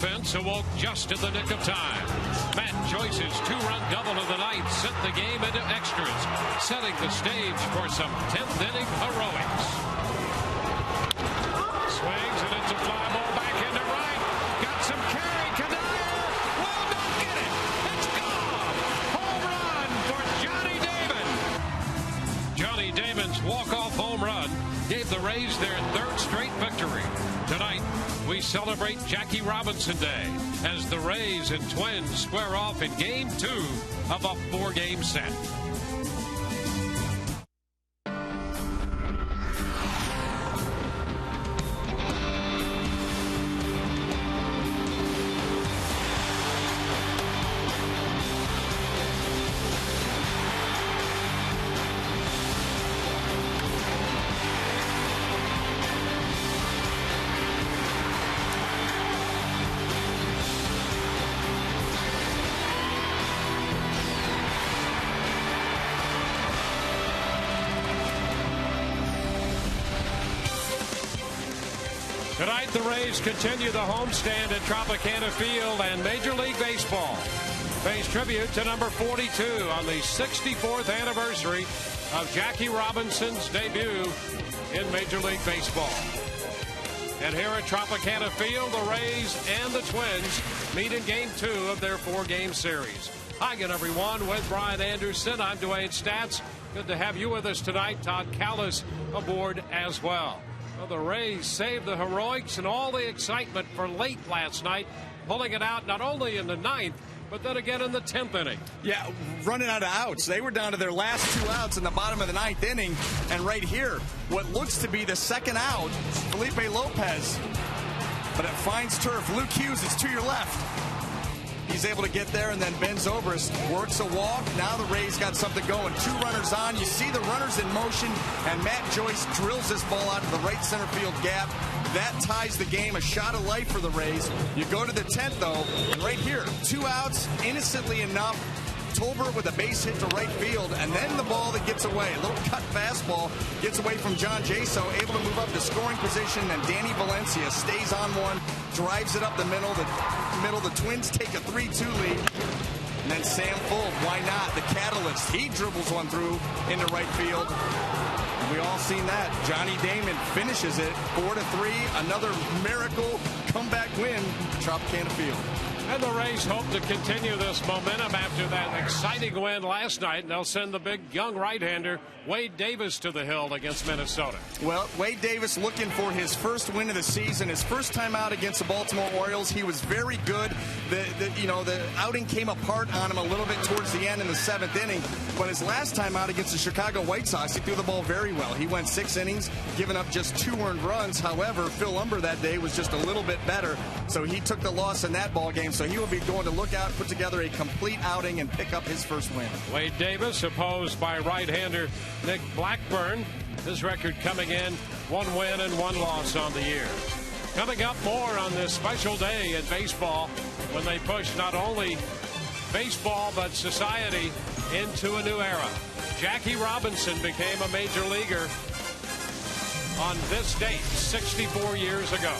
Offense awoke just in the nick of time. Matt Joyce's two-run double of the night sent the game into extras, setting the stage for some 10th-inning heroics. Swings, and it's a fly ball back into right. Got some carry. Kanaya will not get it. It's gone. Home run for Johnny Damon. Johnny Damon's walk-off home run gave the Rays their third straight victory. Tonight, we celebrate Jackie Robinson Day as the Rays and Twins square off in Game 2 of a 4-game set. Tonight, the Rays continue the homestand at Tropicana Field, and Major League Baseball pays tribute to number 42 on the 64th anniversary of Jackie Robinson's debut in Major League Baseball. And here at Tropicana Field, the Rays and the Twins meet in Game 2 of their 4-game series. Hi again, everyone. With Brian Anderson, I'm Dwayne Statz. Good to have you with us tonight. Todd Callis aboard as well. Well, the Rays saved the heroics and all the excitement for late last night, pulling it out not only in the 9th, but then again in the 10th inning. Yeah, running out of outs. They were down to their last 2 outs in the bottom of the 9th inning. And right here, what looks to be the second out, Felipe Lopez. But it finds turf. Luke Hughes is to your left. He's able to get there and then bends over, works a walk. Now the Rays got something going. 2 runners on. You see the runners in motion, and Matt Joyce drills this ball out to the right center field gap. That ties the game. A shot of life for the Rays. You go to the 10th, though, and right here, 2 outs, innocently enough. Tolbert with a base hit to right field, and then the ball that gets away. A little cut fastball gets away from John Jaso, able to move up to scoring position, and Danny Valencia stays on one, drives it up the middle. The Twins take a 3-2 lead. And then Sam Fulp, why not? The catalyst. He dribbles one through into right field. And we all seen that. Johnny Damon finishes it 4-3. Another miracle comeback win, Tropicana Field. And the Rays hope to continue this momentum after that exciting win last night. And they'll send the big young right-hander Wade Davis to the hill against Minnesota. Well, Wade Davis looking for his first win of the season, his first time out against the Baltimore Orioles. He was very good. The outing came apart on him a little bit towards the end in the 7th inning. But his last time out against the Chicago White Sox, he threw the ball very well. He went 6 innings, giving up just 2 earned runs. However, Phil Umber that day was just a little bit better, so he took the loss in that ball game. So he will be going to look out, put together a complete outing, and pick up his first win. Wade Davis opposed by right-hander Nick Blackburn. His record coming in 1 win and 1 loss on the year. Coming up more on this special day in baseball when they push not only baseball but society into a new era. Jackie Robinson became a major leaguer on this date 64 years ago.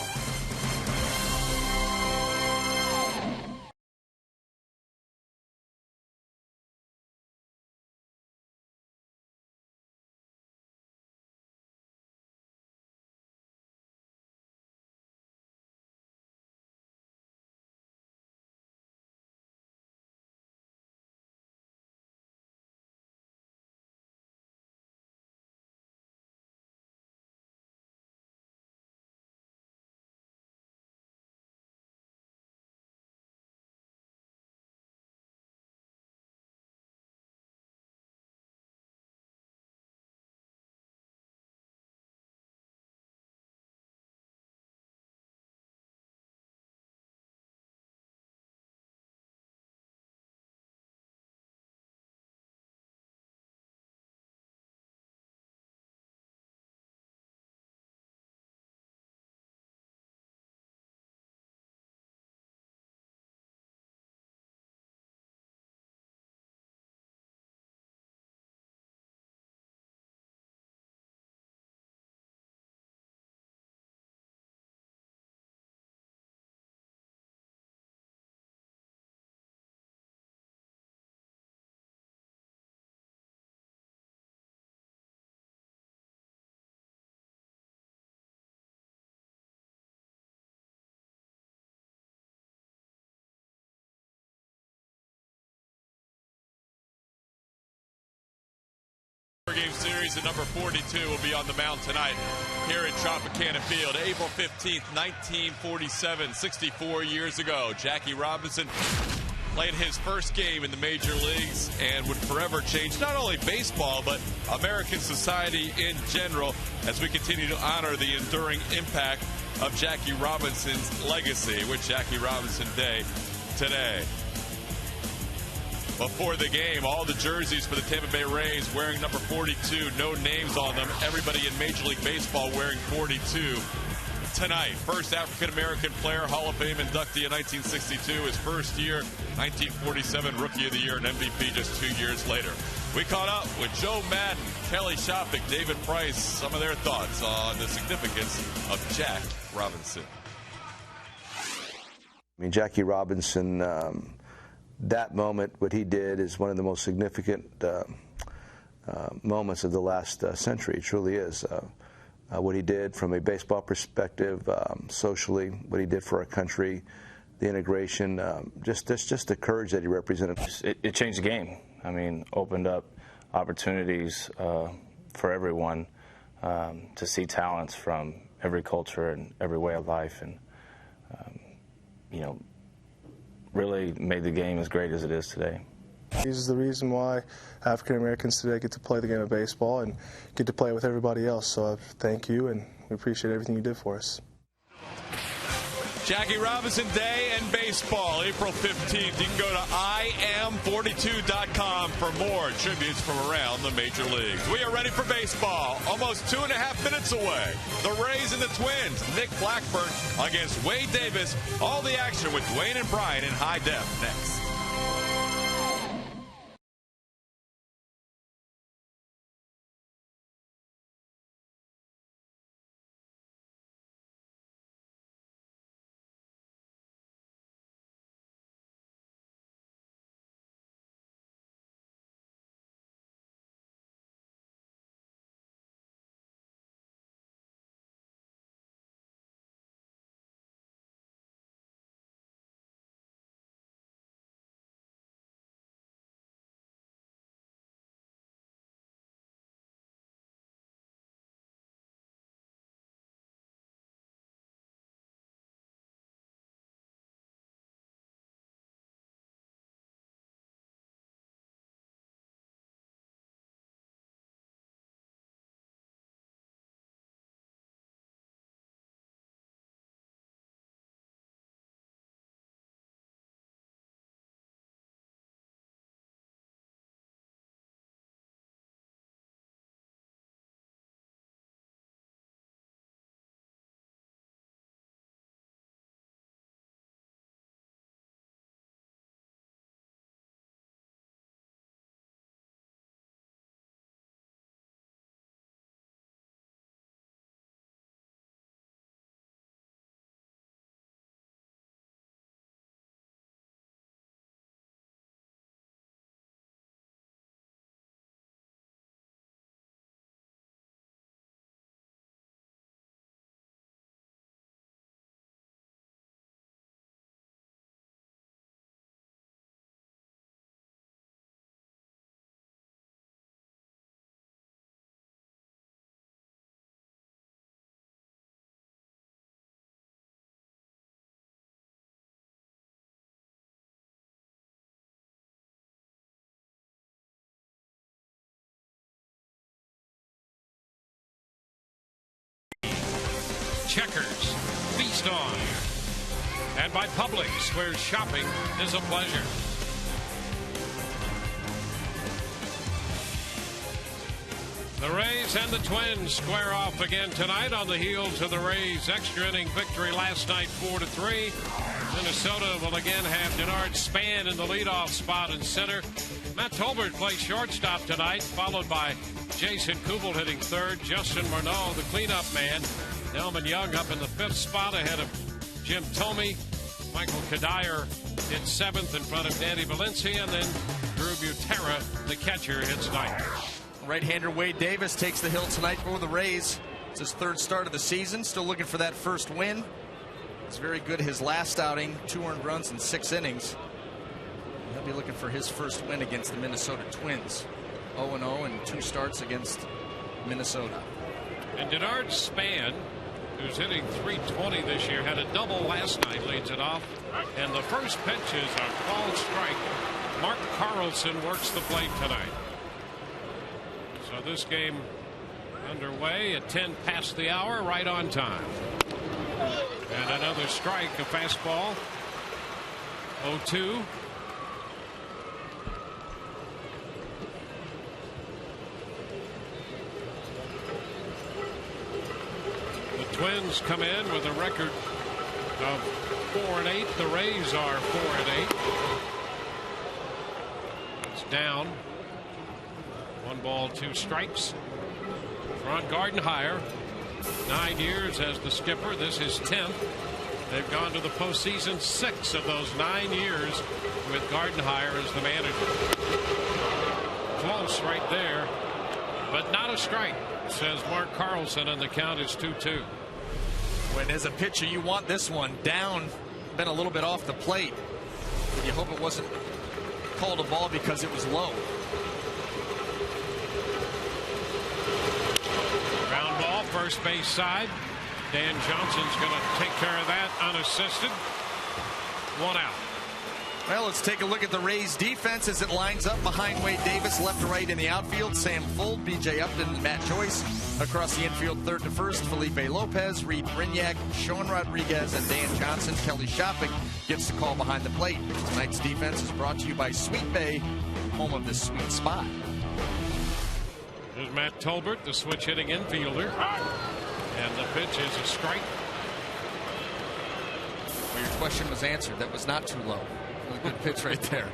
Series at number 42 will be on the mound tonight here at Tropicana Field. April 15th, 1947, 64 years ago. Jackie Robinson played his first game in the major leagues and would forever change not only baseball but American society in general as we continue to honor the enduring impact of Jackie Robinson's legacy with Jackie Robinson Day today. Before the game, all the jerseys for the Tampa Bay Rays wearing number 42, no names on them. Everybody in Major League Baseball wearing 42 tonight. First African-American player, Hall of Fame inductee in 1962. His first year, 1947, Rookie of the Year and MVP just 2 years later. We caught up with Joe Madden, Kelly Shoppick, David Price, some of their thoughts on the significance of Jack Robinson. I mean, Jackie Robinson, that moment, what he did, is one of the most significant moments of the last century. It truly is. What he did from a baseball perspective, socially, what he did for our country, the integration, just the courage that he represented. It changed the game. I mean, opened up opportunities for everyone to see talents from every culture and every way of life, and you know, really made the game as great as it is today. He's the reason why African Americans today get to play the game of baseball and get to play it with everybody else. So thank you, and we appreciate everything you did for us. Jackie Robinson Day and baseball, April 15th. You can go to im42.com for more tributes from around the major leagues. We are ready for baseball. Almost 2.5 minutes away. The Rays and the Twins. Nick Blackburn against Wade Davis. All the action with Dwayne and Brian in high def next. Checkers, feast on. And by Publix, where shopping is a pleasure. The Rays and the Twins square off again tonight on the heels of the Rays' extra inning victory last night 4-3. Minnesota will again have Denard Span in the leadoff spot in center. Matt Tolbert plays shortstop tonight, followed by Jason Kubel hitting third. Justin Morneau, the cleanup man. Delman Young up in the fifth spot ahead of Jim Thome. Michael Kadire hits seventh in front of Danny Valencia, and then Drew Butera, the catcher, hits ninth. Right-hander Wade Davis takes the hill tonight for the Rays. It's his third start of the season. Still looking for that first win. He's very good his last outing, 2 earned runs in 6 innings. He'll be looking for his first win against the Minnesota Twins. 0-0 and 2 starts against Minnesota. And Denard Span, who's hitting .320 this year, had a double last night, leads it off. And the first pitch is a called strike. Mark Carlson works the plate tonight. So this game underway at 10 past the hour, right on time. And another strike, a fastball. 0-2. The Twins come in with a record of 4-8. The Rays are 4-8. It's down. 1 ball, 2 strikes. Ron Gardenhire, 9 years as the skipper. This is 10th. They've gone to the postseason 6 of those 9 years with Gardenhire as the manager. Close right there, but not a strike, says Mark Carlson, and the count is 2-2. When as a pitcher you want this one down, been a little bit off the plate. You hope it wasn't called a ball because it was low. Ground ball, first base side. Dan Johnson's going to take care of that unassisted. 1 out. Well, let's take a look at the Rays defense as it lines up behind Wade Davis, left to right in the outfield. Sam Fuld, B.J. Upton, Matt Joyce. Across the infield, third to first, Felipe Lopez, Reed Brignac, Sean Rodriguez, and Dan Johnson. Kelly Shopping gets the call behind the plate. Tonight's defense is brought to you by Sweet Bay, home of the sweet spot. There's Matt Tolbert, the switch hitting infielder. And the pitch is a strike. Well, your question was answered. That was not too low. It was a good pitch right there.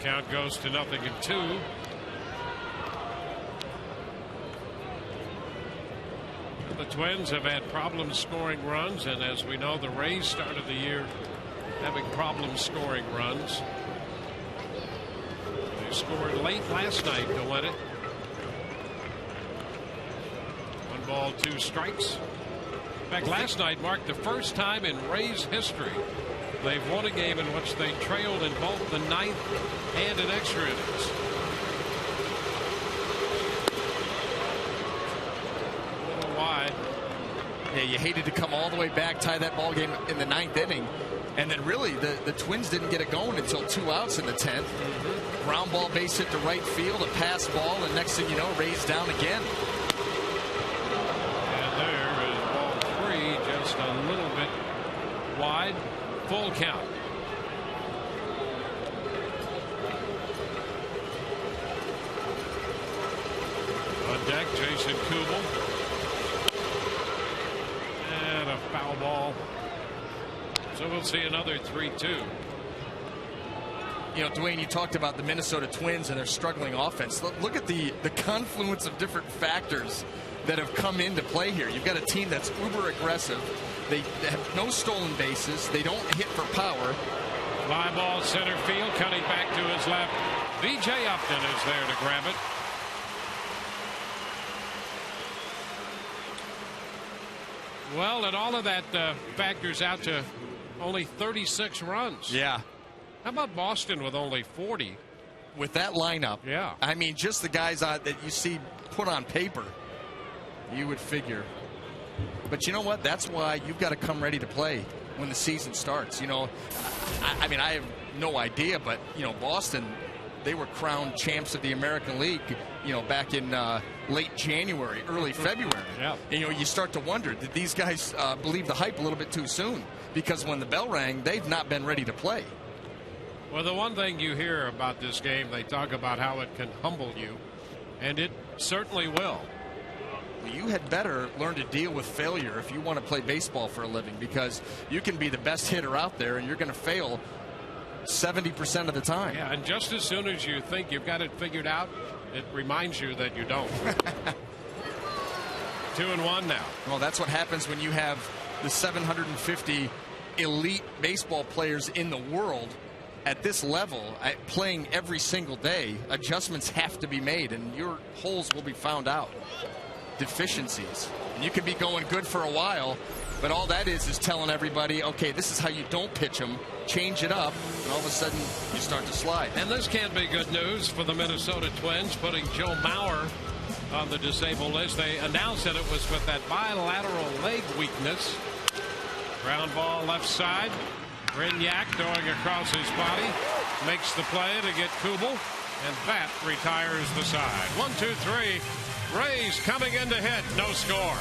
Count goes to 0-2. The Twins have had problems scoring runs, and as we know, the Rays started the year having problems scoring runs. They scored late last night to win it. 1 ball, 2 strikes. In fact, last night marked the first time in Rays history they've won a game in which they trailed in both the 9th and in extra innings. A little wide. Yeah, you hated to come all the way back, tie that ball game in the 9th inning. And then really, the Twins didn't get it going until 2 outs in the 10th. Ground ball base hit to right field, a pass ball, and next thing you know, Rays down again. And there is ball 3, just a little bit wide. Full count. On deck, Jason Kubel. And a foul ball. So we'll see another 3-2. You know, Dwayne, you talked about the Minnesota Twins and their struggling offense. Look at the confluence of different factors that have come into play here. You've got a team that's uber aggressive. They have no stolen bases. They don't hit for power. Fly ball center field, cutting back to his left. B.J. Upton is there to grab it. Well, and all of that factors out to only 36 runs. Yeah. How about Boston with only 40? With that lineup, yeah. I mean, just the guys that you see put on paper, you would figure. But you know what? That's why you've got to come ready to play when the season starts. You know, I mean, I have no idea, but, you know, Boston, they were crowned champs of the American League, you know, back in late January, early February. Yeah. And, you know, you start to wonder, did these guys believe the hype a little bit too soon? Because when the bell rang, they've not been ready to play. Well, the one thing you hear about this game, they talk about how it can humble you, and it certainly will. You had better learn to deal with failure if you want to play baseball for a living, because you can be the best hitter out there and you're going to fail 70% of the time. Yeah, and just as soon as you think you've got it figured out, it reminds you that you don't. 2-1 now. Well, that's what happens when you have the 750 elite baseball players in the world at this level, playing every single day. Adjustments have to be made, and your holes will be found out. Deficiencies. And you can be going good for a while, But all that is telling everybody, okay, this is how you don't pitch them. Change it up, and all of a sudden you start to slide. And this can't be good news for the Minnesota Twins, putting Joe Mauer on the disabled list. They announced that it was with that bilateral leg weakness. Ground ball left side. Brignac throwing across his body. Makes the play to get Kubel. And that retires the side. 1-2-3. Rays coming in to hit. No score.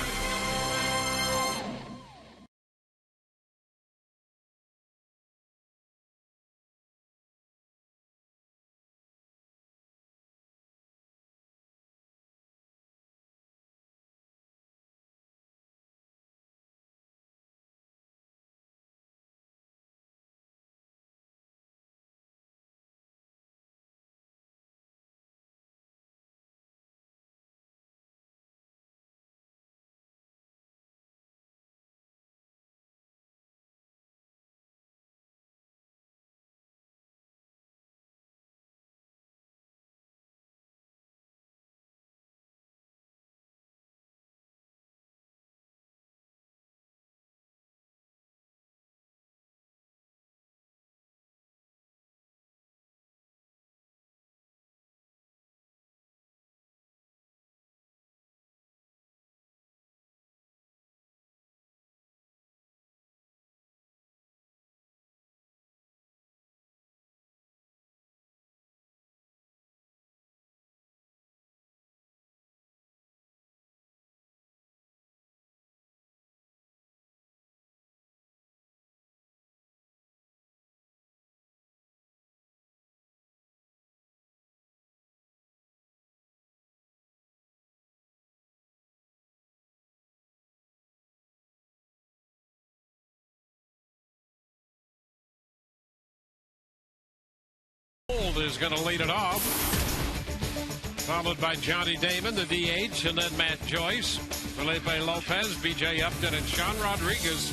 Is going to lead it off, followed by Johnny Damon, the DH, and then Matt Joyce, Felipe Lopez, B.J. Upton, and Sean Rodriguez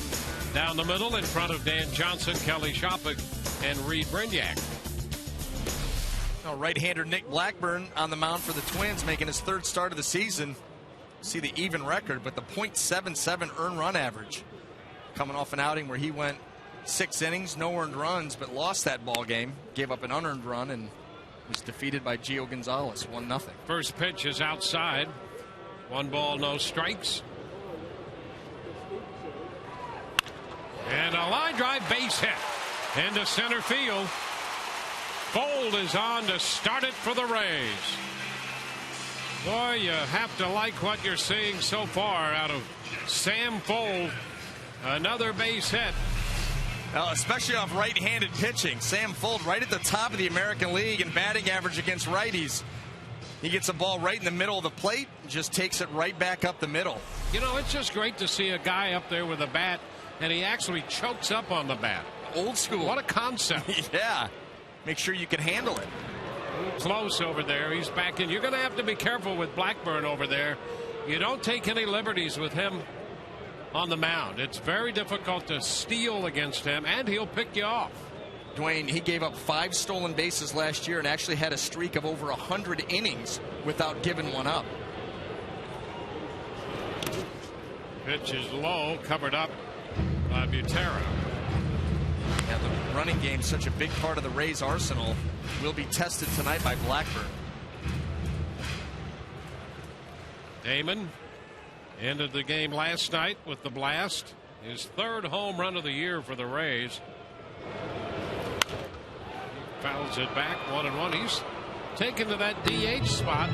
down the middle in front of Dan Johnson, Kelly Shopik, and Reed Brignac. Right-hander Nick Blackburn on the mound for the Twins, making his third start of the season. See the even record, but the .77 earned run average, coming off an outing where he went 6 innings, no earned runs, but lost that ball game, gave up an unearned run, and was defeated by Gio Gonzalez, 1-0. First pitch is outside. 1 ball, no strikes. And a line drive base hit into center field. Fold is on to start it for the Rays. Boy, you have to like what you're seeing so far out of Sam Fold. Another base hit. Well, especially off right-handed pitching. Sam Fold right at the top of the American League in batting average against righties. He gets a ball right in the middle of the plate and just takes it right back up the middle. You know, it's just great to see a guy up there with a bat, and he actually chokes up on the bat. Old school. What a concept. Yeah. Make sure you can handle it. Close over there. He's back in. You're going to have to be careful with Blackburn over there. You don't take any liberties with him on the mound. It's very difficult to steal against him, and he'll pick you off. Dwayne, he gave up 5 stolen bases last year and actually had a streak of over 100 innings without giving one up. Pitch is low, covered up by Butera. Yeah, the running game, such a big part of the Rays' arsenal, will be tested tonight by Blackburn. Damon ended the game last night with the blast. His 3rd home run of the year for the Rays. He fouls it back 1-1. He's taken to that DH spot.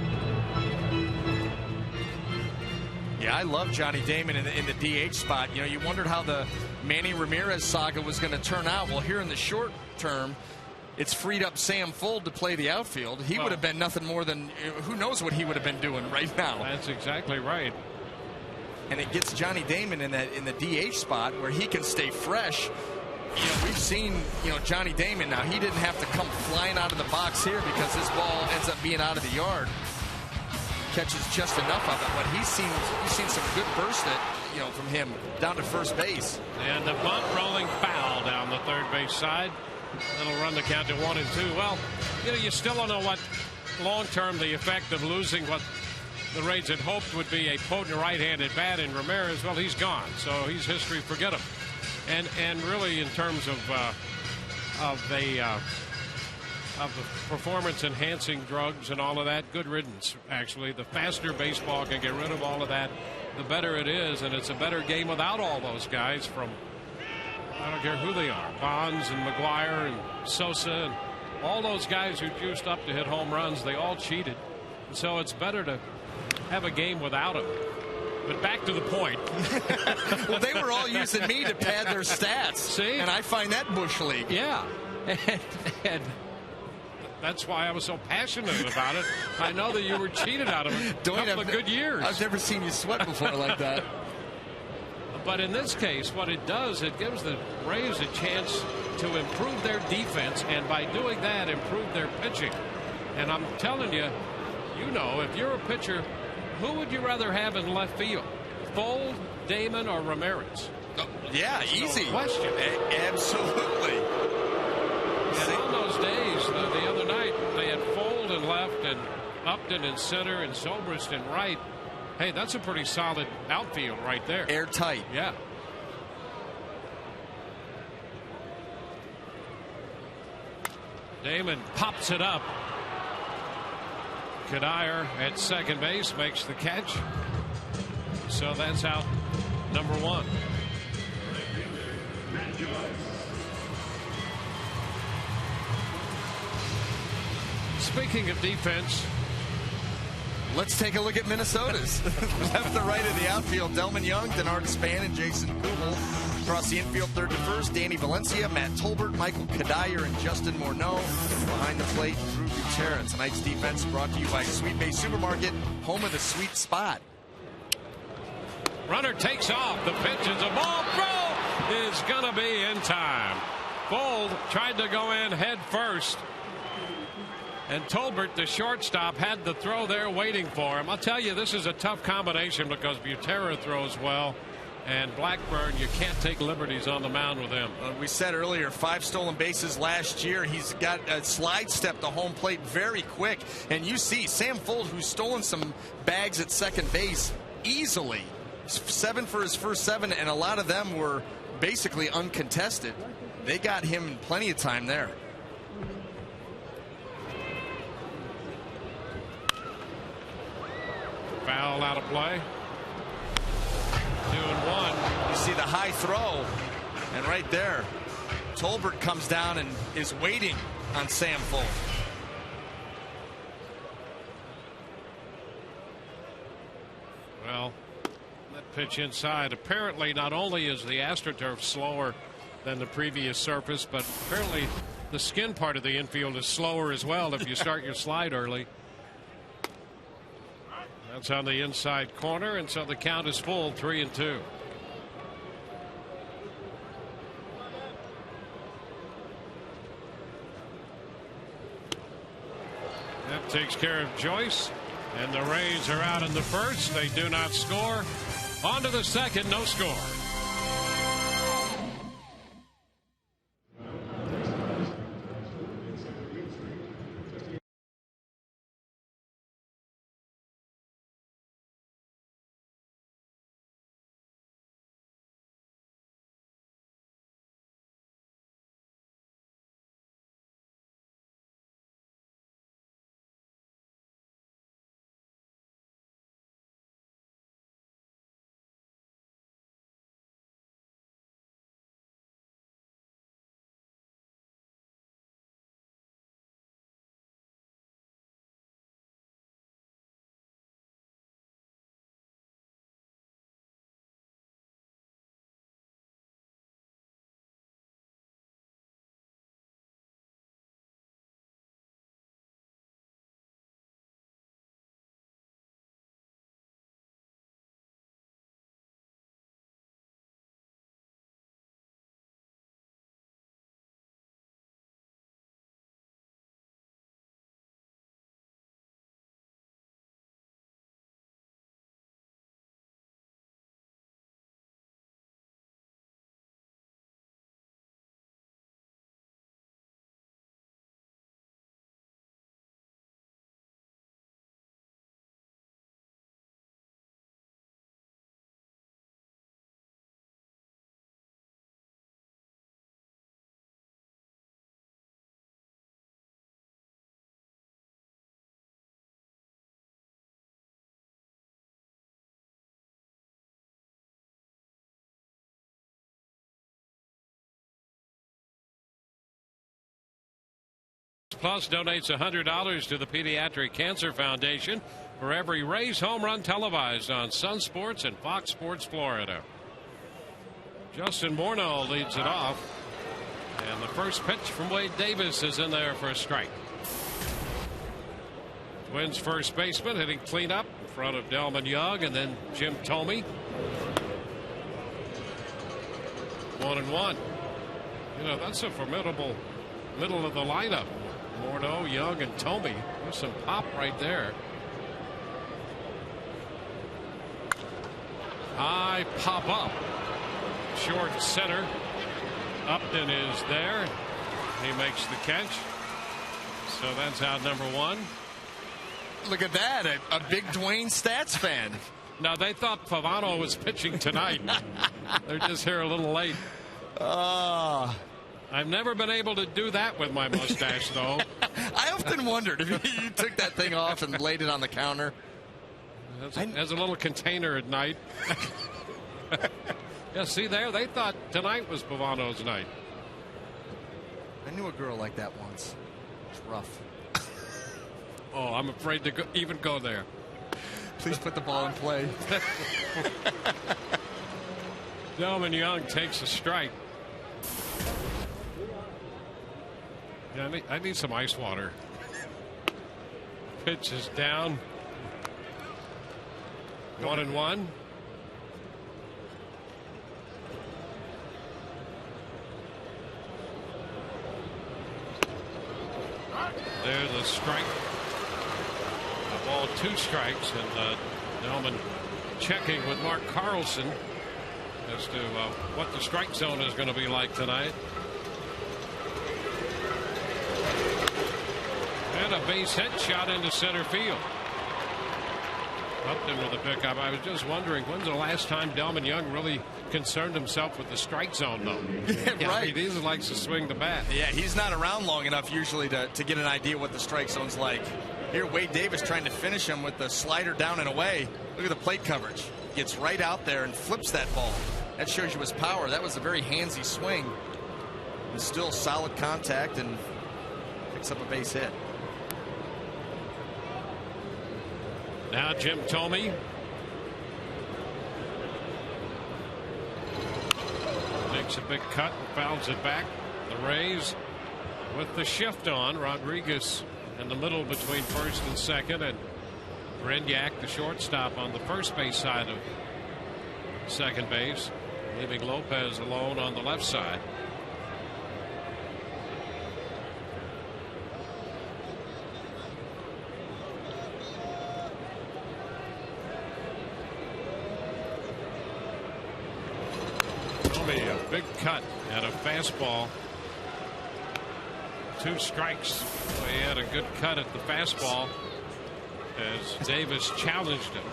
Yeah, I love Johnny Damon in the DH spot. You know, you wondered how the Manny Ramirez saga was going to turn out. Well, here in the short term, it's freed up Sam Fold to play the outfield. He would have been nothing more than, who knows what he would have been doing right now. That's exactly right. And it gets Johnny Damon in the DH spot where he can stay fresh. You know, we've seen, Johnny Damon now. He didn't have to come flying out of the box here because this ball ends up being out of the yard. Catches just enough of it, but you've seen some good burst from him down to first base. And the bunt rolling foul down the third base side. That'll run the count to 1-2. Well, you still don't know what long term the effect of losing what the Rays had hoped would be a potent right-handed bat in Ramirez, well, he's gone. So he's history, forget him. And really, in terms of the performance-enhancing drugs and all of that, good riddance, actually. The faster baseball can get rid of all of that, the better it is. And it's a better game without all those guys from, I don't care who they are, Bonds and McGuire and Sosa and all those guys who juiced up to hit home runs. They all cheated. And so it's better to have a game without them. But back to the point. Well, they were all using me to pad their stats. See? And I find that bush league. Yeah. And that's why I was so passionate about it. I know that you were cheated out of a couple of good years. I've never seen you sweat before like that. But in this case, what it does, it gives the Rays a chance to improve their defense, and by doing that, improve their pitching. And I'm telling you, you know, if you're a pitcher, who would you rather have in left field? Fold, Damon, or Ramirez? Yeah, easy. No question. Absolutely. And on those days, the other night, they had Fold in left and Upton in center and Zobrist in right. Hey, that's a pretty solid outfield right there. Airtight. Yeah. Damon pops it up. Kadire at second base makes the catch. So that's out number one. Speaking of defense, let's take a look at Minnesota's. Left to right of the outfield, Delman Young, Denard Span, and Jason Kubel. Across the infield, third to first, Danny Valencia, Matt Tolbert, Michael Kadire, and Justin Morneau. Behind the plate, Drew Gutierrez. Tonight's defense brought to you by Sweet Bay Supermarket, home of the sweet spot. Runner takes off. The pitch is a ball. Throw is going to be in time. Fold tried to go in head first. And Tolbert, the shortstop, had the throw there waiting for him. I'll tell you, this is a tough combination because Butera throws well. And Blackburn, you can't take liberties on the mound with him. We said earlier, 5 stolen bases last year. He's got a slide step to home plate very quick. And you see Sam Fold, who's stolen some bags at second base easily. 7 for his first 7, and a lot of them were basically uncontested. They got him plenty of time there. Foul out of play. 2-1. You see the high throw, and right there, Tolbert comes down and is waiting on Sam Fold. Well, that pitch inside. Apparently, not only is the AstroTurf slower than the previous surface, but apparently the skin part of the infield is slower as well if you start your slide early. That's on the inside corner, and so the count is full, 3-2. That takes care of Joyce, and the Rays are out in the first. They do not score. On to the second, no score. Plus donates $100 to the Pediatric Cancer Foundation for every Rays home run televised on Sun Sports and Fox Sports Florida. Justin Morneau leads it off. And the first pitch from Wade Davis is in there for a strike. Twins first baseman hitting cleanup in front of Delman Young and then Jim Thome. 1-1. You know, that's a formidable middle of the lineup. Morneau, Young, and Thome. There's some pop right there. High pop up. Short center. Upton is there. He makes the catch. So that's out number one. Look at that. A big Dwayne Stats fan. Now, they thought Pavano was pitching tonight. They're just here a little late. I've never been able to do that with my mustache, though. I often wondered if you took that thing off and laid it on the counter. As a little container at night. Yeah, see there? They thought tonight was Pavano's night. I knew a girl like that once. It's rough. Oh, I'm afraid to even go there. Please put the ball in play. Delman Young takes a strike. Yeah, I need some ice water. Pitch is down. 1-1. There's a strike. A ball, 2 strikes, and Delman checking with Mark Carlson as to what the strike zone is going to be like tonight. And a base hit shot into center field. Upton with a pickup. I was just wondering, when's the last time Delman Young really concerned himself with the strike zone, though? Yeah, right. He likes to swing the bat. Yeah, he's not around long enough usually to get an idea what the strike zone's like. Here, Wade Davis trying to finish him with the slider down and away. Look at the plate coverage. Gets right out there and flips that ball. That shows you his power. That was a very handsy swing. And still solid contact and picks up a base hit. Now Jim Thome. Makes a big cut and fouls it back. The Rays with the shift on. Rodriguez in the middle between first and second, and Brenyak, the shortstop, on the first base side of second base, leaving Lopez alone on the left side. A big cut and a fastball. 2 strikes. He had a good cut at the fastball as Davis challenged him.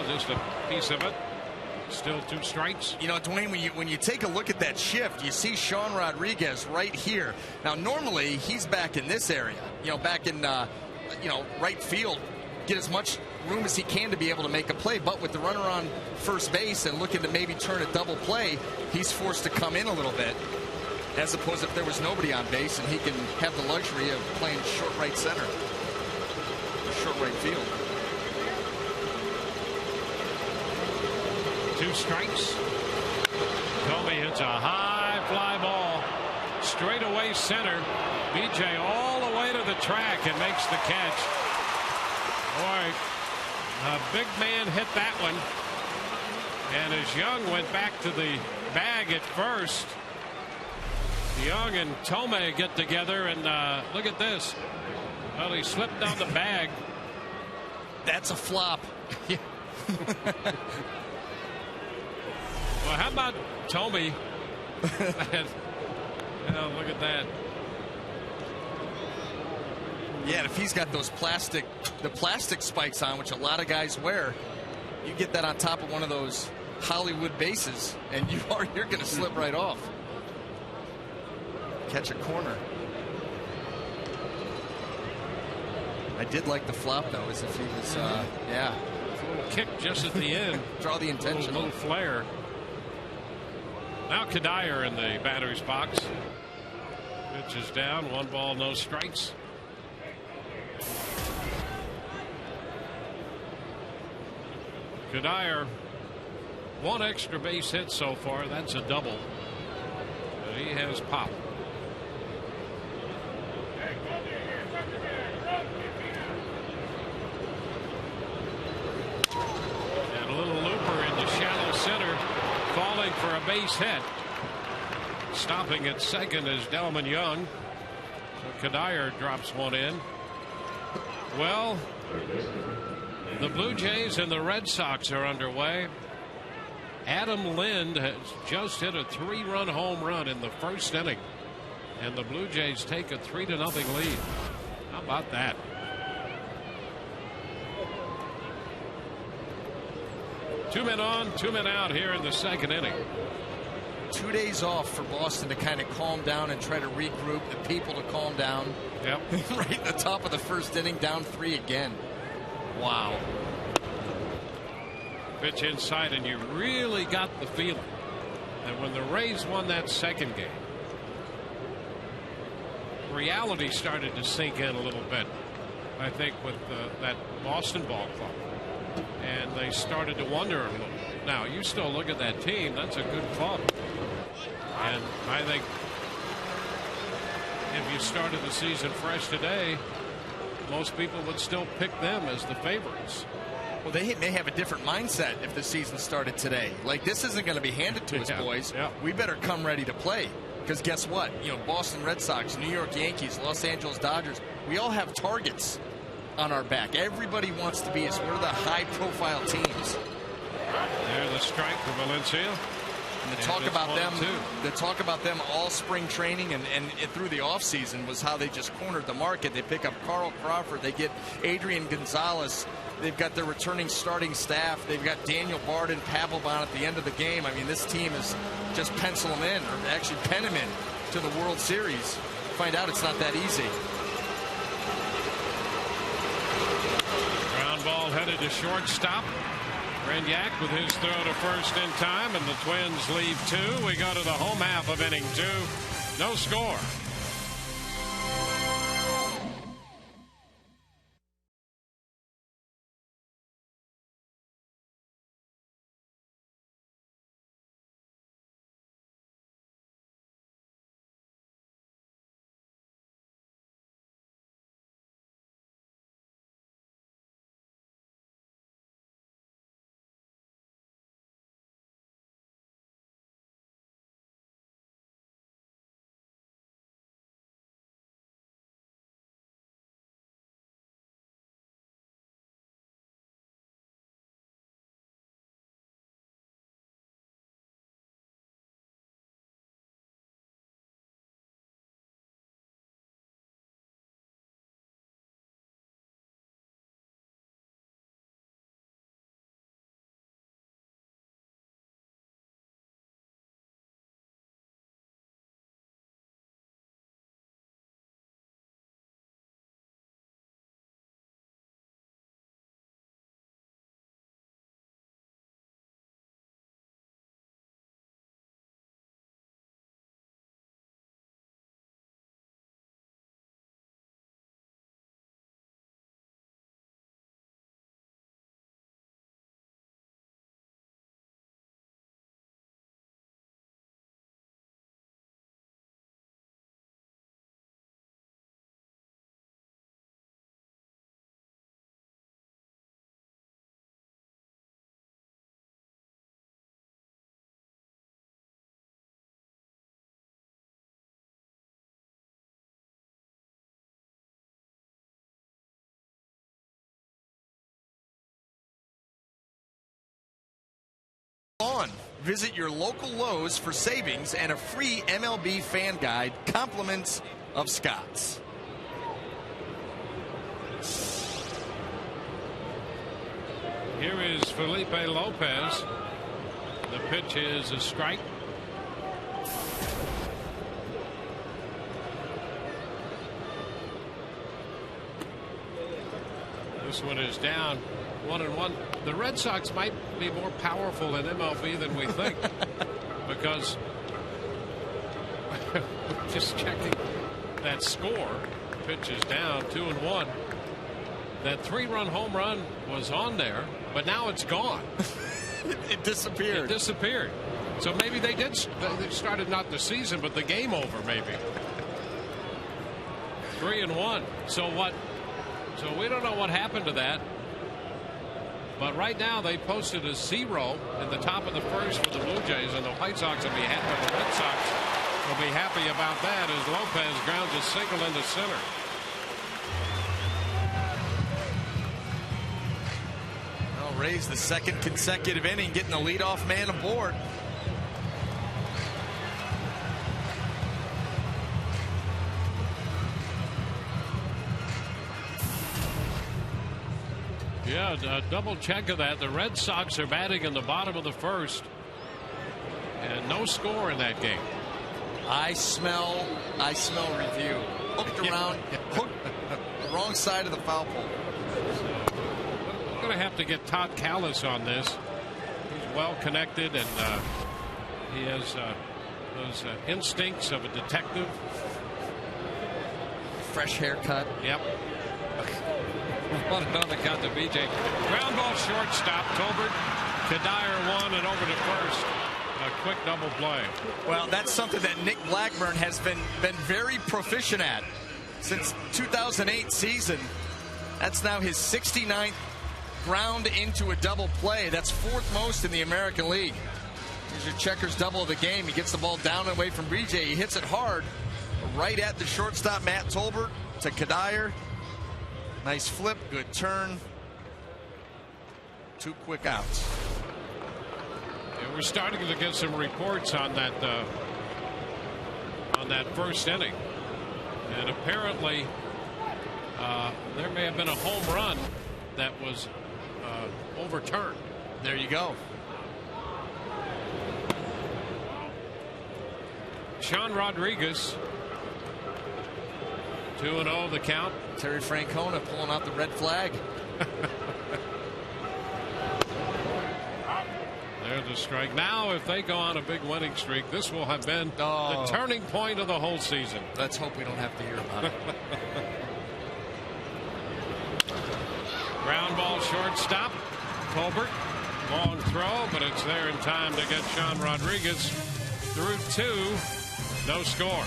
Just a piece of it. Still 2 strikes. You know, Dwayne, when you take a look at that shift, you see Sean Rodriguez right here. Now, normally he's back in this area. You know, back in right field, get as much room as he can to be able to make a play. But with the runner on first base and looking to maybe turn a double play, he's forced to come in a little bit, as opposed if there was nobody on base and he can have the luxury of playing short right center, or short right field. 2 strikes. Thome hits a high fly ball straight away center. BJ all the way to the track and makes the catch. Boy, a big man hit that one. And as Young went back to the bag at first, Young and Thome get together, and look at this. Well, he slipped on the bag. That's a flop. Well, how about Thome? Oh, look at that. Yeah, and if he's got those plastic spikes on, which a lot of guys wear, you get that on top of one of those Hollywood bases, and you're going to slip right off. Catch a corner. I did like the flop though, as if he was, yeah. A little kick just at the end. Draw the intention. A little flare. Now Kadire in the batter's box. Pitch is down. 1 ball, no strikes. Kadire, 1 extra base hit so far. That's a double. But he has pop. And a little looper in the shallow center, falling for a base hit. Stopping at second is Delman Young. So Kadire drops 1 in. Well, the Blue Jays and the Red Sox are underway. Adam Lind has just hit a 3-run home run in the first inning, and the Blue Jays take a 3-0 lead. How about that? Two men on, 2 men out here in the second inning. 2 days off for Boston to kind of calm down and try to regroup, the people to calm down. Yep. Right at the top of the first inning, down 3 again. Wow. Pitch inside, and you really got the feeling that when the Rays won that second game, reality started to sink in a little bit, I think, with that Boston ball club. And they started to wonder a little. Now, you still look at that team, that's a good club. And I think if you started the season fresh today, most people would still pick them as the favorites. Well, they may have a different mindset if the season started today. Like, this isn't going to be handed to us, boys. Yeah. We better come ready to play. Because guess what? You know, Boston Red Sox, New York Yankees, Los Angeles Dodgers, we all have targets on our back. Everybody wants to be us. We're the high-profile teams. There's the strike for Valencia. And the talk about them all spring training and through the offseason was how they just cornered the market. They pick up Carl Crawford. They get Adrian Gonzalez. They've got their returning starting staff. They've got Daniel Bard and Papelbon at the end of the game. I mean, this team is just pencil them in, or actually pen them in to the World Series. Find out it's not that easy. Ground ball headed to shortstop. Renyak with his throw to first in time, and the Twins leave 2. We go to the home half of inning 2. No score. Visit your local Lowe's for savings and a free MLB fan guide, compliments of Scott's. Here is Felipe Lopez. The pitch is a strike. This one is down 1-1. The Red Sox might be more powerful in MLB than we think because just checking that score. Pitch is down 2-1. That 3-run home run was on there, but now it's gone. It disappeared. It disappeared. So maybe they started not the season, but the game over maybe. 3-1. So what? So we don't know what happened to that. But right now they posted a 0 in the top of the first for the Blue Jays, and the White Sox will be happy. The Red Sox will be happy about that as Lopez grounds a single into center. Well, Rays the second consecutive inning getting the leadoff man aboard. Yeah, a double check of that. The Red Sox are batting in the bottom of the first, and no score in that game. I smell review. Hooked around, hooked the wrong side of the foul pole. So, we're going to have to get Todd Callis on this. He's well connected, and he has those instincts of a detective. Fresh haircut. Yep. Wanted on the count to BJ. Ground ball shortstop. Tolbert. Kadire won and over to first. A quick double play. Well, that's something that Nick Blackburn has been very proficient at since 2008 season. That's now his 69th ground into a double play. That's 4th most in the American League. Here's your checkers double of the game. He gets the ball down and away from BJ. He hits it hard right at the shortstop, Matt Tolbert, to Kadire. Nice flip, good turn. 2 quick outs. Yeah, we're starting to get some reports on that first inning, and apparently there may have been a home run that was overturned. There you go. Sean Rodriguez, 2-0 the count. Terry Francona pulling out the red flag. There's the strike. Now, if they go on a big winning streak, this will have been the turning point of the whole season. Let's hope we don't have to hear about it. Ground ball shortstop. Tolbert. Long throw, but it's there in time to get Sean Rodriguez through 2. No score.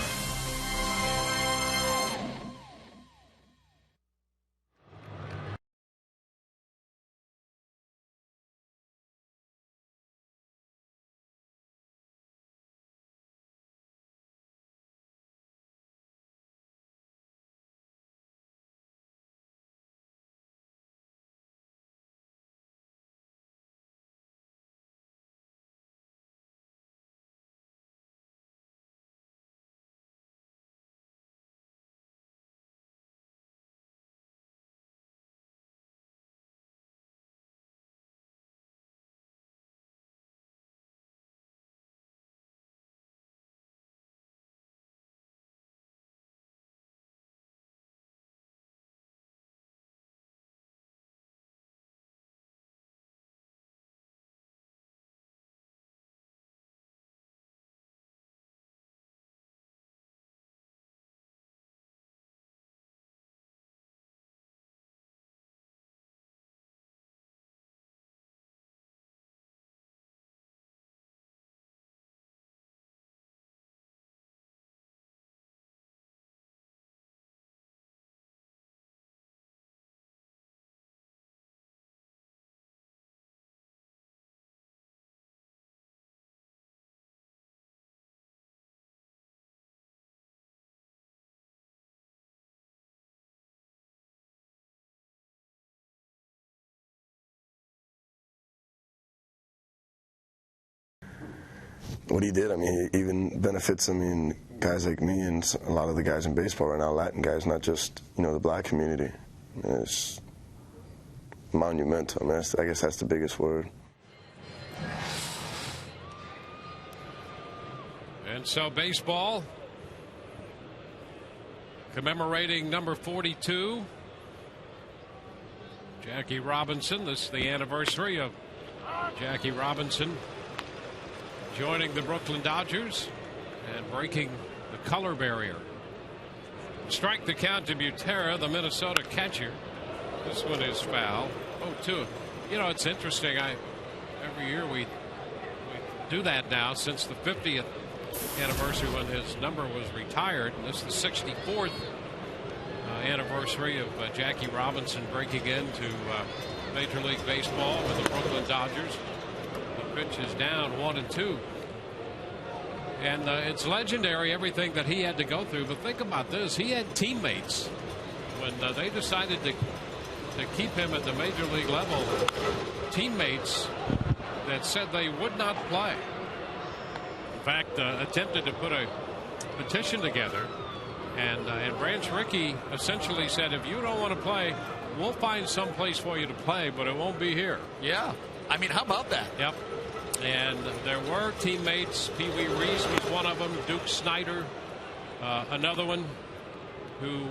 What he did, I mean, he even benefits, I mean, guys like me and a lot of the guys in baseball right now, Latin guys, not just, the black community. It's monumental. I mean, I guess that's the biggest word. And so baseball commemorating number 42, Jackie Robinson. This is the anniversary of Jackie Robinson joining the Brooklyn Dodgers and breaking the color barrier. Strike the count to Butera, the Minnesota catcher. This one is foul. 0-2. You know, it's interesting. Every year we do that now since the 50th anniversary when his number was retired. And this is the 64th anniversary of Jackie Robinson breaking into Major League Baseball with the Brooklyn Dodgers. The pitch is down 1-2. And it's legendary, everything that he had to go through. But think about this. He had teammates when they decided to keep him at the Major League level. Teammates that said they would not play. In fact, attempted to put a petition together. And Branch Rickey essentially said, if you don't want to play, we'll find some place for you to play, but it won't be here. Yeah. I mean, how about that? Yep. And there were teammates. Pee Wee Reese was one of them. Duke Snyder, another one, who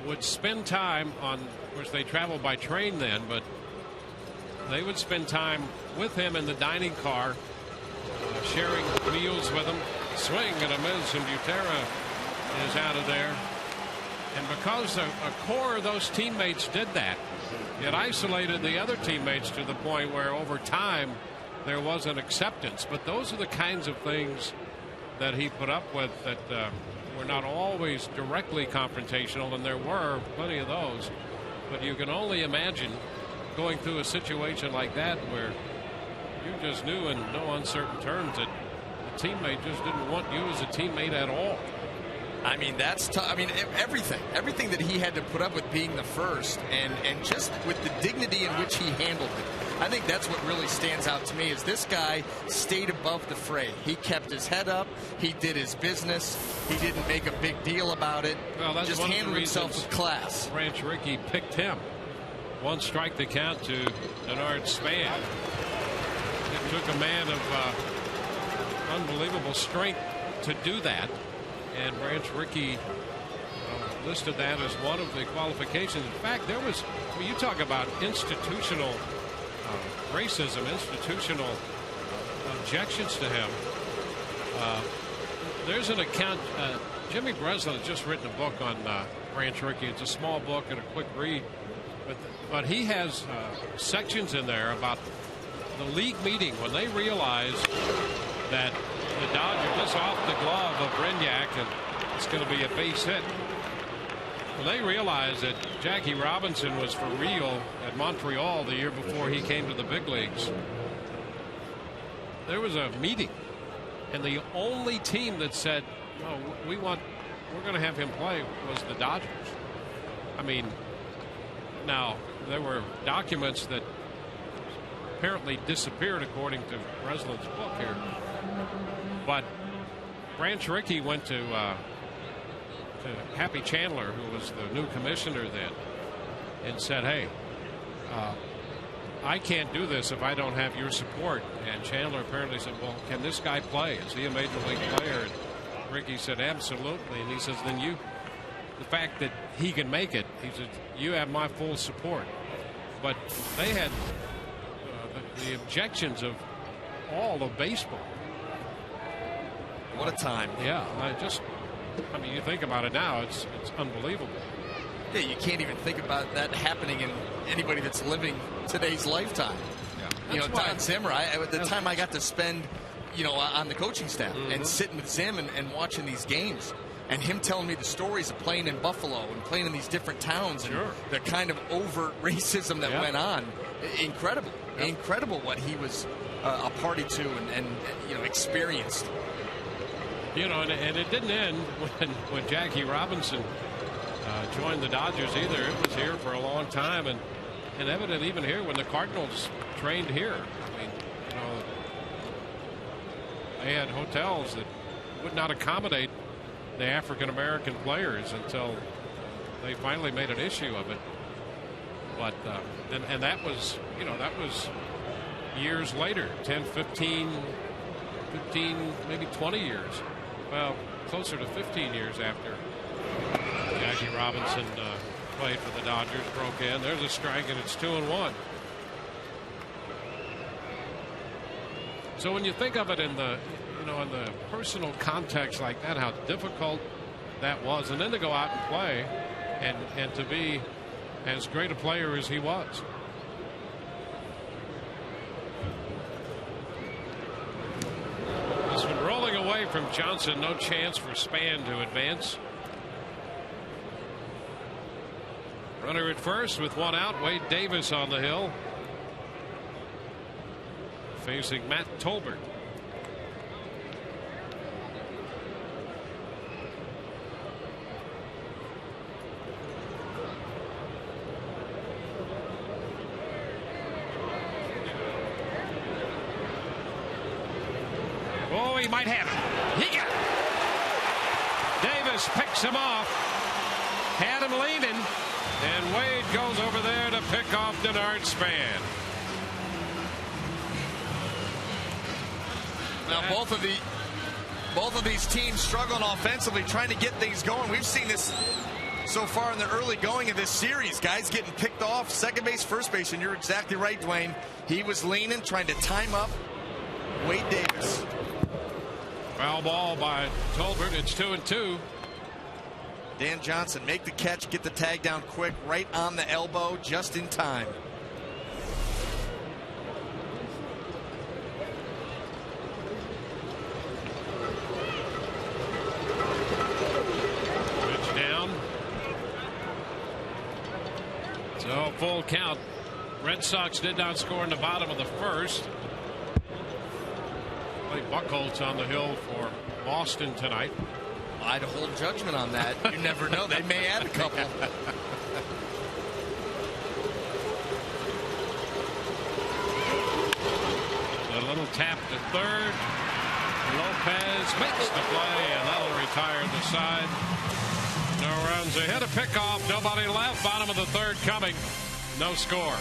would spend time on, of course, they traveled by train then, but they would spend time with him in the dining car, sharing meals with him. Swing and a miss, and Butera is out of there. And because a core of those teammates did that, it isolated the other teammates to the point where over time there was an acceptance. But those are the kinds of things that he put up with that were not always directly confrontational, and there were plenty of those. But you can only imagine going through a situation like that where you just knew in no uncertain terms that the teammate just didn't want you as a teammate at all. I mean, that's tough. I mean, everything that he had to put up with being the first, and just with the dignity in which he handled it. I think that's what really stands out to me is this guy stayed above the fray. He kept his head up. He did his business. He didn't make a big deal about it. Well, that's just handled himself with class. Branch Rickey picked him. One strike the count to Denard Span. It took a man of unbelievable strength to do that. And Branch Rickey listed that as one of the qualifications. In fact, there was, I mean, you talk about institutional racism, institutional objections to him. There's an account, Jimmy Breslin has just written a book on Branch Rickey. It's a small book and a quick read. But he has sections in there about the league meeting when they realized that the Dodgers, just off the glove of Brignac, and it's going to be a base hit. Well, they realized that Jackie Robinson was for real at Montreal the year before he came to the big leagues. There was a meeting, and the only team that said, "No, we're going to have him play," was the Dodgers. I mean, now there were documents that apparently disappeared according to Breslin's book here. But Branch Rickey went to Happy Chandler, who was the new commissioner then, and said, "Hey, I can't do this if I don't have your support." And Chandler apparently said, "Well, can this guy play? Is he a major league player?" And Rickey said, "Absolutely." And he says, "Then the fact that he can make it," he said, "you have my full support." But they had the objections of all of baseball. What a time. Yeah, I mean, you think about it now, it's unbelievable. Yeah, you can't even think about that happening in anybody that's living today's lifetime. Yeah. You know, Don Zimmer, at the time I got to spend, on the coaching staff and sitting with Zim and watching these games. And him telling me the stories of playing in Buffalo and playing in these different towns and the kind of overt racism that went on. Incredible. Yep. Incredible what he was a party to and experienced. And it didn't end when Jackie Robinson joined the Dodgers either. It was here for a long time, and evident even here when the Cardinals trained here. I mean, they had hotels that would not accommodate the African American players until they finally made an issue of it. But and that was years later, 10, 15 15, maybe 20 years. Well, closer to 15 years after Jackie Robinson played for the Dodgers, broke in. There's a strike, and it's 2-1. So when you think of it in the, in the personal context like that, how difficult that was, and then to go out and play, and to be as great a player as he was. This one rolling away from Johnson. No chance for Span to advance. Runner at first with one out. Wade Davis on the hill, facing Matt Tolbert. Oh, he might have it. He got it. Davis picks him off. Had him leaning. And Wade goes over there to pick off Denard Span. Now both of these teams struggling offensively, trying to get things going. We've seen this so far in the early going of this series. Guys getting picked off second base, first base, and you're exactly right, Dwayne. He was leaning, trying to time up Wade Davis. Foul ball by Tolbert. It's 2-2. Dan Johnson make the catch, get the tag down quick, right on the elbow, just in time. Pitch down. So full count. Red Sox did not score in the bottom of the first. Play Buchholz on the hill for Boston tonight. I'd hold judgment on that. You never know. They may add a couple. A little tap to third. Lopez makes the play, and that'll retire the side. No runs. They hit a pickoff. Nobody left. Bottom of the third coming. No score.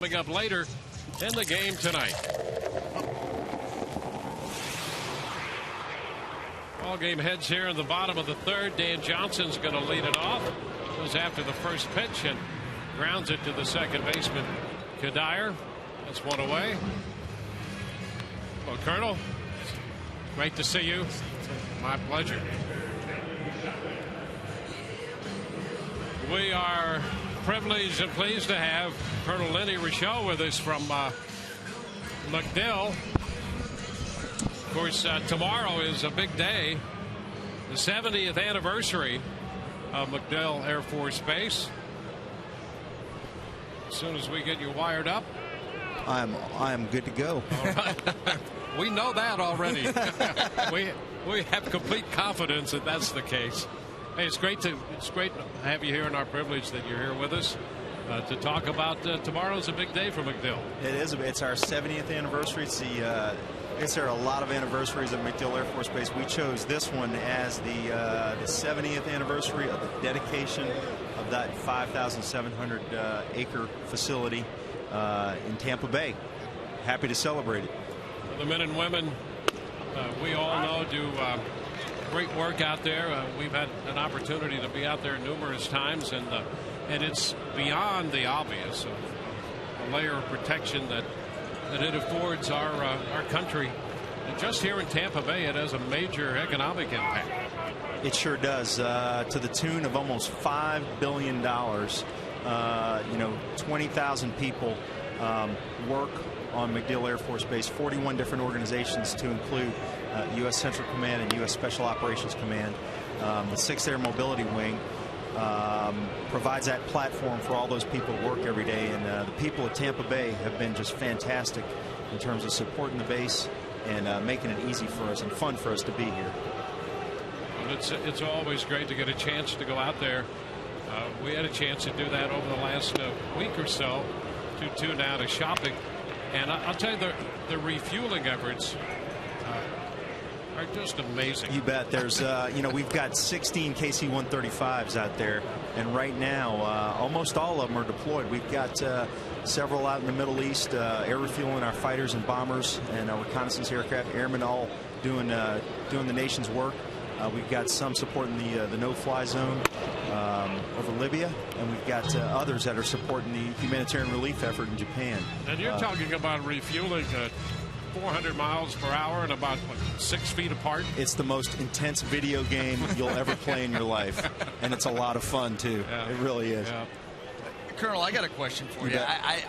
Coming up later in the game tonight. Ball game heads here in the bottom of the third. Dan Johnson's going to lead it off. Goes after the first pitch and grounds it to the second baseman, Kadire. That's one away. Well, Colonel, great to see you. My pleasure. We are privileged and pleased to have Colonel Lenny Rochelle with us from McDill. Of course, tomorrow is a big day, the 70th anniversary of MacDill Air Force Base. As soon as we get you wired up, I'm good to go. all right. We know that already. we have complete confidence that that's the case. Hey, it's great to have you here, and our privilege that you're here with us to talk about tomorrow's a big day for MacDill. It is. It's our 70th anniversary. I guess there are a lot of anniversaries at MacDill Air Force Base. We chose this one as the 70th anniversary of the dedication of that 5,700 acre facility in Tampa Bay. Happy to celebrate it. The men and women, we all know, do great work out there. We've had an opportunity to be out there numerous times, and it's beyond the obvious a layer of protection that it affords our country. And just here in Tampa Bay, it has a major economic impact. It sure does, to the tune of almost $5 billion. 20,000 people work on MacDill Air Force Base, 41 different organizations to include U.S. Central Command and U.S. Special Operations Command. The 6th Air Mobility Wing provides that platform for all those people to work every day. And the people at Tampa Bay have been just fantastic in terms of supporting the base and making it easy for us and fun for us to be here. Well, it's always great to get a chance to go out there. We had a chance to do that over the last week or so, to tune out to shopping. And I'll tell you, the refueling efforts are just amazing. You bet. There's, we've got 16 KC-135s out there, and right now, almost all of them are deployed. We've got several out in the Middle East, air refueling our fighters and bombers and our reconnaissance aircraft, airmen all doing the nation's work. We've got some supporting the no-fly zone over Libya, and we've got others that are supporting the humanitarian relief effort in Japan. And you're talking about refueling 400 miles per hour and about 6 feet apart. It's the most intense video game you'll ever play in your life, and it's a lot of fun too. Yeah. It really is. Yeah. Colonel, I got a question for you.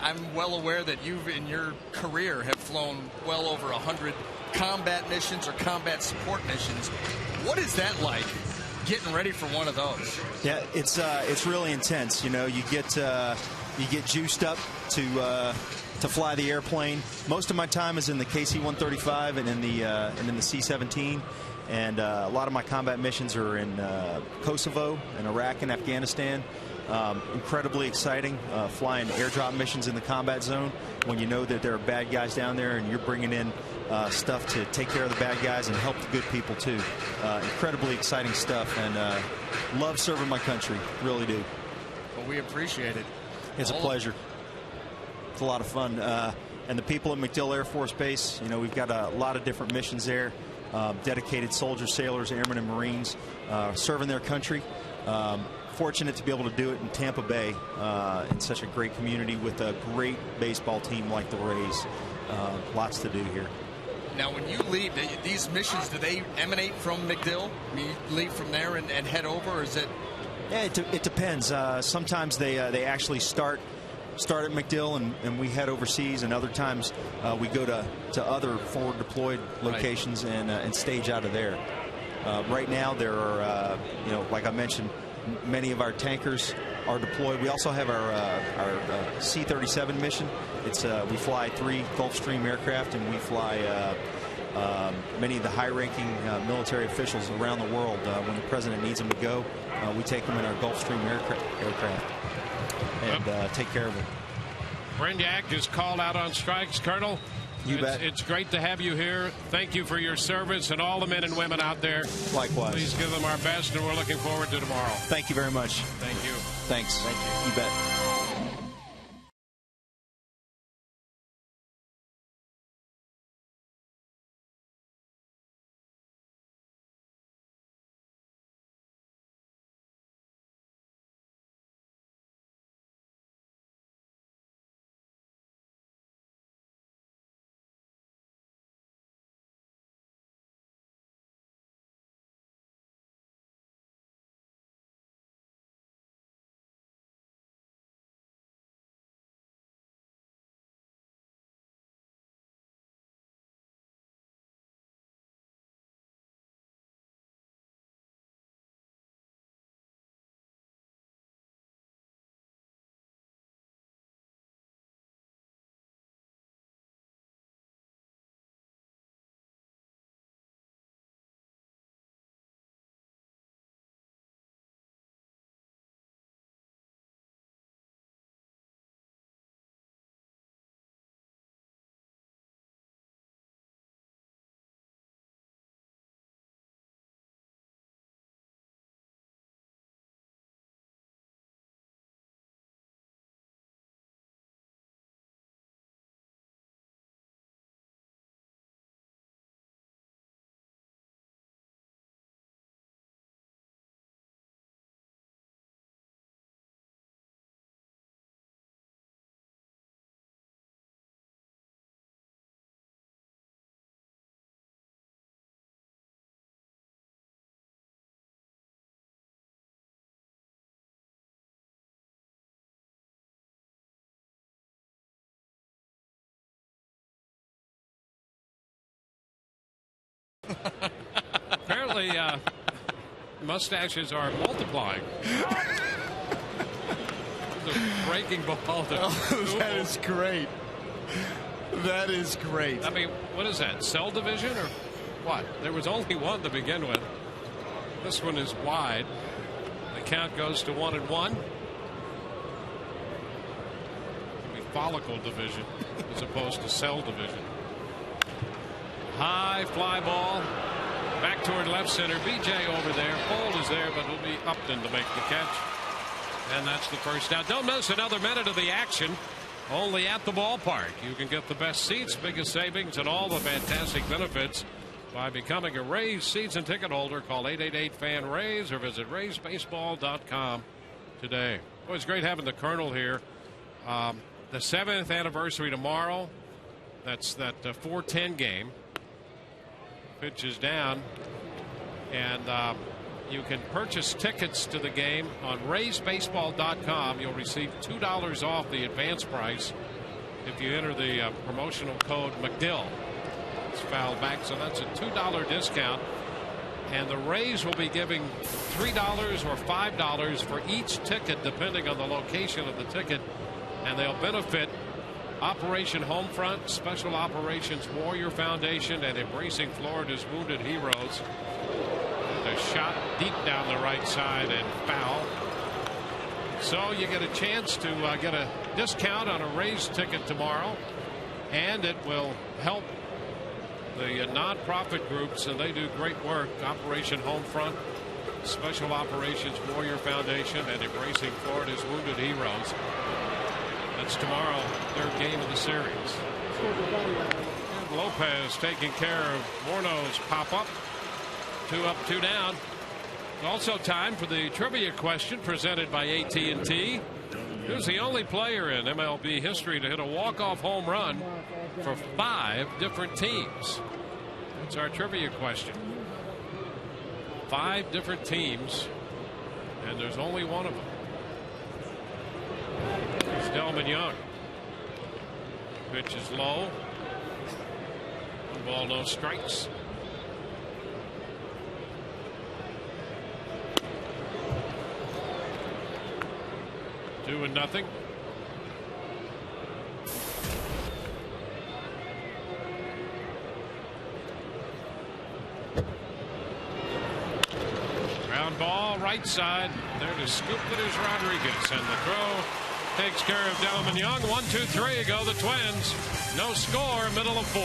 I'm well aware that you've, in your career, have flown well over 100 combat missions or combat support missions. What is that like, getting ready for one of those? Yeah, it's really intense. You get juiced up to fly the airplane. Most of my time is in the KC-135 and in the C-17. And a lot of my combat missions are in Kosovo and Iraq and Afghanistan. Incredibly exciting, flying airdrop missions in the combat zone when you know that there are bad guys down there and you're bringing in stuff to take care of the bad guys and help the good people too. Incredibly exciting stuff, and love serving my country, really do. Well, we appreciate it. It's a pleasure. It's a lot of fun. And the people at MacDill Air Force Base, we've got a lot of different missions there. Dedicated soldiers, sailors, airmen, and Marines serving their country. Fortunate to be able to do it in Tampa Bay, in such a great community with a great baseball team like the Rays. Lots to do here. Now, when you leave, these missions, do they emanate from MacDill? I mean, you leave from there and head over, or is it? Yeah, it depends. Sometimes they actually start at MacDill and we head overseas, and other times we go to other forward deployed locations and stage out of there. Right now, there are, like I mentioned, many of our tankers are deployed. We also have our C-37 mission. It's we fly 3 Gulfstream aircraft, and we fly many of the high-ranking military officials around the world. When the president needs them to go, we take them in our Gulfstream aircraft and take care of them. Brignac is called out on strikes. Colonel, you bet. It's great to have you here. Thank you for your service, and all the men and women out there. Likewise. Please give them our best, and we're looking forward to tomorrow. Thank you very much. Thank you. Thanks. Thank you. You bet. Apparently, mustaches are multiplying. The breaking ball. That is great. That is great. I mean, what is that? Cell division or what? There was only one to begin with. This one is wide. The count goes to 1-1. Follicle division as opposed to cell division. High fly ball back toward left center. BJ over there. Fold is there, but it'll be Upton to make the catch. And that's the first down. Don't miss another minute of the action. Only at the ballpark. You can get the best seats, biggest savings, and all the fantastic benefits by becoming a Rays season ticket holder. Call 888-FAN-RAYS or visit RaysBaseball.com today. Well, it's great having the Colonel here. The 7th anniversary tomorrow. That's that 4:10 game. Pitch is down. And you can purchase tickets to the game on RaysBaseball.com. You'll receive $2 off the advance price if you enter the promotional code McDill. It's fouled back, so that's a $2 discount. And the Rays will be giving $3 or $5 for each ticket, depending on the location of the ticket. And they'll benefit Operation Homefront, Special Operations Warrior Foundation, and Embracing Florida's Wounded Heroes. A shot deep down the right side and foul. So you get a chance to get a discount on a Rays ticket tomorrow, and it will help the nonprofit groups, and they do great work. Operation Homefront, Special Operations Warrior Foundation, and Embracing Florida's Wounded Heroes. That's tomorrow, their game of the series. And Lopez taking care of Morno's pop-up. 2 up, 2 down. Also time for the trivia question presented by AT&T. Who's the only player in MLB history to hit a walk-off home run for 5 different teams? That's our trivia question. 5 different teams, and there's only one of them. It's Delman Young. Pitch is low. 1 ball, no strikes. 2-0. Ground ball, right side. There to scoop it is Rodriguez, and the throw takes care of Delman Young. 1-2-3 go the Twins. No score, middle of 4.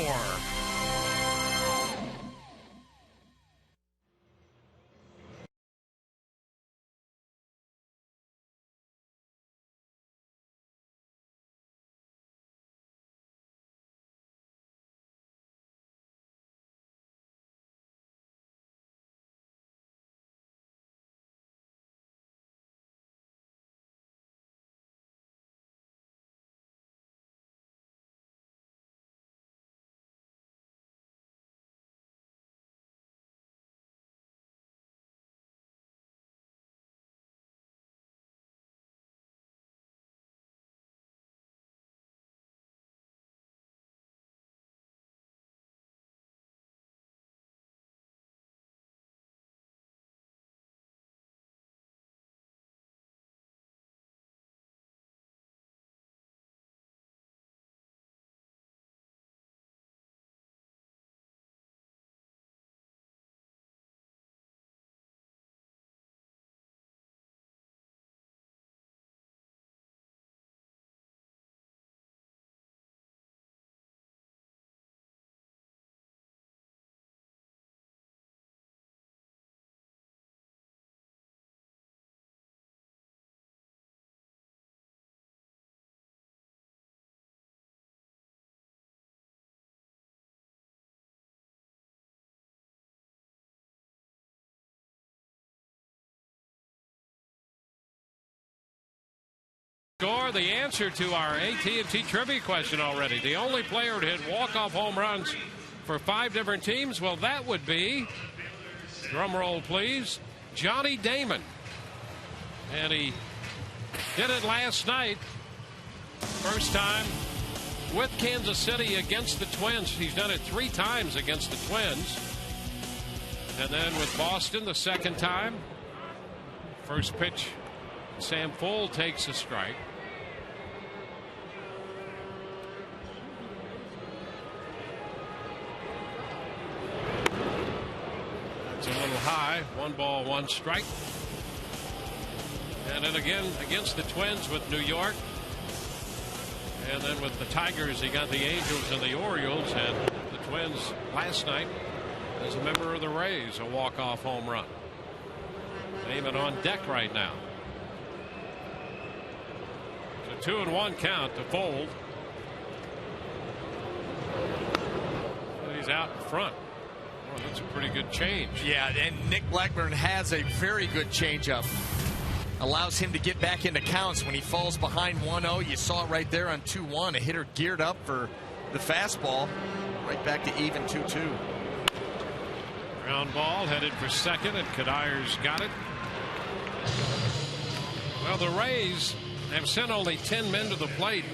Score, the answer to our AT&T trivia question already. The only player to hit walk-off home runs for 5 different teams, well, that would be, drum roll please, Johnny Damon. And he did it last night. First time with Kansas City against the Twins. He's done it 3 times against the Twins. And then with Boston the second time. First pitch, Sam Fole takes a strike. It's a little high. 1 ball, 1 strike. And then again against the Twins with New York. And then with the Tigers, he got the Angels and the Orioles. And the Twins last night as a member of the Rays, a walk-off home run. Damon on deck right now. So 2-1 count to Fold. He's out in front. Oh, that's a pretty good change. Yeah, and Nick Blackburn has a very good changeup. Allows him to get back into counts when he falls behind 1-0. You saw it right there on 2-1. A hitter geared up for the fastball. Right back to even 2-2. Ground ball headed for second, and Kadires got it. Well, the Rays have sent only 10 men to the plate.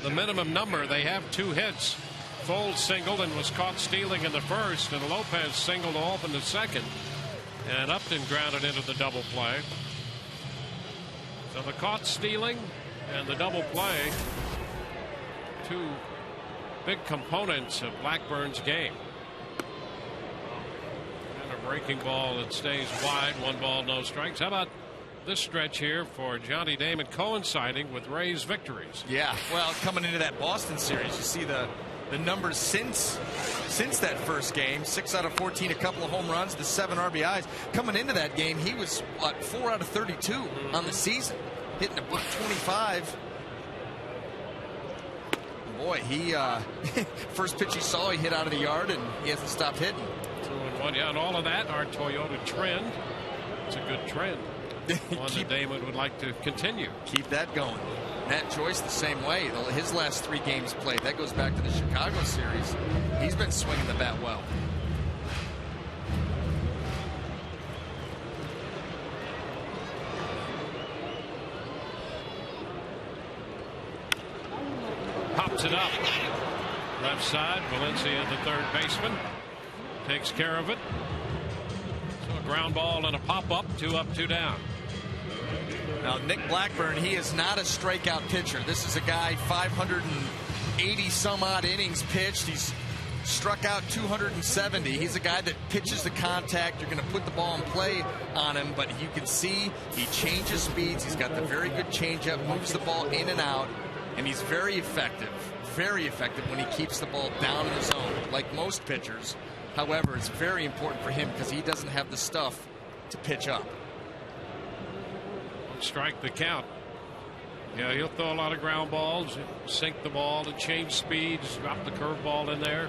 The minimum number. They have 2 hits. Fold singled and was caught stealing in the first, and Lopez singled to open the second, and Upton grounded into the double play. So the caught stealing and the double play, 2 big components of Blackburn's game. And a breaking ball that stays wide. 1 ball, no strikes. How about this stretch here for Johnny Damon, coinciding with Rays victories? Yeah, well, coming into that Boston series, you see the numbers since that first game. 6 out of 14, a couple of home runs, the 7 RBIs. Coming into that game, he was, what, 4 out of 32 on the season, hitting a .125. Boy, he first pitch he saw, he hit out of the yard, and he hasn't stopped hitting. 2-1, yeah, and all of that, our Toyota trend. It's a good trend. One that Damon would like to continue. Keep that going. Matt Joyce the same way. His last 3 games played, that goes back to the Chicago series. He's been swinging the bat well. Pops it up. Left side, Valencia, the third baseman, takes care of it. So a ground ball and a pop-up, 2 up, 2 down. Now, Nick Blackburn, he is not a strikeout pitcher. This is a guy 580 some odd innings pitched. He's struck out 270. He's a guy that pitches the contact. You're going to put the ball in play on him, but you can see he changes speeds. He's got the very good changeup, moves the ball in and out, and he's very effective when he keeps the ball down in the zone, like most pitchers. However, it's very important for him because he doesn't have the stuff to pitch up. Strike the count. Yeah, he'll throw a lot of ground balls, sink the ball to change speeds, drop the curveball in there.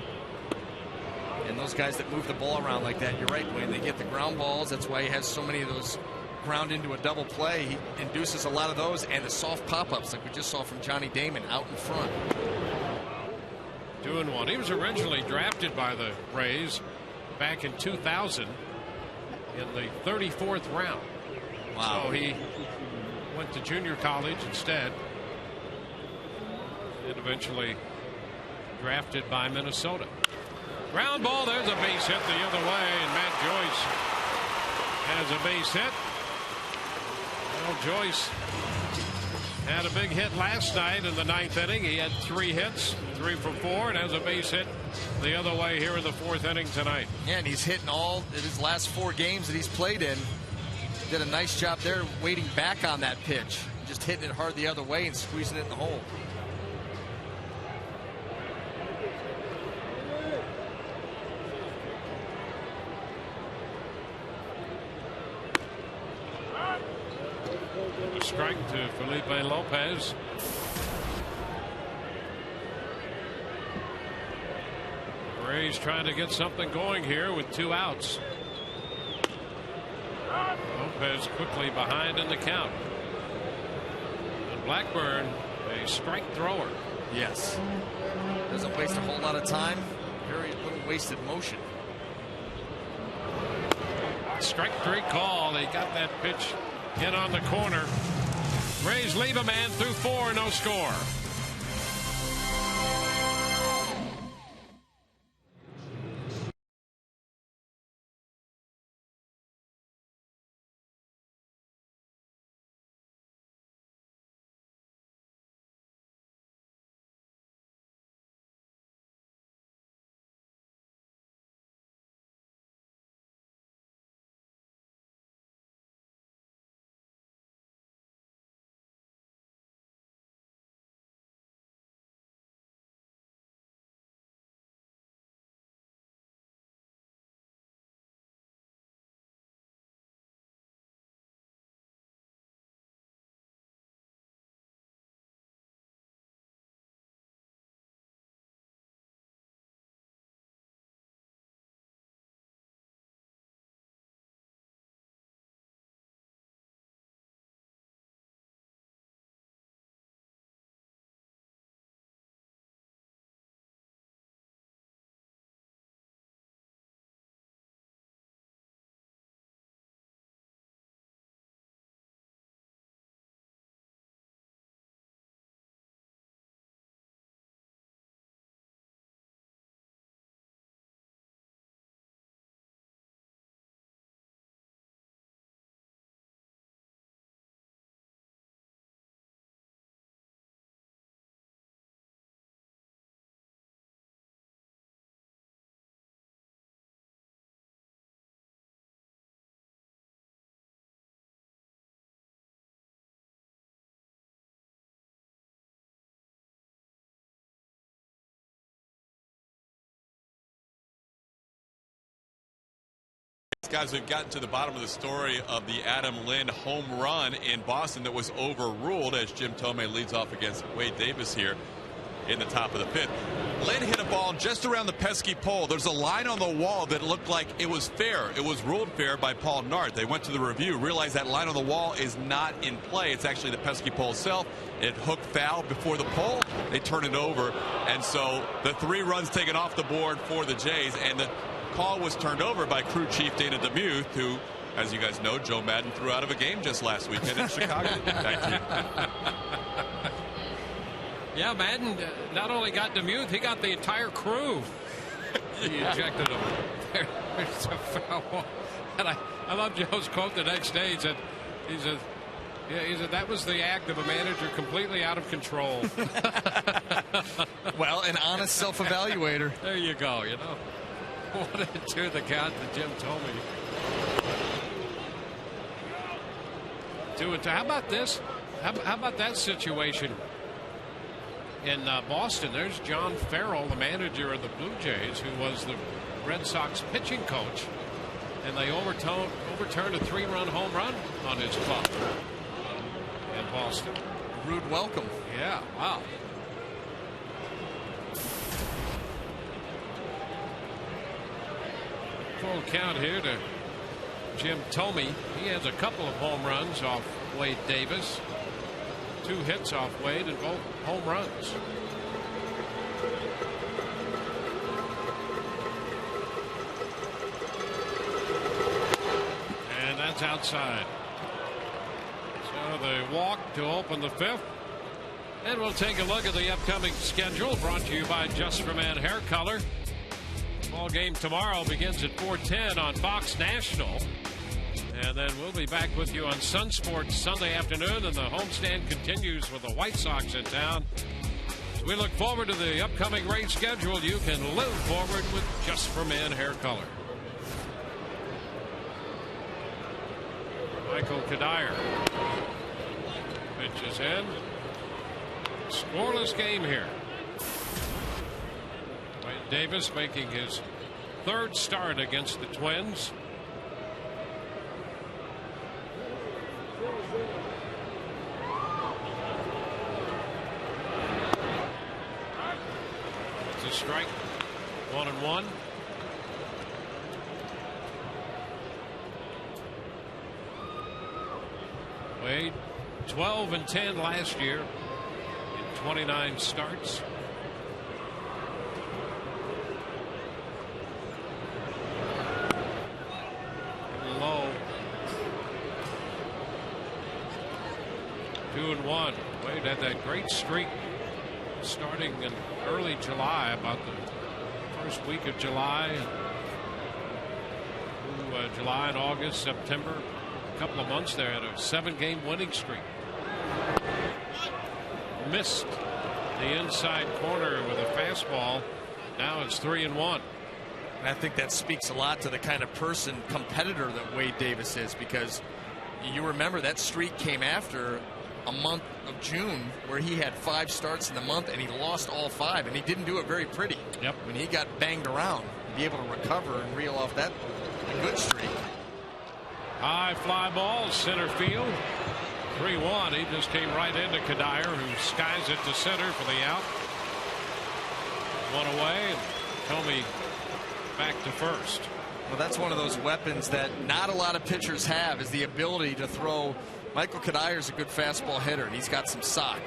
And those guys that move the ball around like that, you're right, Wayne, they get the ground balls. That's why he has so many of those ground into a double play. He induces a lot of those, and the soft pop-ups like we just saw from Johnny Damon out in front. 2-1. He was originally drafted by the Rays back in 2000 in the 34th round. Wow. So he went to junior college instead, and eventually drafted by Minnesota. Ground ball, there's a base hit the other way, and Matt Joyce has a base hit. Well, Joyce had a big hit last night in the 9th inning. He had 3 hits, 3 for 4, and has a base hit the other way here in the 4th inning tonight. Yeah, and he's hitting all of his last 4 games that he's played in. Did a nice job there waiting back on that pitch, just hitting it hard the other way and squeezing it in the hole. A strike to Felipe Lopez. Rays trying to get something going here with 2 outs. Lopez quickly behind in the count. And Blackburn, a strike thrower. Yes. Doesn't waste a whole lot of time. Very little wasted motion. Strike 3 call. They got that pitch in on the corner. Rays leave a man through 4, no score. Guys, we've gotten to the bottom of the story of the Adam Lynn home run in Boston that was overruled as Jim Thome leads off against Wade Davis here in the top of the fifth. Lynn hit a ball just around the pesky pole. There's a line on the wall that looked like it was fair. It was ruled fair by Paul Nart. They went to the review, realized that line on the wall is not in play. It's actually the pesky pole itself. It hooked foul before the pole. They turn it over. And so the 3 runs taken off the board for the Jays. And the call was turned over by crew chief Dana DeMuth, who, as you guys know, Joe Madden threw out of a game just last weekend in Chicago. Thank you. Yeah, Madden not only got DeMuth, he got the entire crew. He ejected him. There's a foul. And I love Joe's quote the next day. He said, that was the act of a manager completely out of control. Well, an honest self-evaluator. There you go, you know. What did it do the count that Jim told me? 2-2. How about this? How about that situation in Boston? There's John Farrell, the manager of the Blue Jays, who was the Red Sox pitching coach, and they overturned a 3-run home run on his club in Boston. Rude welcome. Yeah, wow. Full count here to Jim Thome. He has a couple of home runs off Wade Davis. 2 hits off Wade and both home runs. And that's outside. So they walk to open the 5th. And we'll take a look at the upcoming schedule, brought to you by Just for Men Hair Color. Ball game tomorrow begins at 4:10 on Fox National. And then we'll be back with you on Sun Sports Sunday afternoon, and the homestand continues with the White Sox in town. As we look forward to the upcoming race schedule, you can live forward with Just for Men Hair Color. Michael Kadire pitches in. Scoreless game here. Wade Davis making his 3rd start against the Twins. It's a strike. 1-1. Wade 12-10 last year in 29 starts. Low. 2-1. Wade had that great streak starting in early July, about the first week of July, through July and August, September. A couple of months there, had a 7-game winning streak. Missed the inside corner with a fastball. Now it's 3-1. And I think that speaks a lot to the kind of competitor that Wade Davis is, because you remember that streak came after a month of June where he had 5 starts in the month and he lost all 5, and he didn't do it very pretty. Yep. When he got banged around, to be able to recover and reel off that good streak. High fly ball, center field. 3-1. He just came right into Kadire, who skies it to center for the out. 1 away, and Thome back to first. Well, that's one of those weapons that not a lot of pitchers have, is the ability to throw. Michael Kadire's a good fastball hitter, and he's got some sock.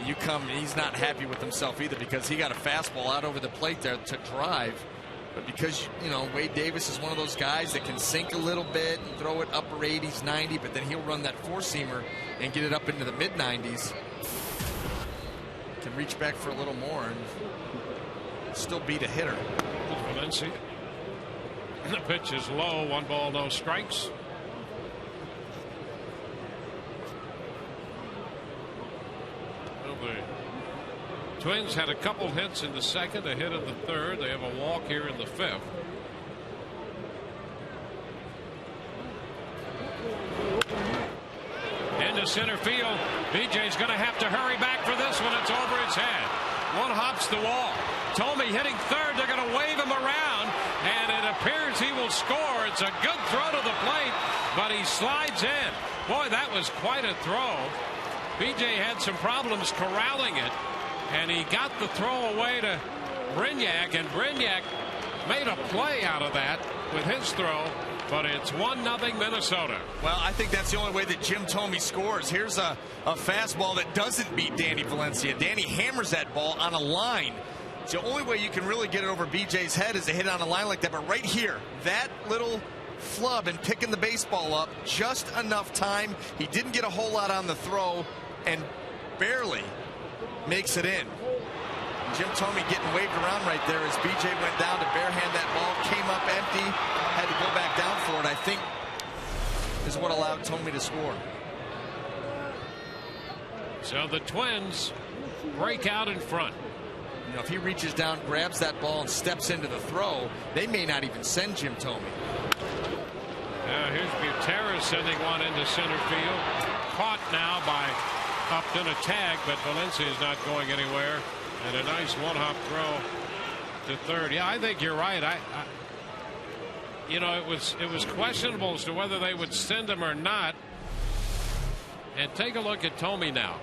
You come, and he's not happy with himself either, because he got a fastball out over the plate there to drive. But because, you know, Wade Davis is one of those guys that can sink a little bit and throw it upper 80s, 90, but then he'll run that 4-seamer and get it up into the mid-90s. Can reach back for a little more and still beat a hitter. Valencia. The pitch is low. 1 ball, no strikes. Well, the Twins had a couple hits in the 2nd, a hit in the 3rd. They have a walk here in the 5th. Into center field. BJ's going to have to hurry back for this one. It's over his head. One hops the wall. Thome hitting 3rd. They're going to wave him around, and it appears he will will score. It's a good throw to the plate, but he slides in. Boy, that was quite a throw. BJ had some problems corralling it, and he got the throw away to Brignac, and Brignac made a play out of that with his throw, but it's 1-0 Minnesota. Well, I think that's the only way that Jim Thome scores. Here's a fastball that doesn't beat Danny Valencia. Danny hammers that ball on a line. It's the only way you can really get it over BJ's head is to hit it on a line like that. But right here, that little flub and picking the baseball up, just enough time. He didn't get a whole lot on the throw and barely makes it in. Jim Thome getting waved around right there as BJ went down to barehand that ball, came up empty, had to go back down for it. I think is what allowed Thome to score. So the Twins break out in front. You know, if he reaches down, grabs that ball, and steps into the throw, they may not even send Jim Thome. Here's Gutierrez sending one into center field. Caught now by Upton, a tag, but Valencia is not going anywhere. And a nice one-hop throw to third. Yeah, I think you're right. You know, it was questionable as to whether they would send him or not. And take a look at Thome now.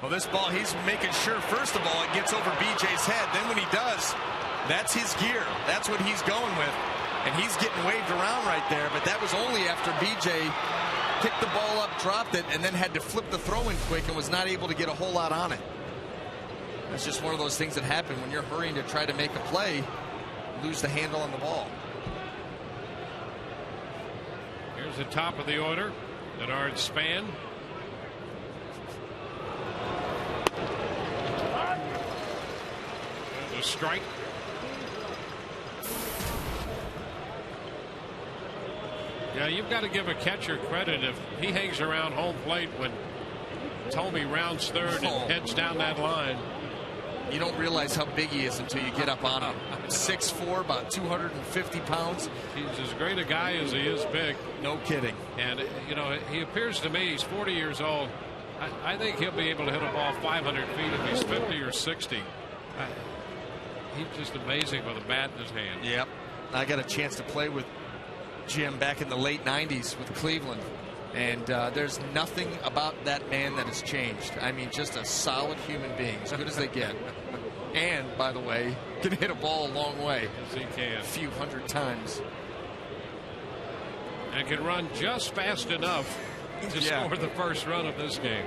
Well, this ball, he's making sure, first of all, it gets over BJ's head. Then when he does, that's his gear. That's what he's going with. And he's getting waved around right there. But that was only after BJ picked the ball up, dropped it, and then had to flip the throw in quick and was not able to get a whole lot on it. It's just one of those things that happen when you're hurrying to try to make a play, lose the handle on the ball. Here's the top of the order. Denard Span. There's a strike. Yeah, you've got to give a catcher credit if he hangs around home plate when Thome rounds third and heads down that line. You don't realize how big he is until you get up on him. 6'4", about 250 pounds. He's as great a guy as he is big. No kidding. And, you know, he appears to me, he's 40 years old. I think he'll be able to hit a ball 500 feet if he's 50 or 60. He's just amazing with a bat in his hand. Yep. I got a chance to play with Jim back in the late 90s with Cleveland. And there's nothing about that man that has changed. I mean, just a solid human being, as good as they get. And, by the way, can hit a ball a long way. Yes, he can. A few hundred times. And can run just fast enough to score the first run of this game.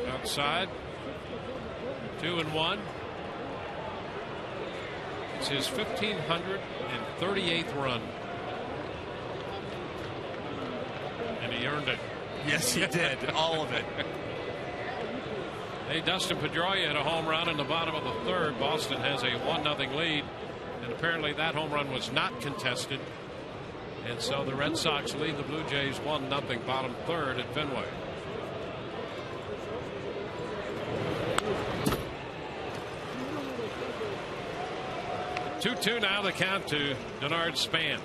Outside. 2-1. It's his 1,538th run. And he earned it. Yes, he did. All of it. Hey, Dustin Pedroia hit a home run in the bottom of the third. Boston has a 1-0 lead. And apparently that home run was not contested. And so the Red Sox lead the Blue Jays 1-0 bottom third at Fenway. Two now, the count to Denard Span.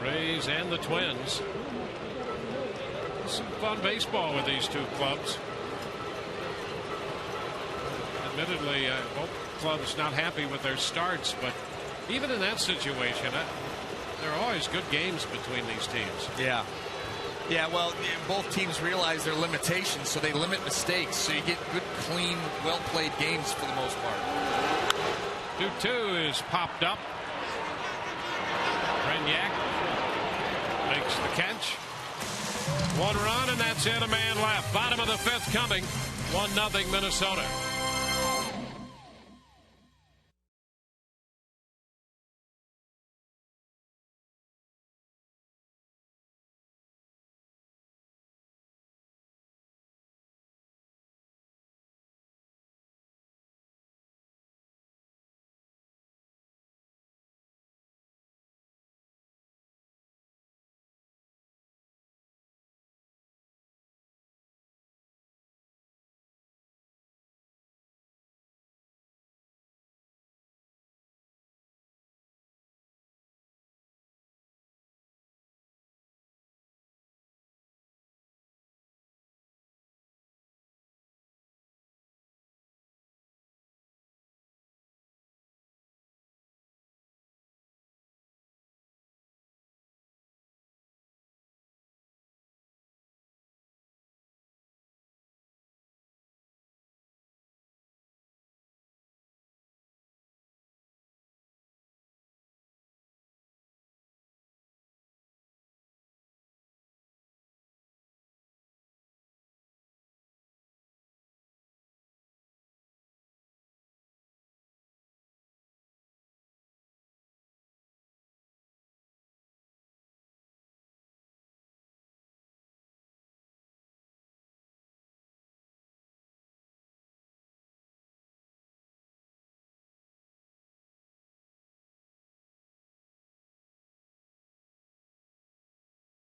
Rays and the Twins. Some fun baseball with these two clubs. Admittedly, both clubs not happy with their starts, but even in that situation, there are always good games between these teams. Yeah. Yeah, well, both teams realize their limitations, so they limit mistakes. So you get good, clean, well-played games for the most part. 2-2 is popped up. Brignac makes the catch. One run, and that's it. A man left. Bottom of the fifth coming. 1-0 Minnesota.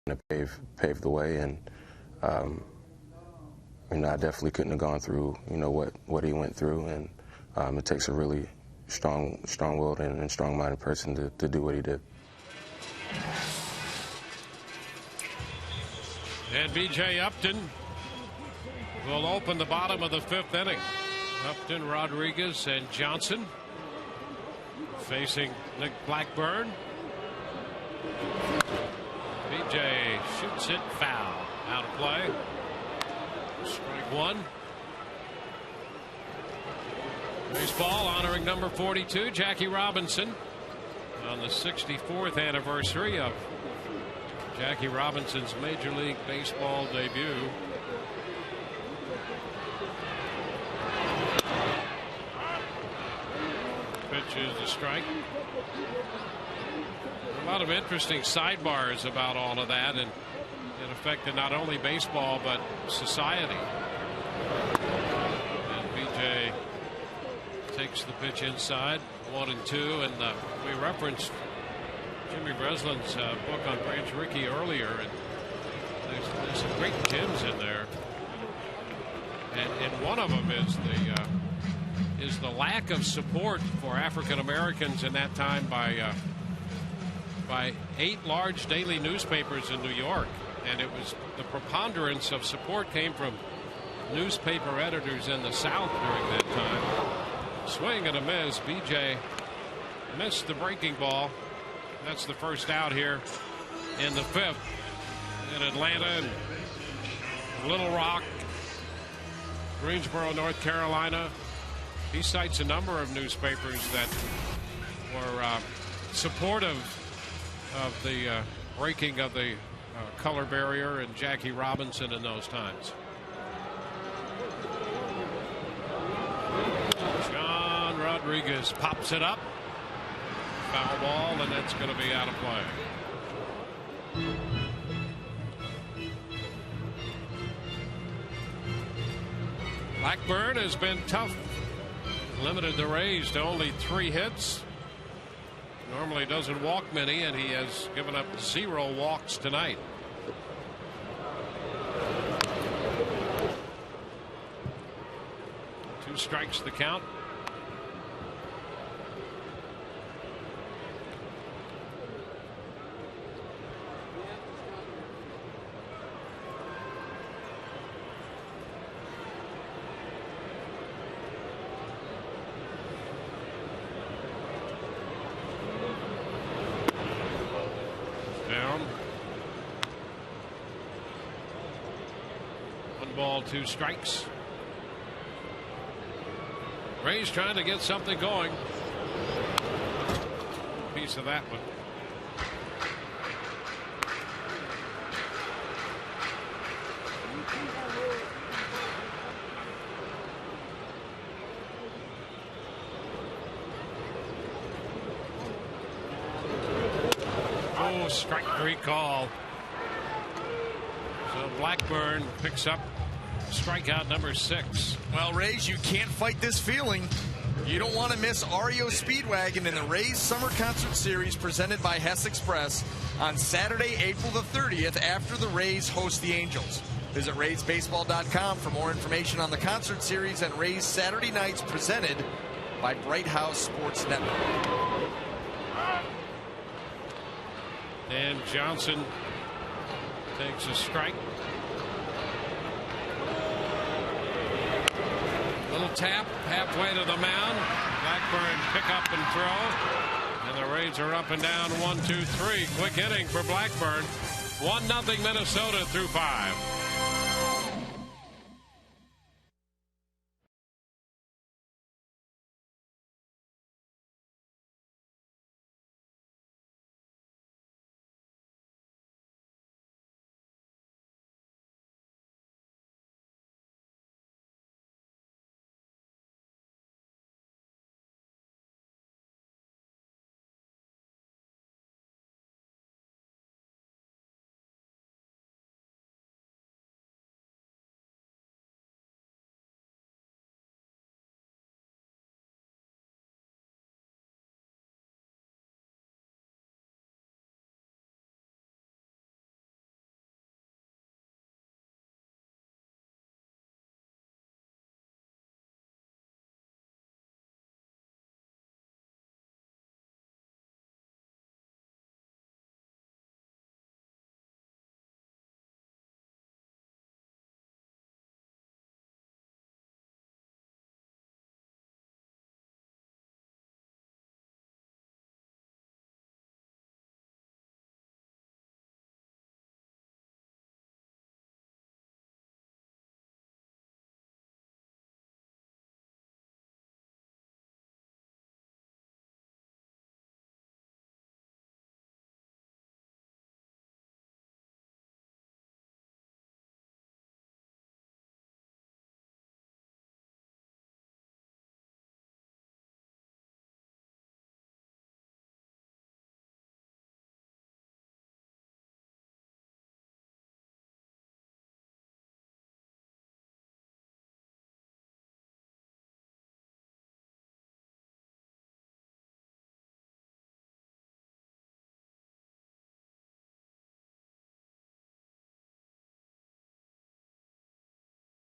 to pave the way, and I definitely couldn't have gone through what he went through, and it takes a really strong-willed and strong-minded person to do what he did. And B.J. Upton will open the bottom of the 5th inning. Upton, Rodriguez, and Johnson facing Nick Blackburn. B.J. shoots it foul. Out of play. Strike one. Baseball honoring number 42, Jackie Robinson, on the 64th anniversary of Jackie Robinson's Major League Baseball debut. Pitch is a strike. A lot of interesting sidebars about all of that, and it affected not only baseball but society. And BJ takes the pitch inside, 1-2, and we referenced Jimmy Breslin's book on Branch Rickey earlier, and there's some great gems in there, and one of them is the lack of support for African Americans in that time by 8 large daily newspapers in New York, and it was the preponderance of support came from newspaper editors in the South during that time. Swing and a miss. BJ missed the breaking ball. That's the first out here in the 5th in Atlanta and Little Rock, Greensboro, North Carolina. He cites a number of newspapers that were supportive of the breaking of the color barrier and Jackie Robinson in those times. John Rodriguez pops it up. Foul ball, and that's going to be out of play. Blackburn has been tough. Limited the Rays to only 3 hits. Normally doesn't walk many, and he has given up 0 walks tonight. Two strikes the count. Down. 1 ball, 2 strikes. Rays trying to get something going. Piece of that one. Oh, strike 3 call. So Blackburn picks up strikeout number 6. Well, Rays, you can't fight this feeling. You don't want to miss REO Speedwagon in the Rays Summer Concert Series presented by Hess Express on Saturday, April the 30th after the Rays host the Angels. Visit RaysBaseball.com for more information on the concert series and Rays Saturday nights presented by Bright House Sports Network. And Johnson takes a strike. Little tap halfway to the mound. Blackburn pick up and throw. And the Rays are up and down 1-2-3. Quick inning for Blackburn. 1-0 Minnesota through 5.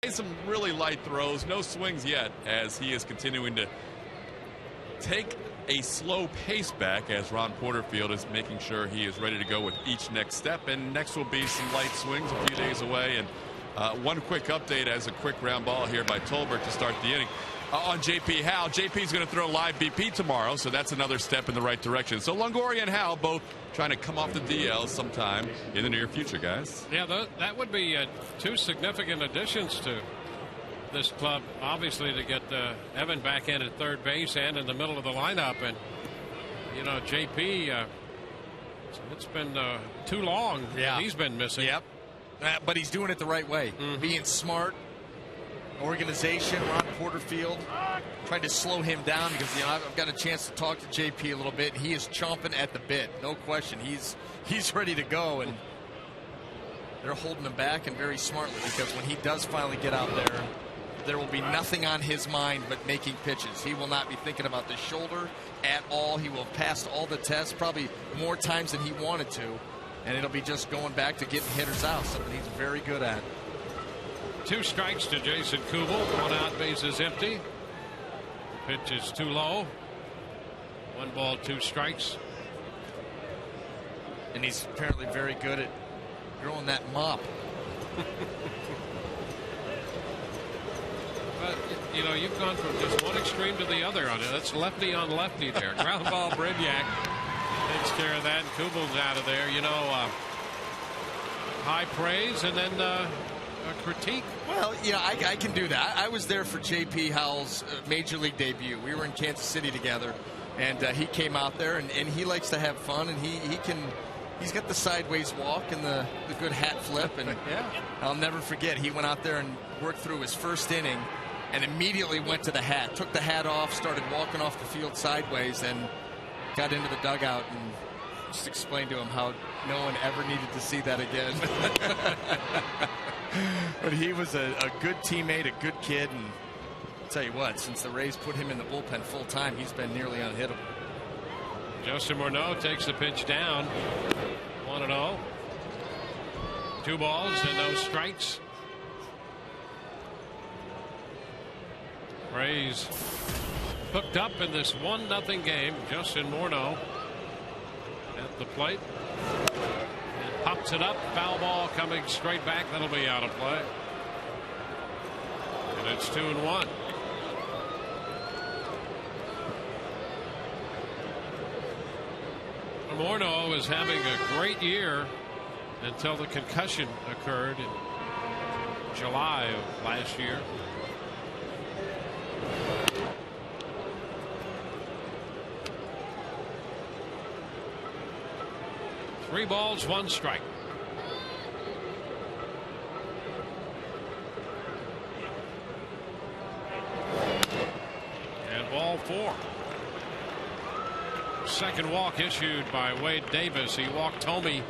Some really light throws, no swings yet, as he is continuing to take a slow pace back as Ron Porterfield is making sure he is ready to go with each next step. And next will be some light swings a few days away. And one quick update as a quick ground ball here by Tolbert to start the inning. On JP Howell. JP's going to throw live BP tomorrow, so that's another step in the right direction. So Longoria and Howell both trying to come off the DL sometime in the near future, guys. Yeah, that would be two significant additions to this club, obviously, to get Evan back in at third base and in the middle of the lineup. And, you know, JP, it's been too long. Yeah. He's been missing. Yep. But he's doing it the right way. Being smart. Organization, Ron Porterfield tried to slow him down because, you know, I've got a chance to talk to JP a little bit. He is chomping at the bit, no question. He's ready to go, and they're holding him back, and very smartly, because when he does finally get out there, there will be nothing on his mind but making pitches. He will not be thinking about the shoulder at all. He will have passed all the tests, probably more times than he wanted to, and it'll be just going back to getting hitters out, something he's very good at. 2 strikes to Jason Kubel. 1 out, bases empty. Pitch is too low. 1 ball, 2 strikes. And he's apparently very good at throwing that mop. But, you know, you've gone from just one extreme to the other on it. That's lefty on lefty there. Ground ball, Brignac takes care of that. Kubel's out of there. You know, high praise and then a critique. Well, you know, I can do that. I was there for JP Howell's Major League debut. We were in Kansas City together, and he came out there, and he likes to have fun, and he's got the sideways walk and the good hat flip, and yeah, I'll never forget, he went out there and worked through his first inning and immediately went to the hat, took the hat off, started walking off the field sideways, and got into the dugout and just explained to him how no one ever needed to see that again. But he was a good teammate, a good kid, and I'll tell you what, since the Rays put him in the bullpen full time, he's been nearly unhittable. Justin Morneau takes the pitch down. 1-0. 2 balls and no strikes. Rays hooked up in this 1-0 game. Justin Morneau at the plate. And pops it up. Foul ball coming straight back. That'll be out of play. And it's 2-1. Morneau is having a great year until the concussion occurred in July of last year. Three balls, 1 strike. And ball 4. Second walk issued by Wade Davis. He walked Tomey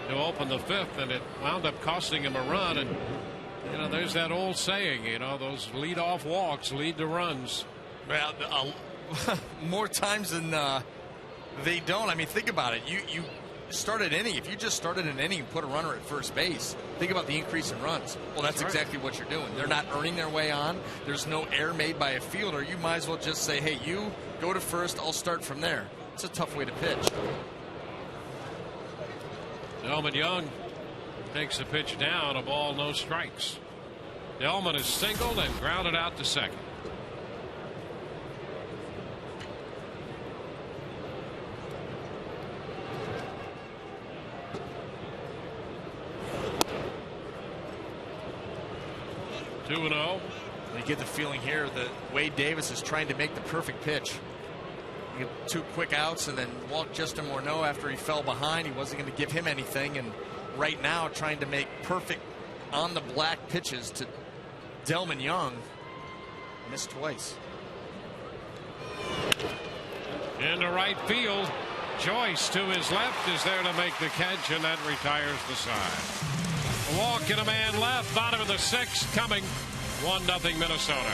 to open the 5th, and it wound up costing him a run. And, you know, there's that old saying, you know, those lead-off walks lead to runs. Well, more times than they don't. I mean, think about it. You start an inning. If you just started an inning and put a runner at first base, think about the increase in runs. Well, that's right. Exactly what you're doing. They're not earning their way on. There's no error made by a fielder. You might as well just say, hey, you go to first. I'll start from there. It's a tough way to pitch. Delman Young takes the pitch down. A ball, no strikes. Delman is singled and grounded out to second. Two and 0. You get the feeling here that Wade Davis is trying to make the perfect pitch. You get 2 quick outs and then walk Justin Morneau after he fell behind. He wasn't going to give him anything, and right now trying to make perfect on the black pitches to Delman Young. Missed twice. Into right field. Joyce to his left is there to make the catch, and that retires the side. A walk and a man left. Bottom of the 6th coming. 1-0 Minnesota.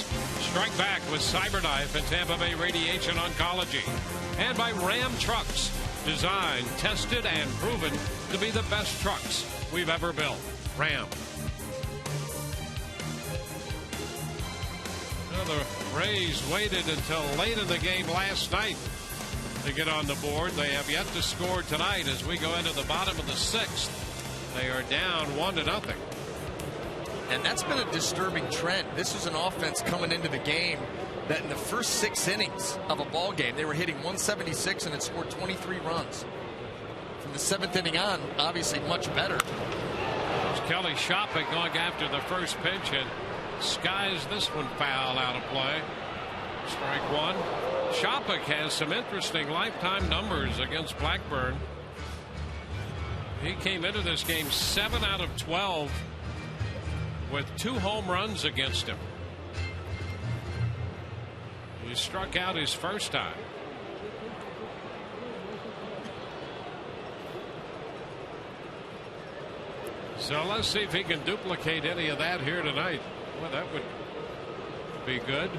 Trucks. Strike back with CyberKnife and Tampa Bay Radiation Oncology. And by Ram Trucks. Designed, tested, and proven to be the best trucks we've ever built. Ram. Well, the Rays waited until late in the game last night to get on the board. They have yet to score tonight as we go into the bottom of the 6th. They are down 1-0. And that's been a disturbing trend. This is an offense coming into the game that in the first 6 innings of a ball game, they were hitting 176 and had scored 23 runs. From the 7th inning on, obviously much better. It's Kelly Shopping going after the first pitch and skies this one foul out of play. Strike one. Shopping has some interesting lifetime numbers against Blackburn. He came into this game 7 out of 12 with 2 home runs against him. He struck out his first time. So let's see if he can duplicate any of that here tonight. Well, that would be good.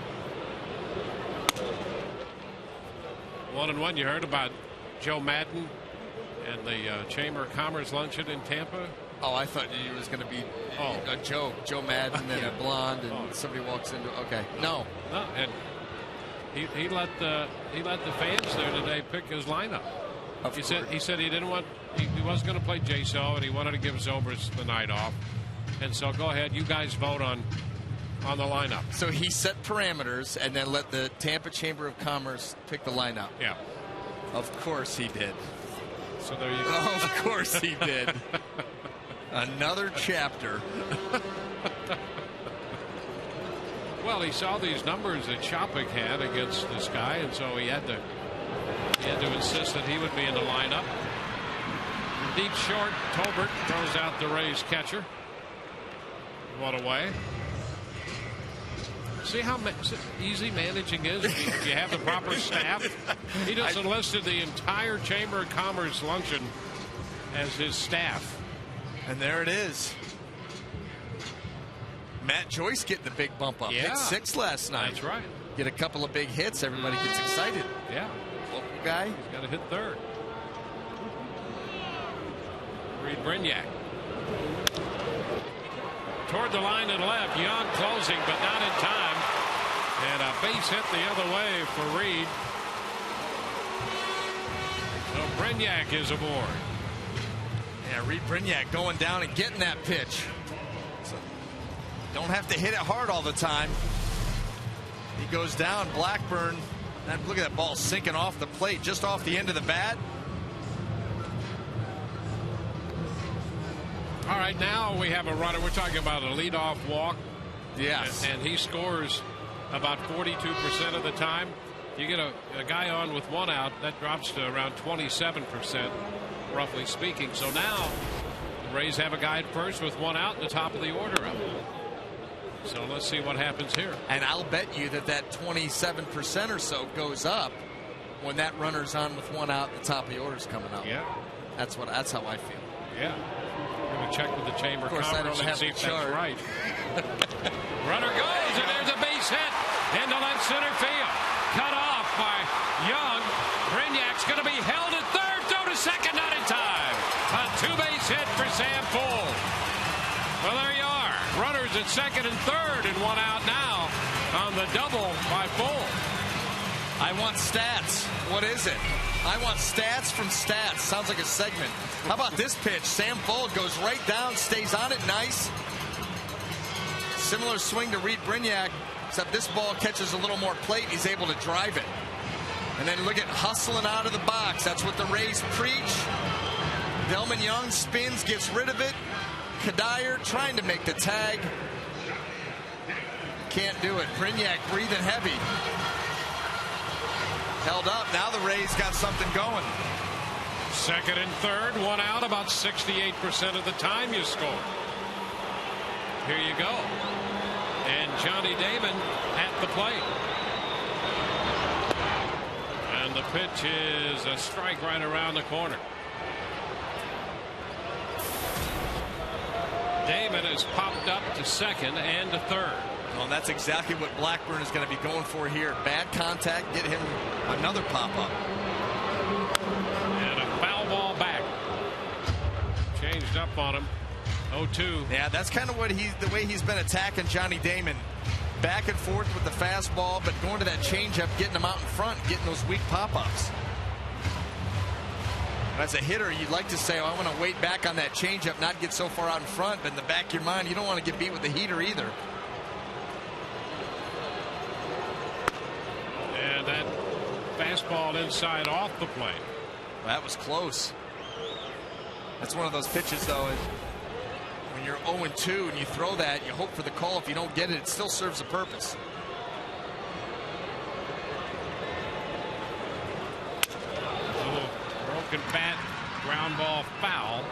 1-1. You heard about Joe Madden and the Chamber of Commerce luncheon in Tampa? Oh, I thought it was going to be a joke. Joe Madden and a blonde, and somebody walks into. Okay, no, and he let the fans there today pick his lineup. He said he didn't want he wasn't going to play J-So, and he wanted to give Zobrist the night off. And so go ahead, you guys vote on the lineup. So he set parameters and then let the Tampa Chamber of Commerce pick the lineup. Yeah, of course he did. So there you go. Of course he did. Another chapter. Well, he saw these numbers that Shopping had against this guy, and so he had to insist that he would be in the lineup. Deep short, Tolbert throws out the Rays catcher. What away. See how easy managing is if you have the proper staff. He just enlisted the entire Chamber of Commerce luncheon as his staff. And there it is. Matt Joyce getting the big bump up. Hit 6 last night. That's right. Get a couple of big hits. Everybody gets excited. Yeah. Local guy. He's got to hit third. Reed Brignac. Toward the line and left. Young closing, but not in time. And a base hit the other way for Reed. So Brignac is aboard. Yeah, Reed Brignac going down and getting that pitch. So don't have to hit it hard all the time. He goes down. Blackburn. Look at that ball sinking off the plate, just off the end of the bat. All right, now we have a runner. We're talking about a leadoff walk. Yes. And he scores about 42% of the time. You get a guy on with 1 out, that drops to around 27%, roughly speaking. So now the Rays have a guy at first with 1 out in the top of the order. So let's see what happens here. And I'll bet you that 27% or so goes up when that runner's on with 1 out. The top of the order's coming up. Yeah, that's how I feel. Yeah, I'm going to check with the Chamber of Commerce and see if that's right. Runner goes, and there's a base hit into left center field. Cut off by Young. Brignac's going to be held at third. Throw to second, not in time. A 2-base hit for Sam Fuld. Well, there you are. Runners at second and third, and 1 out now on the double by Fuld. I want stats. What is it? I want stats from stats. Sounds like a segment. How about this pitch? Sam Fuld goes right down, stays on it nice. Similar swing to Reed Brignac, except this ball catches a little more plate and he's able to drive it. And then look at hustling out of the box. That's what the Rays preach. Delman Young spins, gets rid of it. Kadire trying to make the tag. Can't do it. Brignac breathing heavy. Held up. Now the Rays got something going. Second and third, 1 out, about 68% of the time you score. Here you go. And Johnny Damon at the plate. And the pitch is a strike right around the corner. Damon has popped up to second and to third. Well, that's exactly what Blackburn is going to be going for here. Bad contact, get him another pop-up. And a foul ball back. Changed up on him. 0-2. Yeah, that's kind of what the way he's been attacking Johnny Damon. Back and forth with the fastball, but going to that changeup, getting him out in front, getting those weak pop-ups. As a hitter, you'd like to say, oh, I want to wait back on that changeup, not get so far out in front, but in the back of your mind, you don't want to get beat with the heater either. And that fastball inside off the plate. That was close. That's one of those pitches, though. When you're 0-2 and you throw that, you hope for the call. If you don't get it, it still serves a purpose. Broken bat, ground ball foul.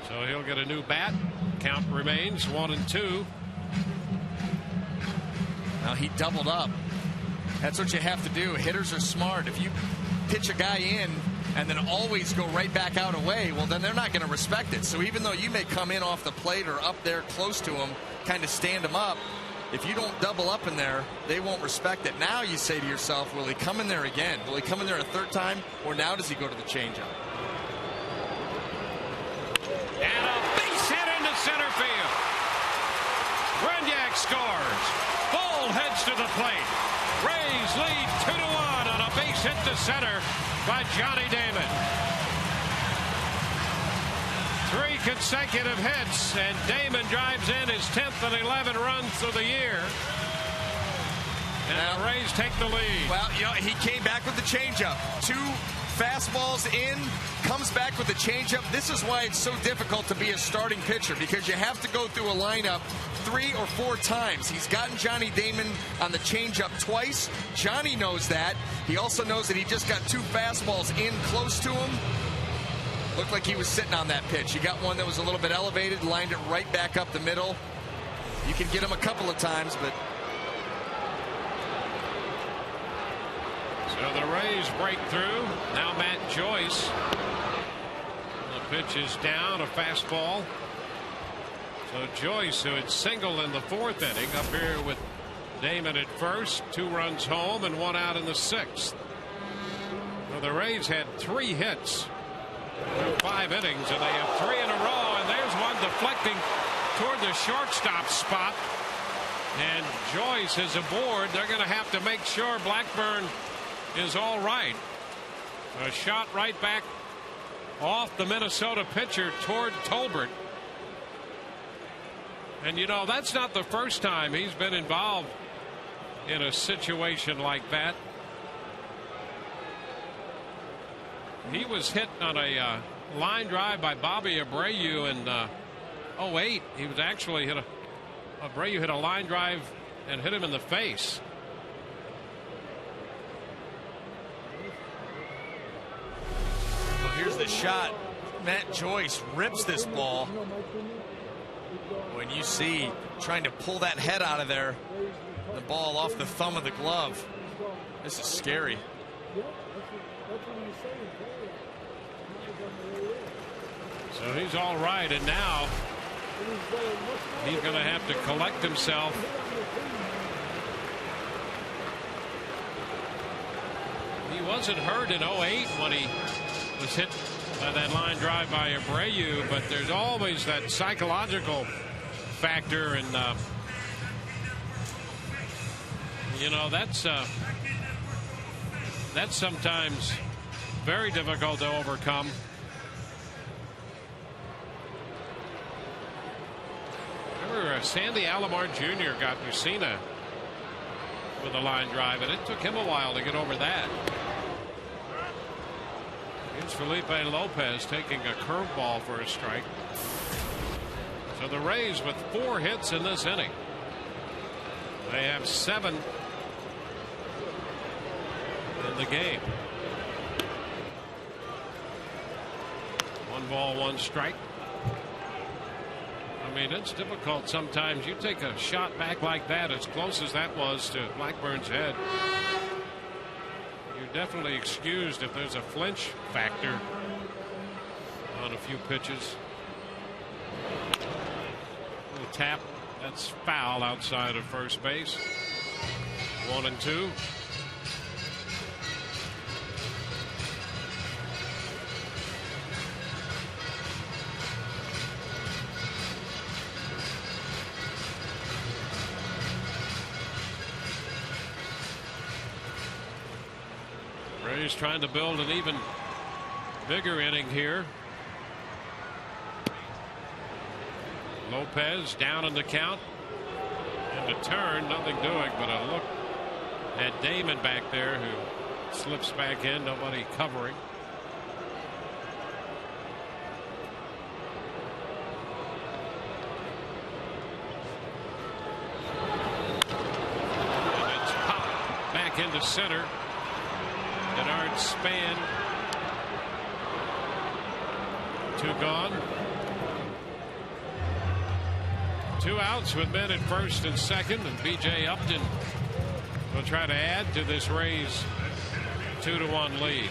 So he'll get a new bat. Count remains 1-2. Now he doubled up. That's what you have to do. Hitters are smart. If you pitch a guy in and then always go right back out away, well, then they're not going to respect it. So even though you may come in off the plate or up there close to him, kind of stand him up, if you don't double up in there, they won't respect it. Now you say to yourself, will he come in there again? Will he come in there a third time? Or now does he go to the changeup? And a base hit into center field. Brignac scores. Bull heads to the plate. Rays lead 2-1 on a base hit to center by Johnny Damon. 3 consecutive hits, and Damon drives in his 10th and 11 runs of the year. And now, the Rays take the lead. Well, you know, he came back with the changeup. 2 fastballs in, comes back with the changeup. This is why it's so difficult to be a starting pitcher, because you have to go through a lineup 3 or 4 times. He's gotten Johnny Damon on the changeup twice. Johnny knows that. He also knows that he just got 2 fastballs in close to him. Looked like he was sitting on that pitch. He got one that was a little bit elevated, lined it right back up the middle. You can get him a couple of times, but... So the Rays break through. Now Matt Joyce. The pitch is down, a fastball. So Joyce, who had singled in the 4th inning, up here with Damon at first. 2 runs home and 1 out in the 6th. Well, the Rays had 3 hits through 5 innings, and they have 3 in a row. And there's one deflecting toward the shortstop spot. And Joyce is aboard. They're going to have to make sure Blackburn is all right. A shot right back off the Minnesota pitcher toward Tolbert. And you know, that's not the first time he's been involved in a situation like that. He was hit on a line drive by Bobby Abreu in 08. He was actually hit Abreu hit a line drive and hit him in the face. Well, here's the shot. Matt Joyce rips this ball. When you see trying to pull that head out of there, the ball off the thumb of the glove. This is scary. So he's all right, and now he's going to have to collect himself. He wasn't hurt in 08 when he was hit by that line drive by Abreu, but there's always that psychological factor, and you know, that's sometimes very difficult to overcome. Remember, Sandy Alomar Jr. got Mussina with a line drive, and it took him a while to get over that. Here's Felipe Lopez taking a curveball for a strike. So the Rays with 4 hits in this inning. They have 7 in the game. 1 ball, 1 strike. I mean, it's difficult sometimes. You take a shot back like that, as close as that was to Blackburn's head. You're definitely excused if there's a flinch factor on a few pitches. Little tap That's foul outside of first base. 1-2. Rays trying to build an even bigger inning here. Lopez down in the count. And a turn, nothing doing but a look at Damon back there, who slips back in, nobody covering. And it's popped back into center. Denard Span. 2 gone. 2 outs with men at first and second, and B.J. Upton will try to add to this Rays 2-1 lead.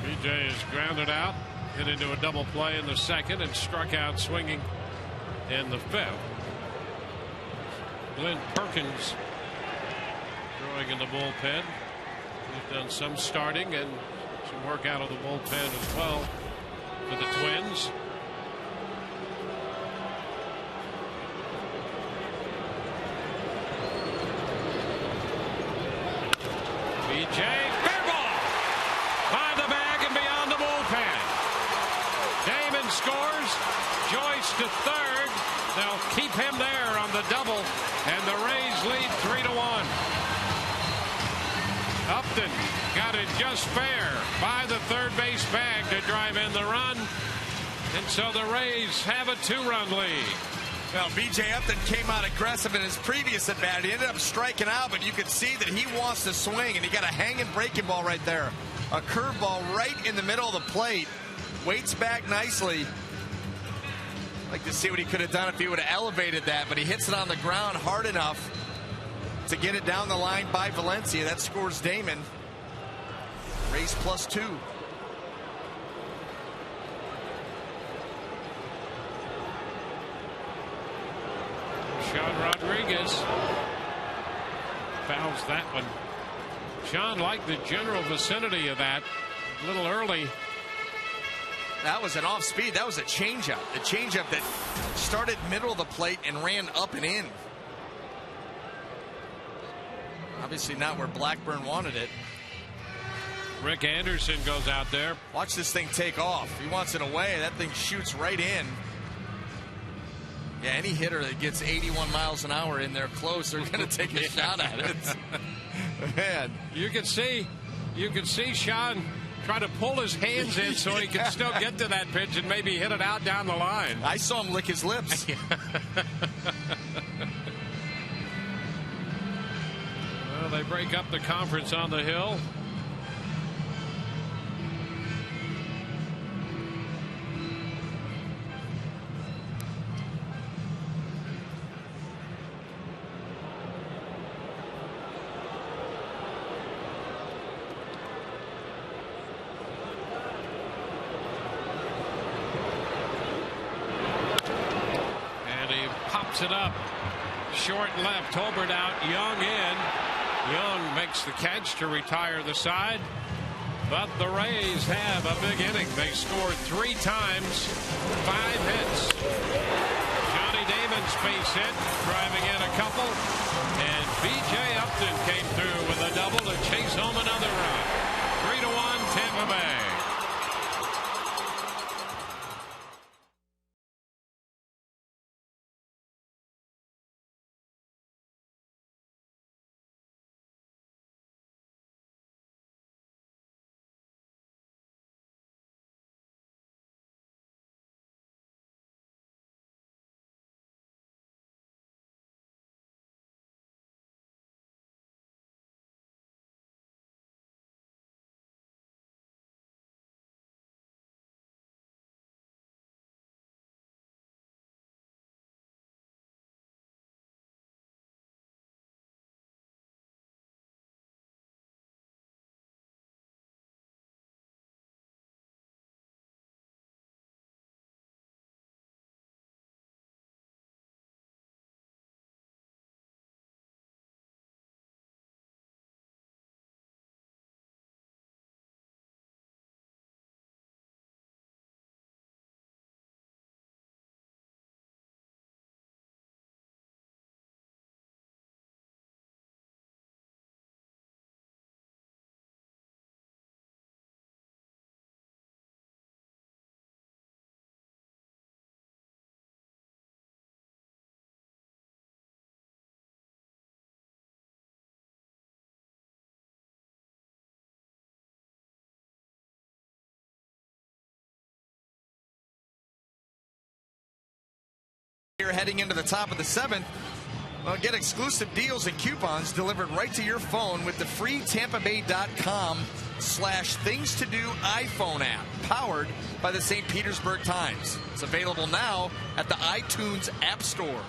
B.J. is grounded out, hit into a double play in the second, and struck out swinging in the fifth. Glenn Perkins throwing in the bullpen. He's done some starting and some work out of the bullpen as well for the Twins. B.J. fair ball by the bag and beyond the bullpen. Damon scores. Joyce to third. They'll keep him there on the double, and the Rays lead 3-1. Upton got it just fair by the third base bag to drive in the run, and so the Rays have a 2-run lead. Well, B.J. Upton came out aggressive in his previous at bat. He ended up striking out, but you could see that he wants to swing, and he got a hanging breaking ball right there. A curveball right in the middle of the plate. Waits back nicely. Like to see what he could have done if he would have elevated that, but he hits it on the ground hard enough to get it down the line by Valencia. That scores Damon. Rays +2. Sean Rodriguez fouls that one. Sean liked the general vicinity of that. A little early. That was an off speed. That was a changeup. The changeup that started middle of the plate and ran up and in. Obviously not where Blackburn wanted it. Rick Anderson goes out there. Watch this thing take off. He wants it away. That thing shoots right in. Yeah, any hitter that gets 81 miles an hour in there close, they're going to take a shot at it. Man, you can see Sean try to pull his hands in so he can still get to that pitch and maybe hit it out down the line. I saw him lick his lips. Well, they break up the conference on the hill. It up short left. Tolbert out, Young in. Young makes the catch to retire the side, but the Rays have a big inning. They scored 3 times, 5 hits. Johnny Damon's base hit, driving in a couple, and B.J. Upton came through with a double to chase home another run. 3-1 Tampa Bay. here heading into the top of the 7th. Well, get exclusive deals and coupons delivered right to your phone with the free TampaBay.com/things to do iPhone app, powered by the St. Petersburg Times. It's available now at the iTunes App Store.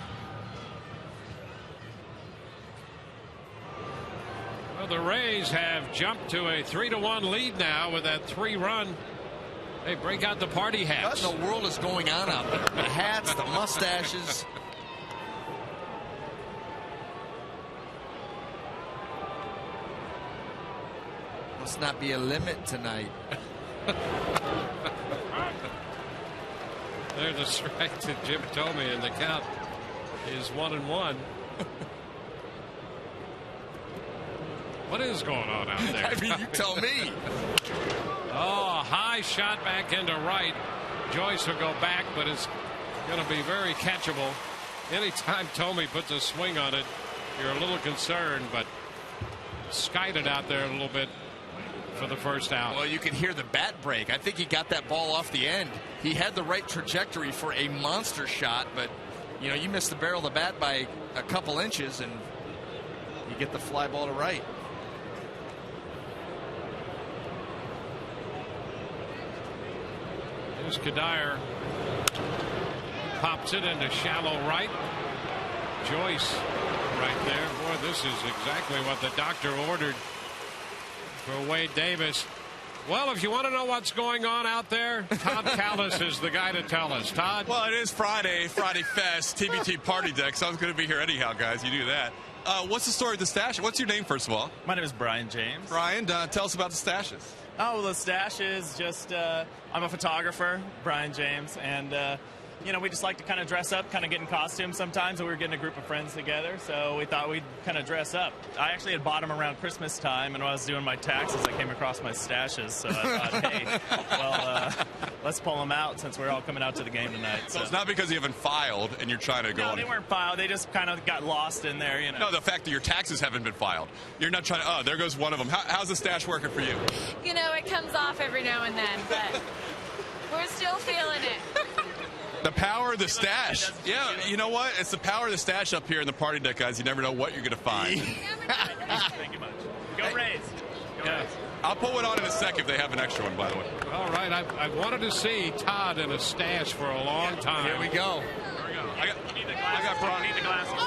Well, the Rays have jumped to a 3-1 lead now with that 3-run. Hey, break out the party hats. What in the world is going on out there? The hats, the mustaches. Must not be a limit tonight. There's a strike to Jim Thome, and the count is 1-1. What is going on out there? I mean, you tell me. Oh, high shot back into right. Joyce will go back, but it's going to be very catchable. Anytime Thome puts a swing on it, you're a little concerned, but skied it out there a little bit for the first out. Well, you can hear the bat break. I think he got that ball off the end. He had the right trajectory for a monster shot, but you know, you miss the barrel of the bat by a couple inches and you get the fly ball to right. Here's Kadire. Pops it into shallow right. Joyce right there. Boy, this is exactly what the doctor ordered for Wade Davis. Well, if you want to know what's going on out there, Todd Callis is the guy to tell us. Todd? Well, it is Friday Fest, TBT Party Deck, so I was going to be here anyhow, guys. You do that. What's the story of the stash? What's your name, first of all? My name is Brian James. Brian, tell us about the stashes. Oh, well, the stash is just, I'm a photographer, Brian James, and, you know, we just like to kind of dress up, kind of get in costume sometimes, and we were getting a group of friends together, so we thought we'd kind of dress up. I actually had bought them around Christmas time, and when I was doing my taxes, I came across my stashes, so I thought, hey, well, let's pull them out since we're all coming out to the game tonight. So it's not because you haven't filed and you're trying to go on. No, they weren't filed. They just kind of got lost in there, you know. No, the fact that your taxes haven't been filed. You're not trying to, oh, there goes one of them. How's the stash working for you? You know, it comes off every now and then, but we're still feeling it. The power of the stash. Yeah, you know what? It's the power of the stash up here in the party deck, guys. You never know what you're going to find. Thank you much. Go Rays. Go Rays. I'll put one on in a sec if they have an extra one, by the way. All right. I wanted to see Todd in a stash for a long time. Here we go. Here we go. I got Brian. Need the glasses.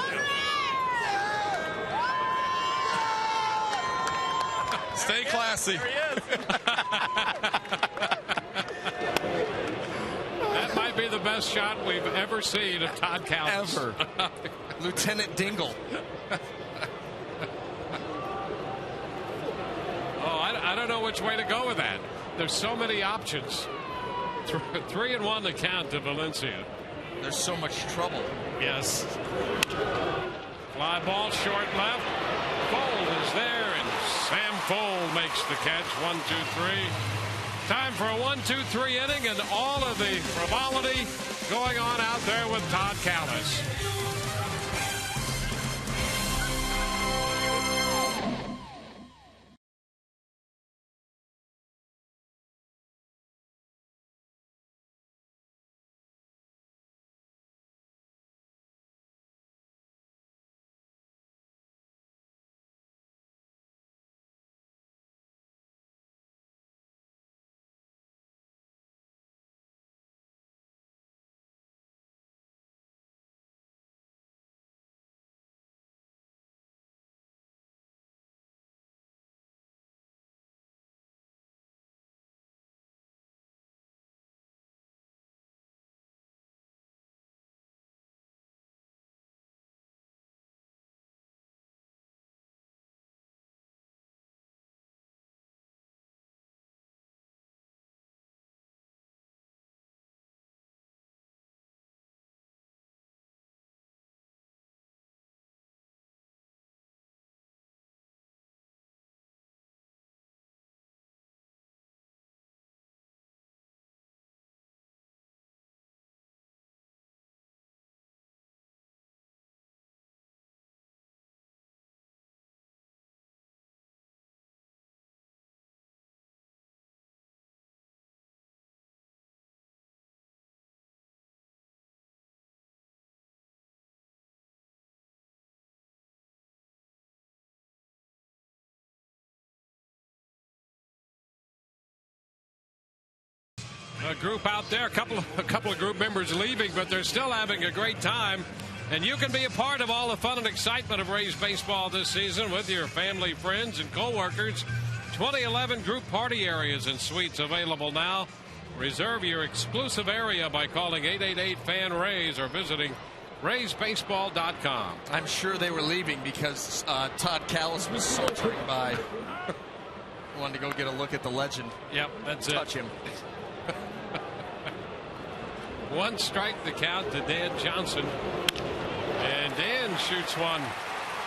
Stay classy. There he is. That might be the best shot we've ever seen of Todd Callis. Ever. Lieutenant Dingle. I don't know which way to go with that. There's so many options. 3-1 the count to Valencia. There's so much trouble. Yes. Fly ball short left. Fold is there, and Sam Fold makes the catch. 1-2-3. Time for a 1-2-3 inning, and all of the frivolity going on out there with Todd Callis. group out there, a couple of group members leaving, but they're still having a great time. And you can be a part of all the fun and excitement of Rays baseball this season with your family, friends, and coworkers. 2011 group party areas and suites available now. Reserve your exclusive area by calling 888-FAN-RAYS or visiting RaysBaseball.com. I'm sure they were leaving because Todd Callis was sauntering by. Wanted to go get a look at the legend. Yep, that's Touch it. him. One strike the count to Dan Johnson. And Dan shoots one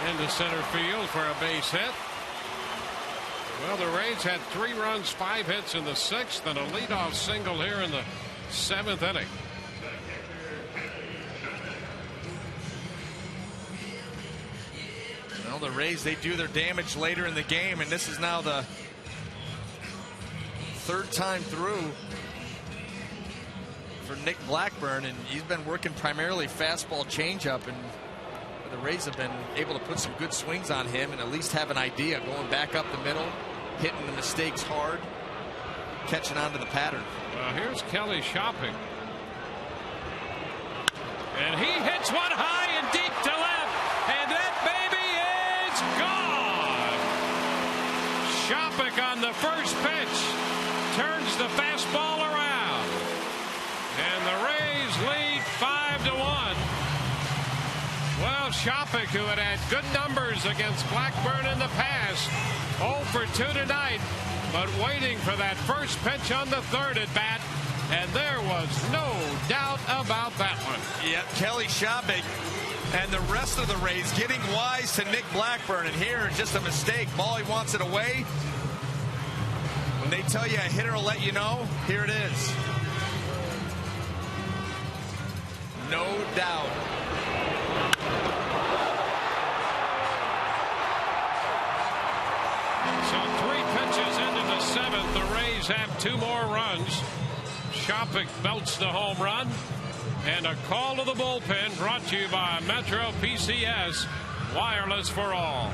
into center field for a base hit. Well, the Rays had 3 runs, 5 hits in the 6th, and a leadoff single here in the 7th inning. Well, the Rays, they do their damage later in the game, and this is now the 3rd time through for Nick Blackburn, and he's been working primarily fastball changeup, and the Rays have been able to put some good swings on him and at least have an idea going back up the middle, hitting the mistakes hard, catching on to the pattern. Well, here's Kelly shopping. And he hits one high and deep to left, and that baby is gone. Shopping on the first pitch turns the fastball around, and the Rays lead 5-1. Well, Shopping, who had had good numbers against Blackburn in the past, 0 for 2 tonight, but waiting for that first pitch on the 3rd at bat, and there was no doubt about that one. Yeah, Kelly Shopping and the rest of the Rays getting wise to Nick Blackburn, and here just a mistake. Ball, he wants it away. When they tell you a hitter will let you know, here it is. No doubt. So 3 pitches into the 7th. The Rays have 2 more runs. Shopping belts the home run. And a call to the bullpen brought to you by Metro PCS. Wireless for all.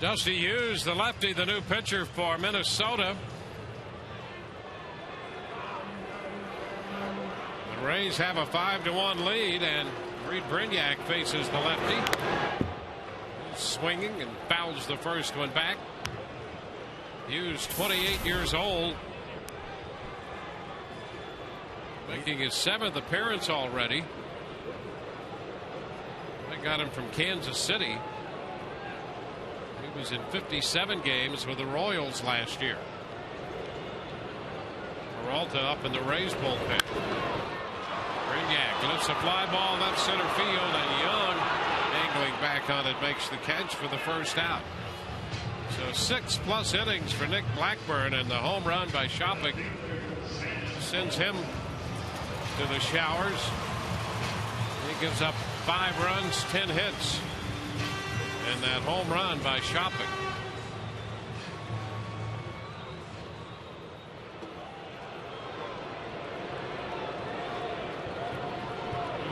Dusty Hughes, the lefty, the new pitcher for Minnesota. The Rays have a 5-1 lead, and Reed Brignac faces the lefty. He's swinging and fouls the first one back. Hughes, 28 years old, making his 7th appearance already. I got him from Kansas City. He was in 57 games with the Royals last year. Peralta up in the Rays bullpen. Brignac lifts a fly ball left center field, and Young, angling back on it, makes the catch for the first out. So 6+ innings for Nick Blackburn, and the home run by Shopping sends him to the showers. He gives up 5 runs, 10 hits, and on that home run by Shopping.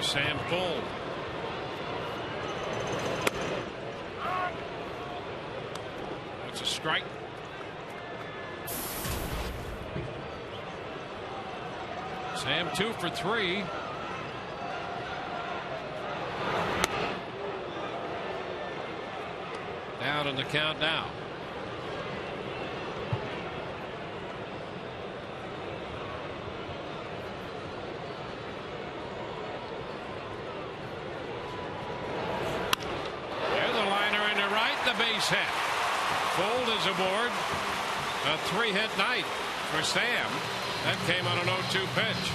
Sam Fuld. That's a strike. Sam 2 for 3. Down in the count now. There's a liner into right, the base hit. Fuld is aboard. A 3-hit night for Sam. That came on an 0-2 pitch.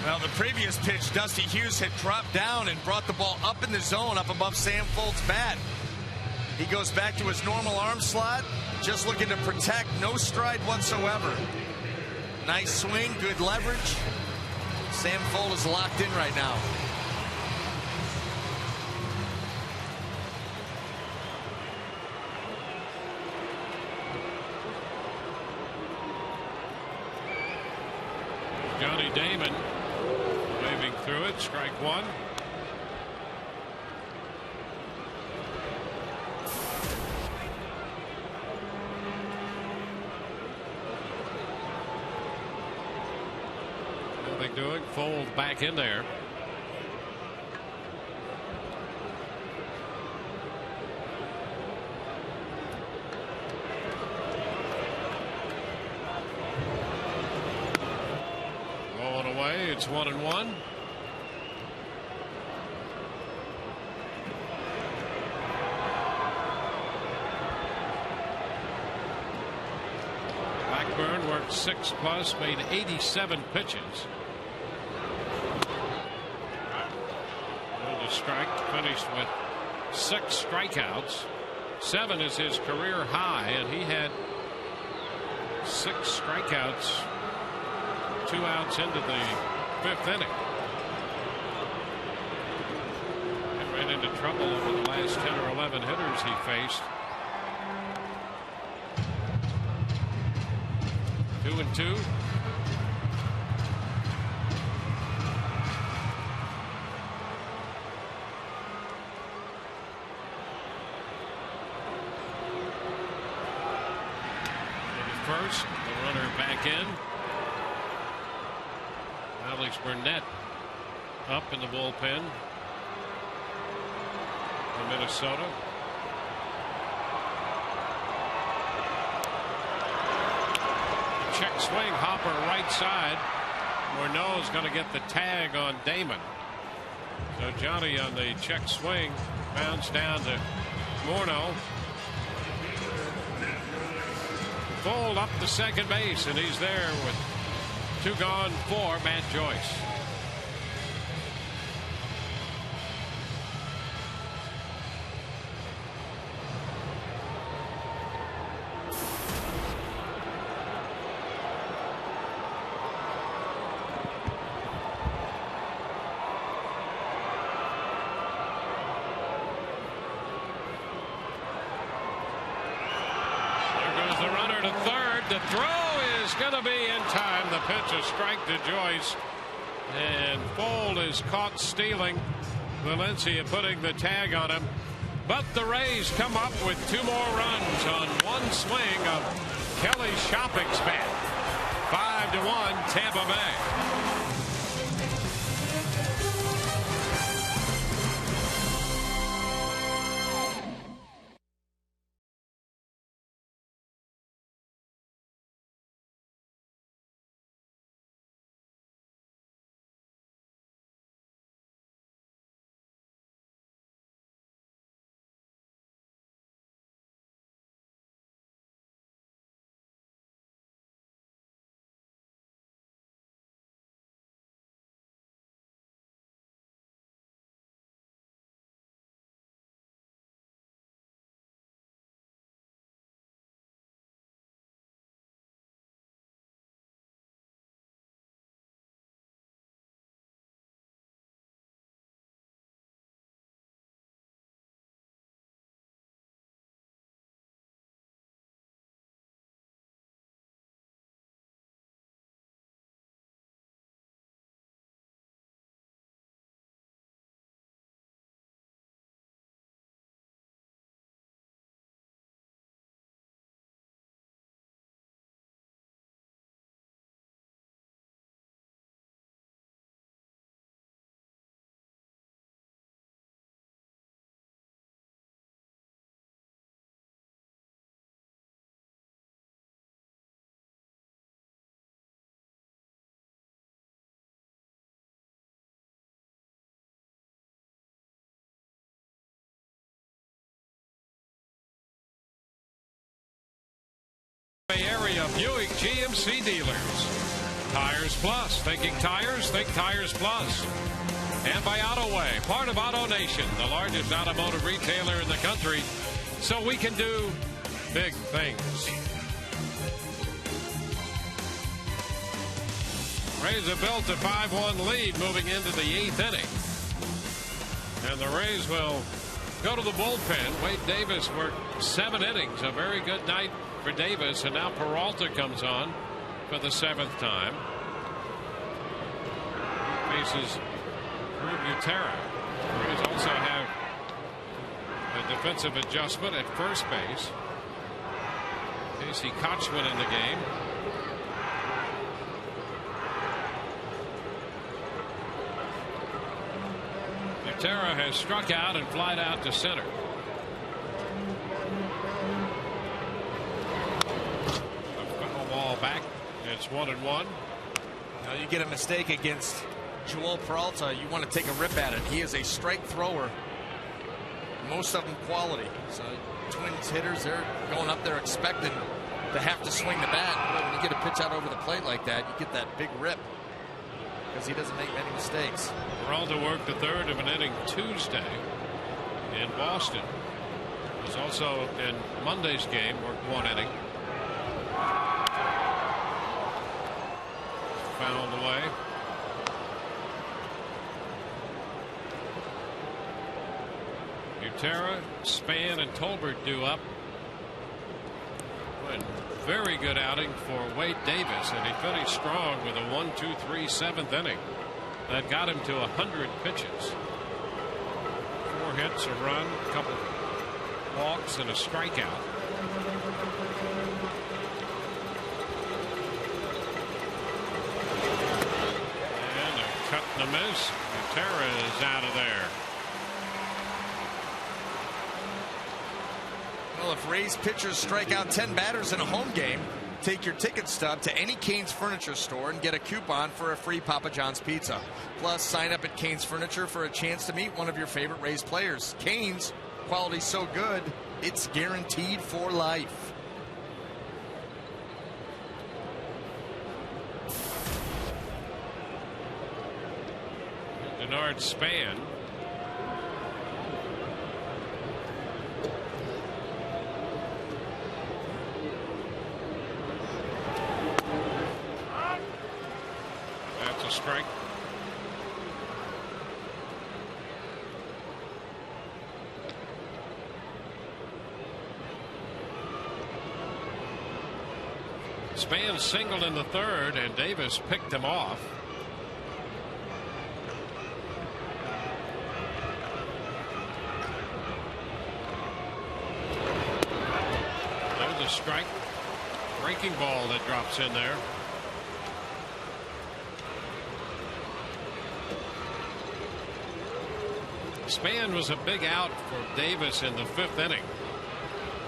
Well, the previous pitch, Dusty Hughes had dropped down and brought the ball up in the zone, up above Sam Fuld's bat. He goes back to his normal arm slot, just looking to protect, no stride whatsoever. Nice swing, good leverage. Sam Fuld is locked in right now. Johnny Damon waving through it. Strike one. Nothing doing. Fuld back in there. Away, it's 1-1. Blackburn worked 6+, made 87 pitches. And a strike, finished with 6 strikeouts. 7 is his career high, and he had 6 strikeouts 2 outs into the 5th inning. And ran into trouble over the last 10 or 11 hitters he faced. 2-2. First, the runner back in. Alex Burnett up in the bullpen for Minnesota. Check swing, Hopper right side. Morneau's going to get the tag on Damon. So Johnny on the check swing bounce down to Morneau. Fuld up to second base, and he's there with 2 gone for Matt Joyce. There goes the runner to third. The throw is going to be in time. The pitch, a strike to Joyce, and Fuld is caught stealing. Valencia putting the tag on him, but the Rays come up with 2 more runs on one swing of Kelly Shopping's bat. 5-1 Tampa Bay. Bay Area Buick GMC dealers. Tires Plus. Thinking tires? Think Tires Plus. And by AutoWay, part of Auto Nation, the largest automotive retailer in the country, so we can do big things. Rays have built a 5-1 lead moving into the 8th inning. And the Rays will go to the bullpen. Wade Davis worked 7 innings. A very good night for Davis. And now Peralta comes on for the 7th time. Faces Butera. The Rays also have a defensive adjustment at first base. Casey Kochman in the game. Butera has struck out and flied out to center. A foul ball back. It's 1-1. Now you get a mistake against Joel Peralta, you want to take a rip at it. He is a strike thrower. Most of them quality. So Twins hitters, they're going up there expecting to have to swing the bat. But when you get a pitch out over the plate like that, you get that big rip because he doesn't make many mistakes. Peralta worked the 3rd of an inning Tuesday in Boston. Was also in Monday's game, worked 1 inning. Fouled away. Butera, Span, and Tolbert due up. And very good outing for Wade Davis, and he finished strong with a 1-2-3 7th inning. That got him to 100 pitches. 4 hits, a run, a couple walks, and a strikeout. And a cut and a miss. Butera is out of there. Well, if Rays pitchers strike out 10 batters in a home game, take your ticket stub to any Cane's Furniture store and get a coupon for a free Papa John's pizza. Plus, sign up at Cane's Furniture for a chance to meet one of your favorite Rays players. Cane's, quality so good, it's guaranteed for life. Denard Span. That's a strike. Span singled in the 3rd, and Davis picked him off. There's a strike. Breaking ball that drops in there. Span was a big out for Davis in the 5th inning.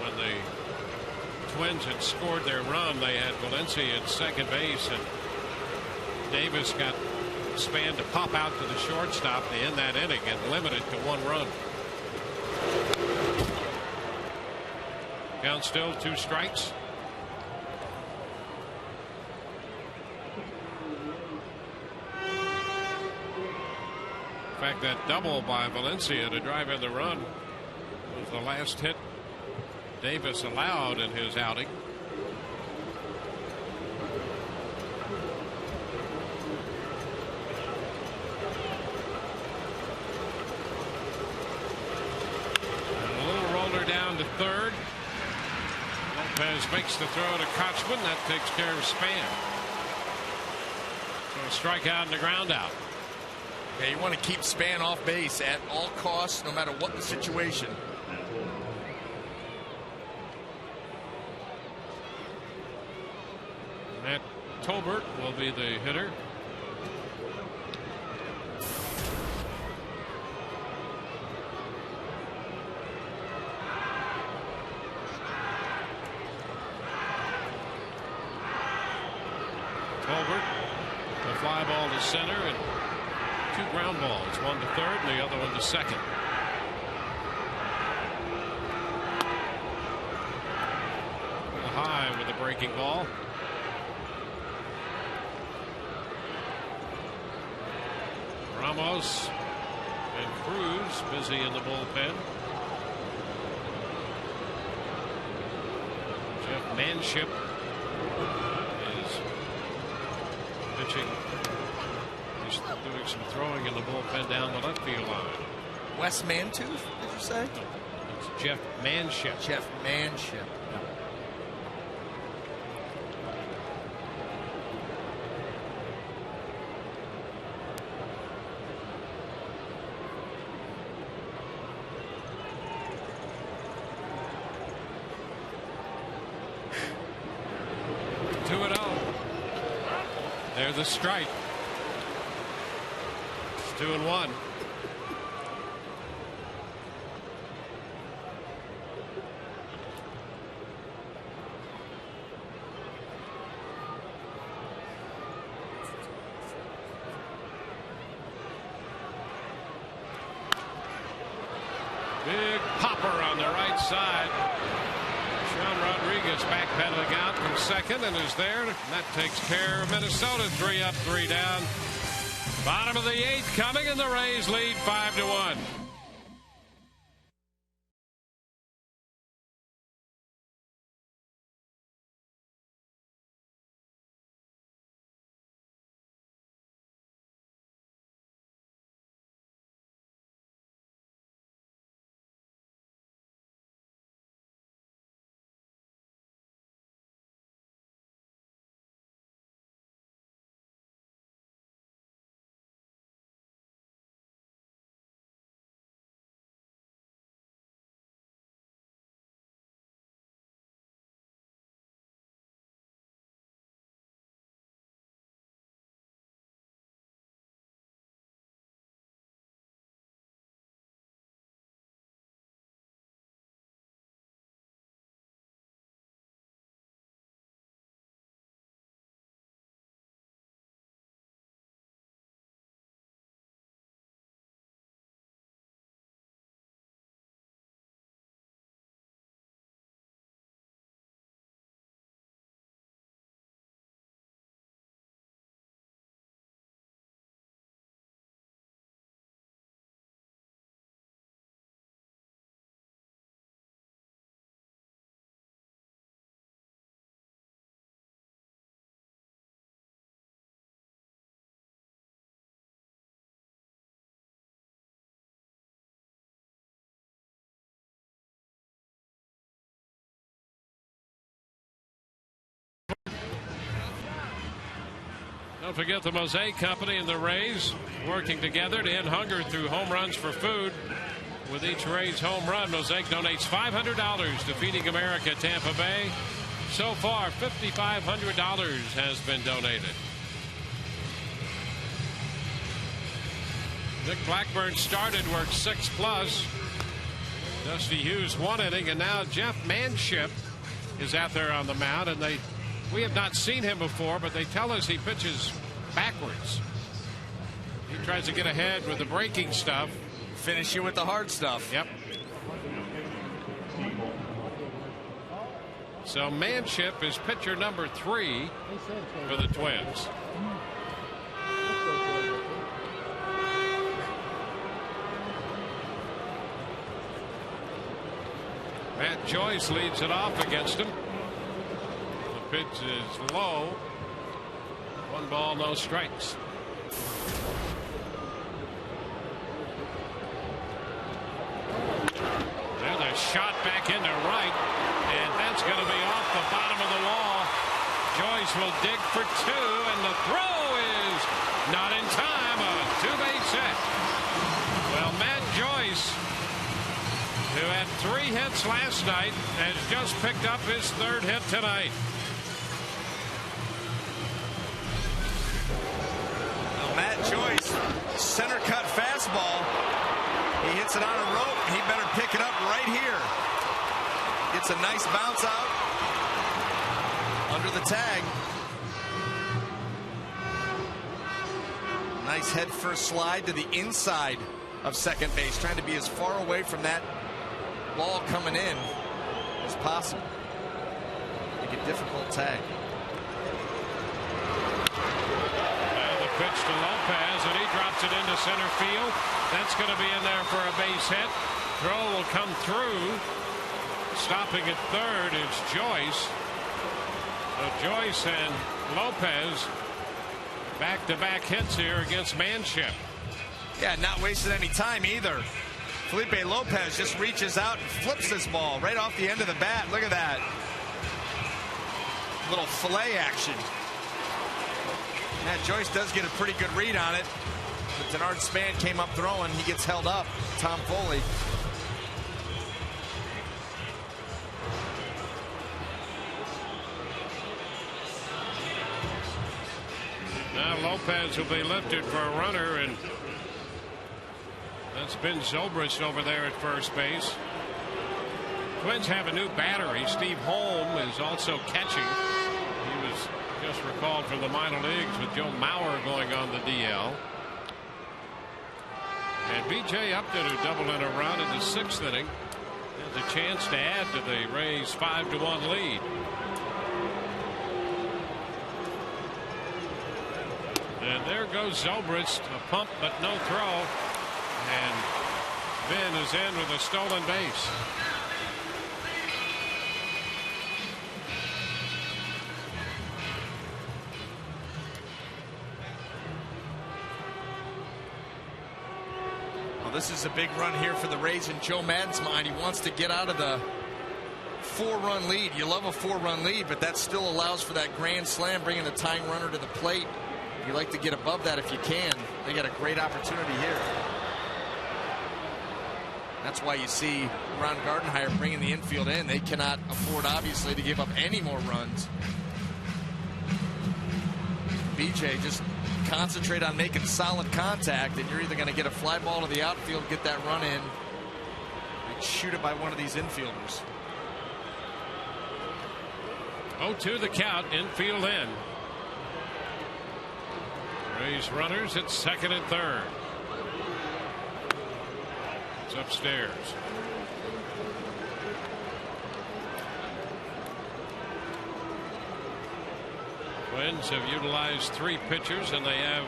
When the Twins had scored their run, they had Valencia at second base, and Davis got Span to pop out to the shortstop to end that inning and limit it to 1 run. Count still 2 strikes. In fact, that double by Valencia to drive in the run was the last hit Davis allowed in his outing. And a little roller down to 3rd. Lopez makes the throw to Kochman. That takes care of Span. So a strikeout and a ground out. Yeah, you want to keep Span off base at all costs, no matter what the situation. Matt Tolbert will be the hitter. Tolbert, the fly ball to center, and 2 ground balls, one to 3rd and the other one to 2nd. High with a breaking ball. Ramos and Cruz busy in the bullpen. Jeff Manship is pitching. He's doing some throwing in the bullpen down the left field line. Wes Mantooth, did you say? It's Jeff Manship. Jeff Manship. There's a strike. It's 2-1. Big popper on the right side. Sean Rodriguez backpedaling out from second and is there. And that takes care of Minnesota. 3 up, 3 down. Bottom of the 8th coming, and the Rays lead 5-1. Don't forget the Mosaic Company and the Rays working together to end hunger through home runs for food. With each Rays home run, Mosaic donates $500 to Feeding America Tampa Bay. So far, $5,500 has been donated. Nick Blackburn started, worked 6+. Dusty Hughes 1 inning, and now Jeff Manship is out there on the mound, and we have not seen him before, but they tell us he pitches backwards. He tries to get ahead with the breaking stuff. Finish you with the hard stuff. Yep. So Manship is pitcher number 3 for the Twins. Matt Joyce leads it off against him. The pitch is low. 1 ball, no strikes. There's a shot back into right, and that's going to be off the bottom of the wall. Joyce will dig for 2, and the throw is not in time. A 2-base hit. Well, Matt Joyce, who had 3 hits last night, has just picked up his 3rd hit tonight. Well, Matt Joyce, center cut fastball. He hits it on a rope. He better pick it up right here. Gets a nice bounce out under the tag. Nice head first slide to the inside of second base, trying to be as far away from that ball coming in as possible. Make a difficult tag. And the pitch to Lopez, and he drops it into center field. That's going to be in there for a base hit. Throw will come through. Stopping at third is Joyce. Joyce and Lopez back-to-back hits here against Manship. Yeah, not wasting any time either. Felipe Lopez just reaches out and flips this ball right off the end of the bat. Look at that. Little fillet action. Yeah, Joyce does get a pretty good read on it. But Denard Span came up throwing. He gets held up. Tom Foley. Now Lopez will be lifted for a runner, and that's Ben Zobrist over there at first base. Twins have a new battery. Steve Holm is also catching. He was just recalled from the minor leagues with Joe Mauer going on the DL. And B.J. Upton, who doubled in a run in the 6th inning, has a chance to add to the Rays' 5-1 lead. And there goes Zobrist, a pump but no throw, and Ben is in with a stolen base. Well, this is a big run here for the Rays in Joe Maddon's mind. He wants to get out of the 4-run lead. You love a 4-run lead, but that still allows for that grand slam, bringing the tying runner to the plate. You like to get above that if you can. They got a great opportunity here. That's why you see Ron Gardenhire bringing the infield in. They cannot afford, obviously, to give up any more runs. BJ, just concentrate on making solid contact, and you're either going to get a fly ball to the outfield, get that run in, and shoot it by one of these infielders. 0-2 the count, infield in. Rays runners at second and third. It's upstairs. Twins have utilized 3 pitchers, and they have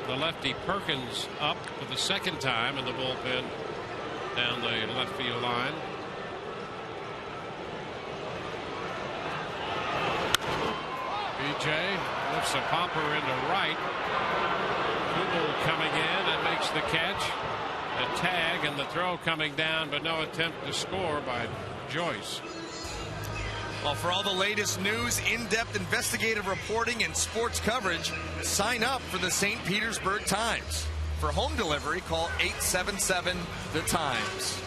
the lefty Perkins up for the 2nd time in the bullpen down the left field line. BJ lifts a popper into right. Kubel coming in and makes the catch. A tag and the throw coming down, but no attempt to score by Joyce. Well, for all the latest news, in-depth investigative reporting, and sports coverage, sign up for the St. Petersburg Times. For home delivery, call 877-THE-TIMES.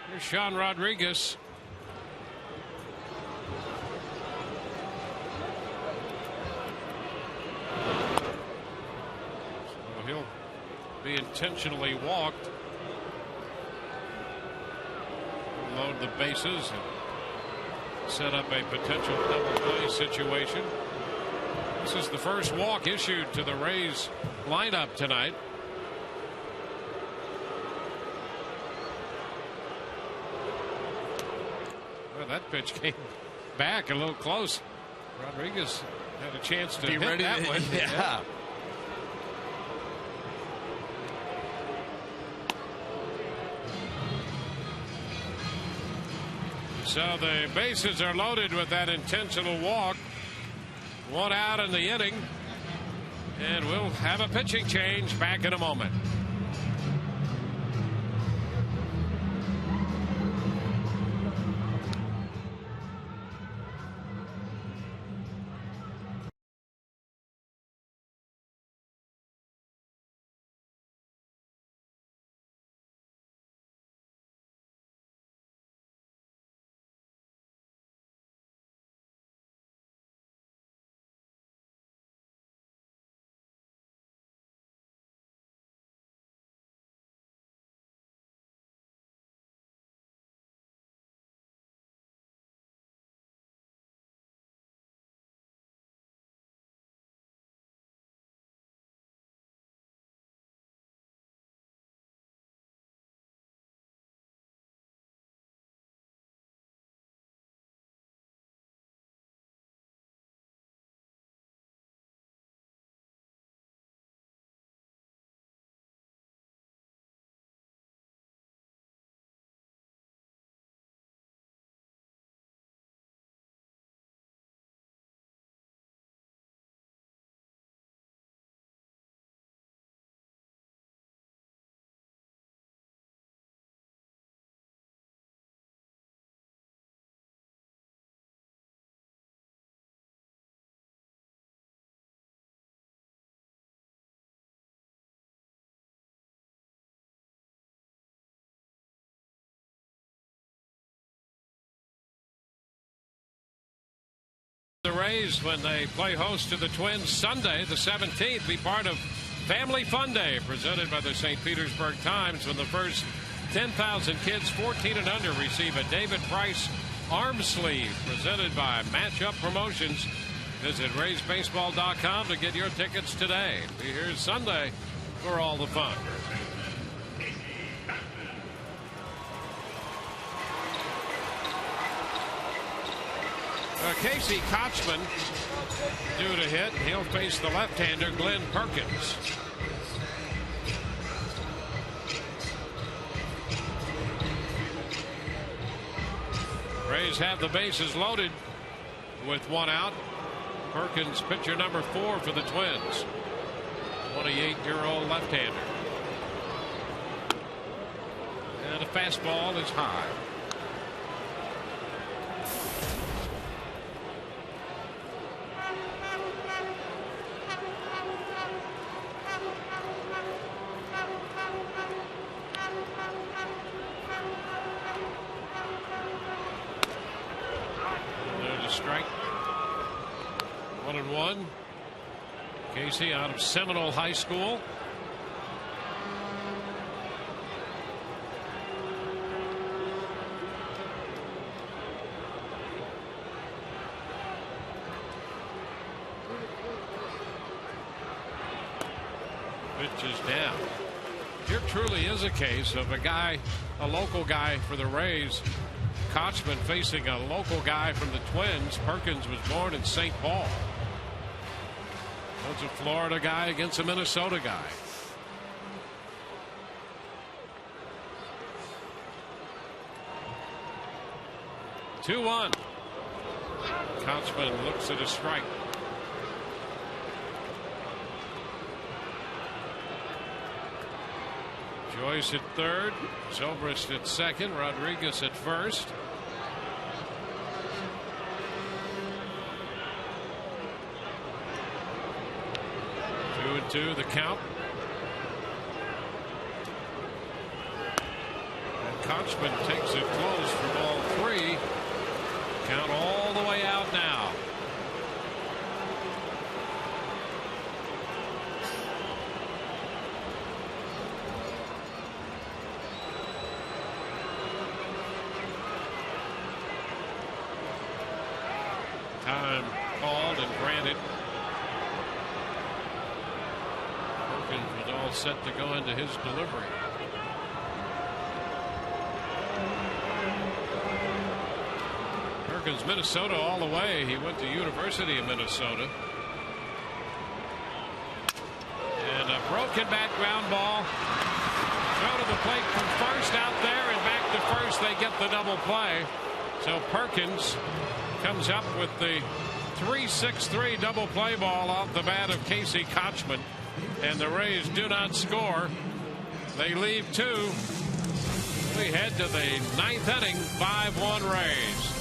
Here's Sean Rodriguez. So he'll be intentionally walked. Load the bases and set up a potential double play situation. This is the first walk issued to the Rays lineup tonight. Well, that pitch came back a little close. Rodriguez had a chance to be hit ready that to, one. Yeah. So the bases are loaded with that intentional walk. 1 out in the inning. And we'll have a pitching change back in a moment. Rays when they play host to the Twins Sunday, the 17th. Be part of Family Fun Day presented by the St. Petersburg Times when the first 10,000 kids 14 and under receive a David Price arm sleeve presented by Matchup Promotions. Visit RaysBaseball.com to get your tickets today. Be here Sunday for all the fun. Casey Kochman due to hit. He'll face the left-hander Glenn Perkins. Rays have the bases loaded with one out. Perkins, pitcher number 4 for the Twins. 28-year-old left-hander. And a fastball is high. Strike. 1-1. Casey out of Seminole High School. Pitch is down. Here truly is a case of a local guy for the Rays. Kochman facing a local guy from the Twins. Perkins was born in St. Paul. That's a Florida guy against a Minnesota guy. Two-one. Kochman looks at a strike. Joyce at third. Zobrist at second. Rodriguez at first. 2-2 the count. And Kochman takes it close for ball 3. Count all the way out now. Time called and granted. Perkins was all set to go into his delivery. Perkins, Minnesota all the way. He went to University of Minnesota. And a broken back ground ball. Throw to the plate from first out there and back to first. They get the double play. So Perkins comes up with the 3-6-3 double play ball off the bat of Casey Kochman. And the Rays do not score. They leave 2. We head to the 9th inning. 5-1 Rays.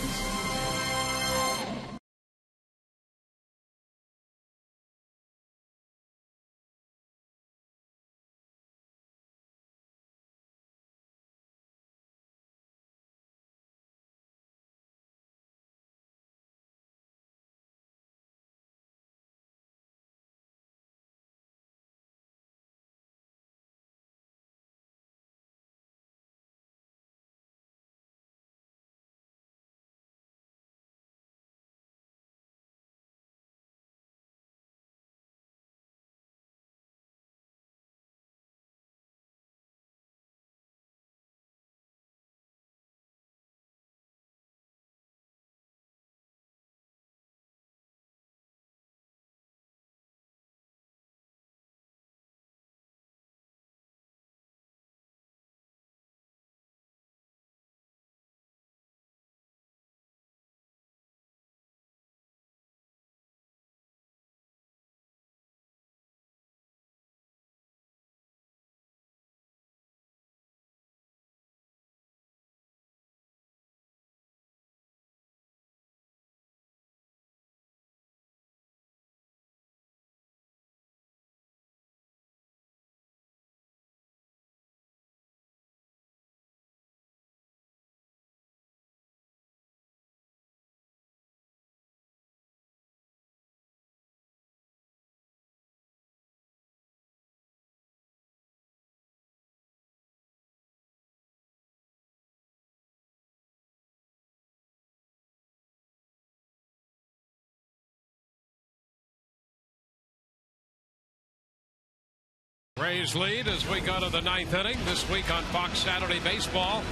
Rays lead as we go to the 9th inning this week on Fox Saturday Baseball.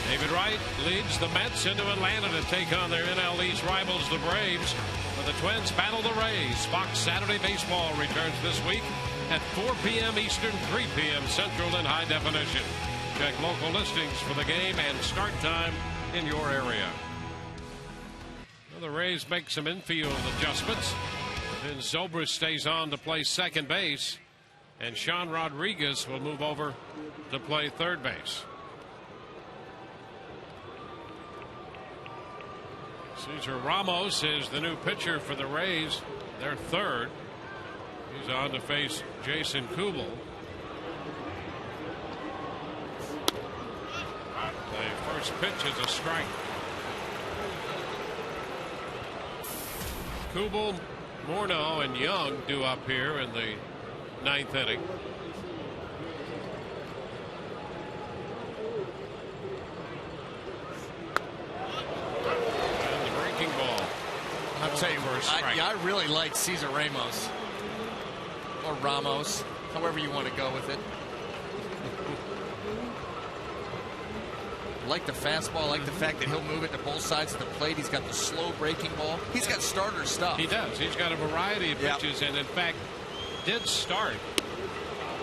David Wright leads the Mets into Atlanta to take on their NL East rivals, the Braves. When the Twins battle the Rays, Fox Saturday Baseball returns this week at 4 p.m. Eastern, 3 p.m. Central in high definition. Check local listings for the game and start time in your area. Well, the Rays make some infield adjustments. Then Zobrist stays on to play second base, and Sean Rodriguez will move over to play third base. Cesar Ramos is the new pitcher for the Rays. They're third. He's on to face Jason Kubel. The first pitch is a strike. Kubel, Morneau, and Young due up here in the 9th inning. And the breaking ball. I'll tell you, I really like Cesar Ramos. Or Ramos, however you want to go with it. Like the fastball, like the fact that he'll move it to both sides of the plate. He's got the slow breaking ball. He's got starter stuff. He does. He's got a variety of pitches, and in fact, did start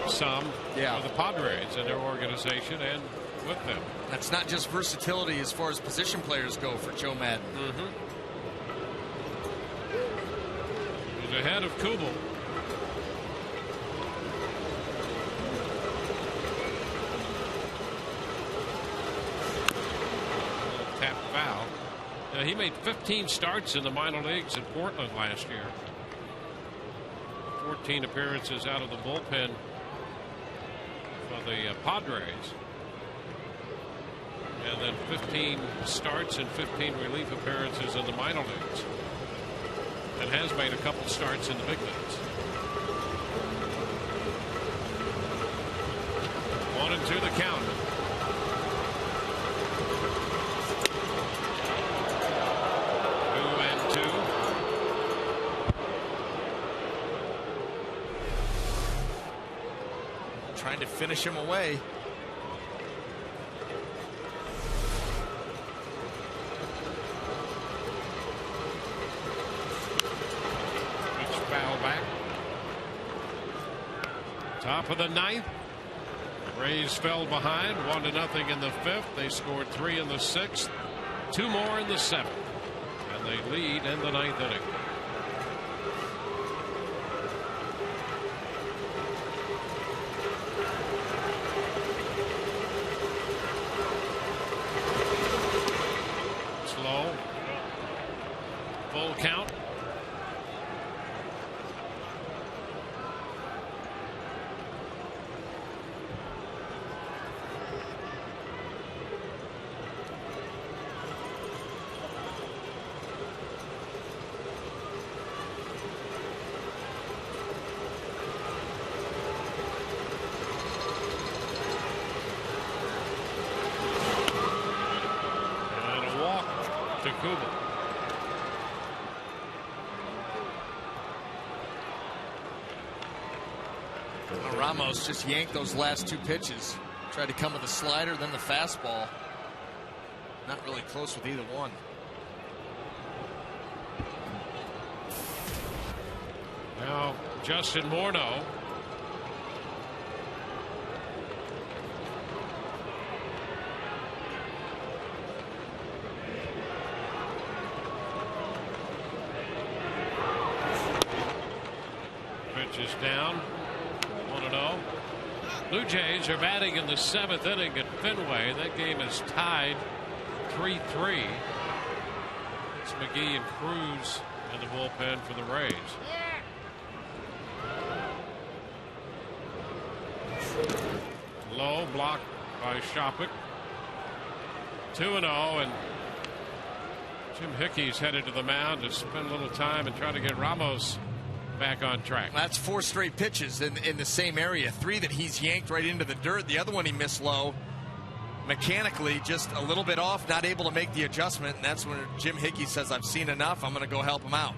some for the Padres in their organization and with them. That's not just versatility as far as position players go for Joe Madden. He's ahead of Kubel. Tap foul. Now, he made 15 starts in the minor leagues in Portland last year. 14 appearances out of the bullpen for the Padres. And then 15 starts and 15 relief appearances in the minor leagues. And has made a couple starts in the big leagues. 1-2 the count. Trying to finish him away. Pitch foul back. Top of the 9th. Rays fell behind 1-0 in the 5th. They scored 3 in the 6th, 2 more in the 7th, and they lead in the 9th inning. Full count. And a walk to Kubel. Ramos just yanked those last 2 pitches. Tried to come with a slider, then the fastball. Not really close with either one. Now Justin Morneau. Pitch is down. 1-0. Blue Jays are batting in the 7th inning at Fenway. That game is tied 3-3. It's McGee and Cruz in the bullpen for the Rays. Low blocked by Shopik. 2-0, and Jim Hickey's headed to the mound to spend a little time and try to get Ramos back on track. That's 4 straight pitches in the same area. 3 that he's yanked right into the dirt. The other one he missed low. Mechanically just a little bit off, not able to make the adjustment, and that's when Jim Hickey says, I've seen enough, I'm going to go help him out.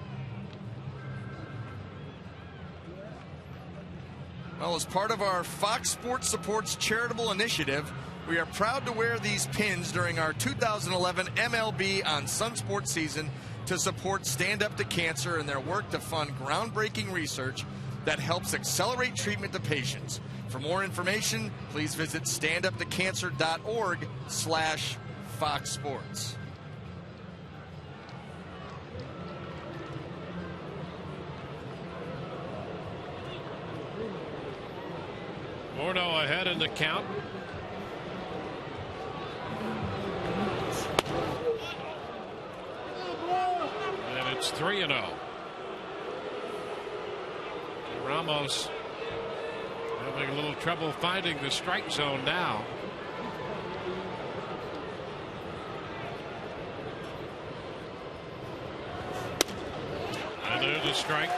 Well, as part of our Fox Sports Supports charitable initiative, we are proud to wear these pins during our 2011 MLB on Sun Sports season to support Stand Up to Cancer and their work to fund groundbreaking research that helps accelerate treatment to patients. For more information, please visit standuptocancer.org/Fox Sports. Morneau ahead in the count. And it's 3-0. Ramos having a little trouble finding the strike zone now. And there's the strike.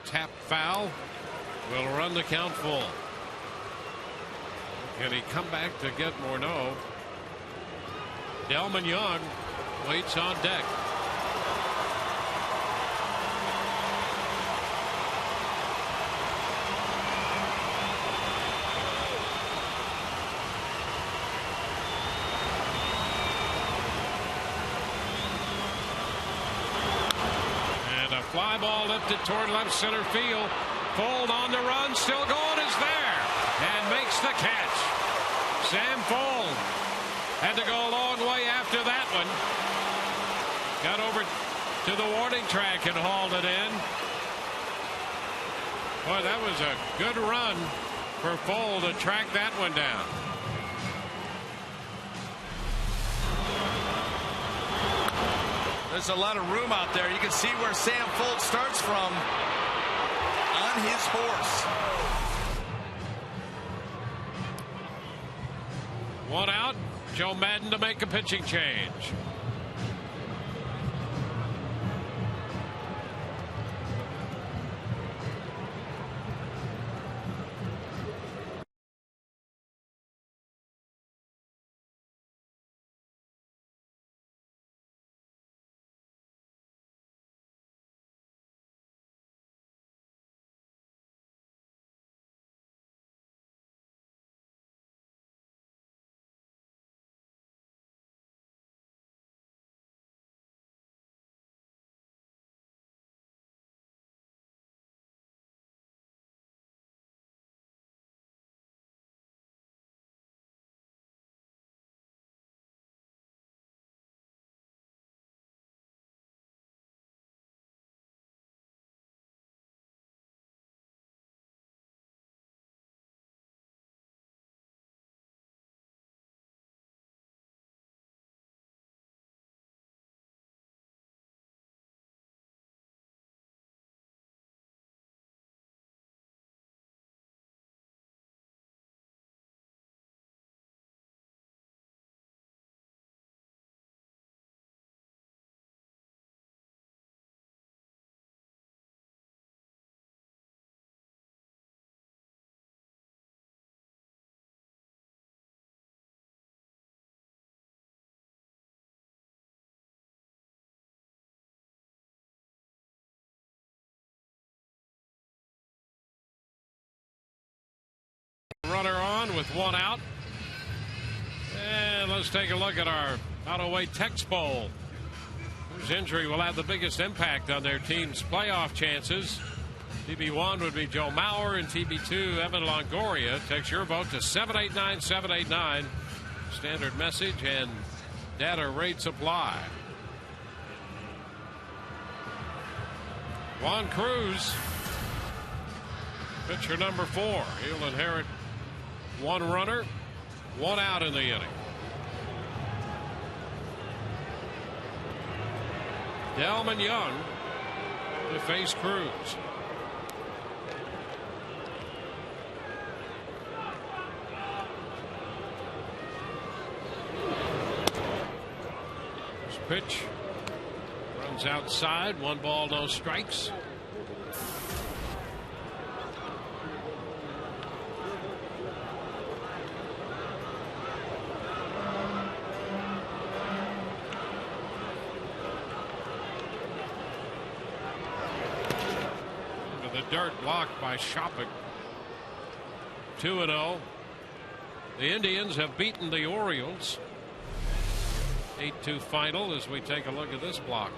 Tap foul will run the count full. Can he come back to get Morneau? Delman Young waits on deck. Fly ball lifted toward left center field. Fold on the run, still going, is there, and makes the catch. Sam Fold had to go a long way after that one. Got over to the warning track and hauled it in. Boy, that was a good run for Fold to track that one down. There's a lot of room out there. You can see where Sam Fold starts from on his horse. One out. Joe Madden to make a pitching change. Runner on with one out. And let's take a look at our out-of-way Tex Bowl, whose injury will have the biggest impact on their team's playoff chances. TB1 would be Joe Mauer, and TB2 Evan Longoria. Text your vote to 789 789. Standard message and data rate supply. Juan Cruz, pitcher number 4. He'll inherit one runner, one out in the inning. Delman Young to face Cruz. This pitch runs Indians outside. 1 ball, no strikes. The dirt blocked by Shopping. 2-0. The Indians have beaten the Orioles. 8-2 final as we take a look at this block.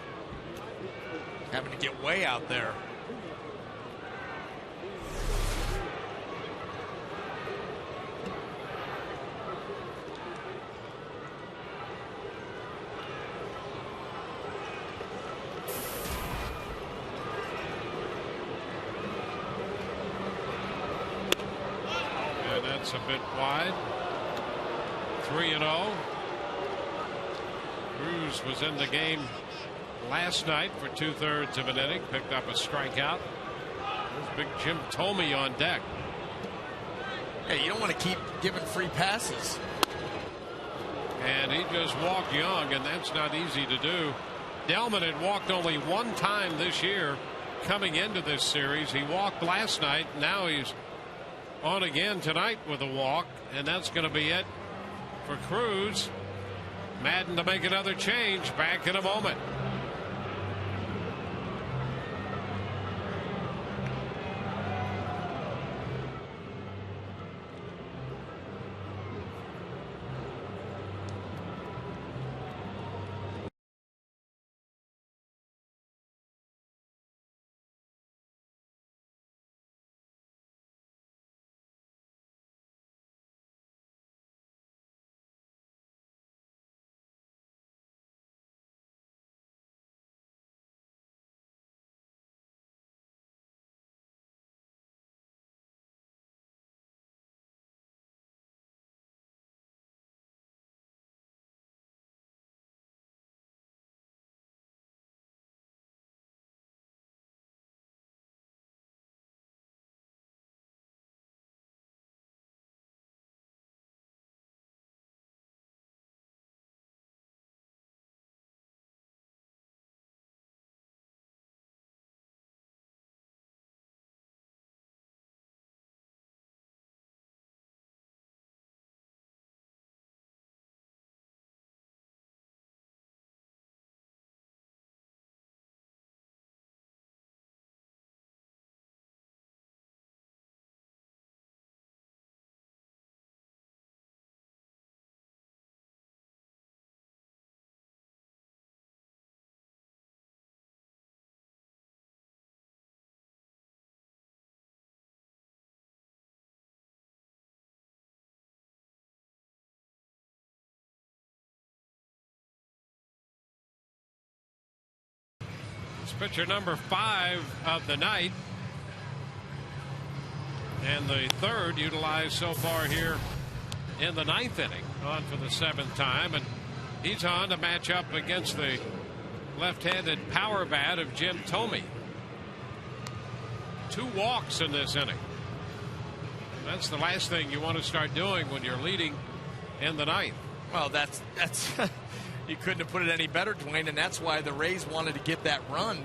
Having to get way out there. And that's a bit wide. 3-0. Cruz was in the game last night for 2/3 of an inning, picked up a strikeout. There's big Jim Thome on deck. Hey, you don't want to keep giving free passes. And he just walked Young, and that's not easy to do. Delman had walked only 1 time this year coming into this series. He walked last night. Now he's on again tonight with a walk, and that's going to be it for Cruz. Madden to make another change. Back in a moment. Pitcher number 5 of the night, and the 3rd utilized so far here in the 9th inning, on for the 7th time, and he's on to match up against the left-handed power bat of Jim Thome. 2 walks in this inning. That's the last thing you want to start doing when you're leading in the 9th. Well, that's you couldn't have put it any better, Dwayne, and that's why the Rays wanted to get that run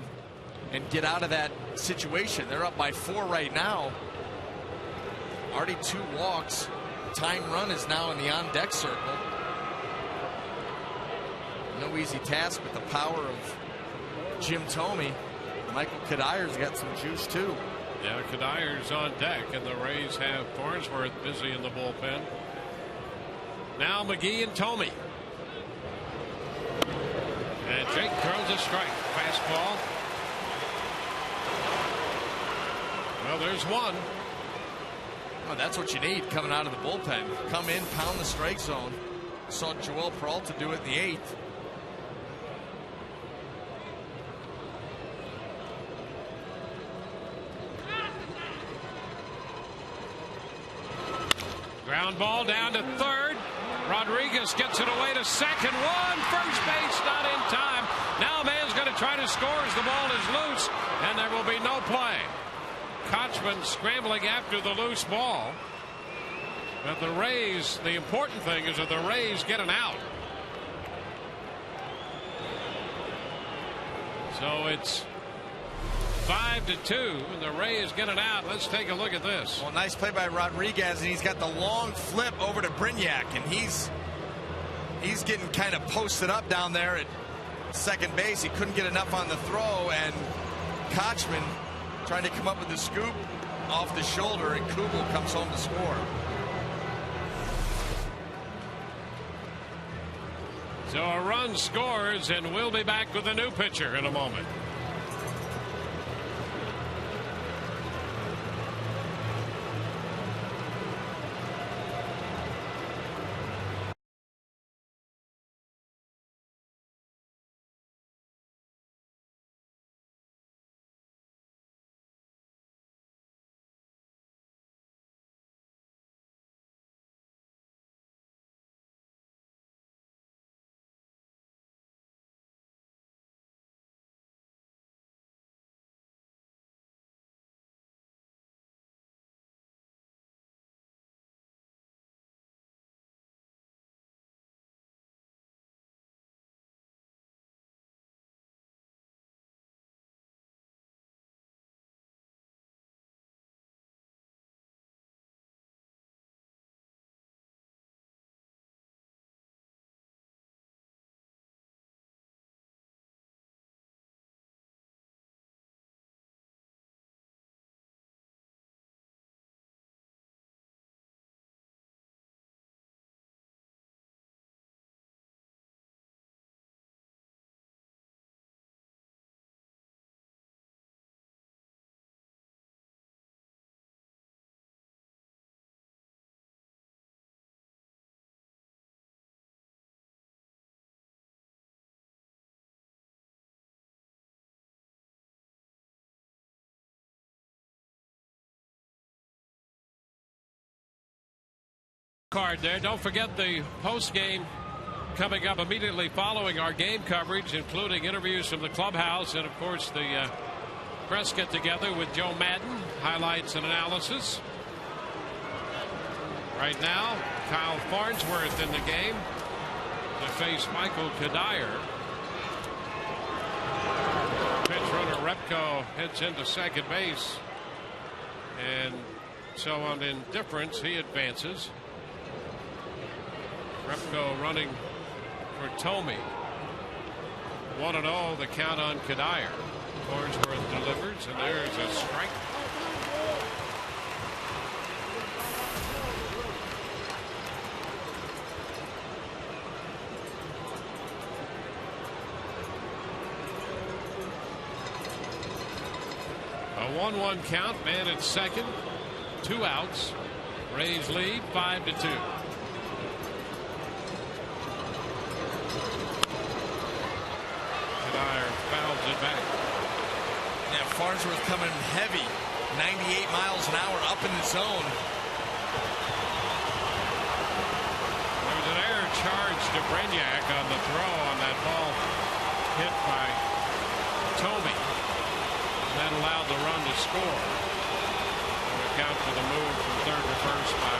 and get out of that situation. They're up by 4 right now. Already 2 walks. Time run is now in the on-deck circle. No easy task with the power of Jim Thome. Michael Kadyr's got some juice, too. Yeah, Kadyr's on deck, and the Rays have Farnsworth busy in the bullpen. Now McGee and Thome. And Jake throws a strike. Fastball. Well, there's one. Oh, that's what you need coming out of the bullpen. Come in, pound the strike zone. Saw Joel Peralta do it in the 8th. Ground ball down to 3rd. Rodriguez gets it away to 2nd. First base not in time. Now a man's going to try to score as the ball is loose, and there will be no play. Kochman scrambling after the loose ball. But the Rays, the important thing is that the Rays get an out. So it's 5-2, and the Rays get it out. Let's take a look at this. Well, nice play by Rodriguez, and he's got the long flip over to Brignac, and he's getting kind of posted up down there at second base. He couldn't get enough on the throw, and Kochman trying to come up with the scoop off the shoulder, and Kubel comes home to score. So a run scores, and we'll be back with a new pitcher in a moment. Card there. Don't forget the post game coming up immediately following our game coverage, including interviews from the clubhouse and, of course, the press get together with Joe Madden, highlights and analysis. Right now, Kyle Farnsworth in the game to face Michael Kadire. Pitch runner Repko heads into second base, and so on indifference he advances. Repko running for Tomey. 1-0 the count on Kadire. Farnsworth delivers, and there's a strike. A 1-1 count, man at second, 2 outs. Rays lead 5-2. Fouls it back. Yeah, Farnsworth coming heavy, 98 miles an hour up in the zone. There's an error charge to Brignac on the throw on that ball hit by Tomey. That allowed the run to score. And account for the move from third to first by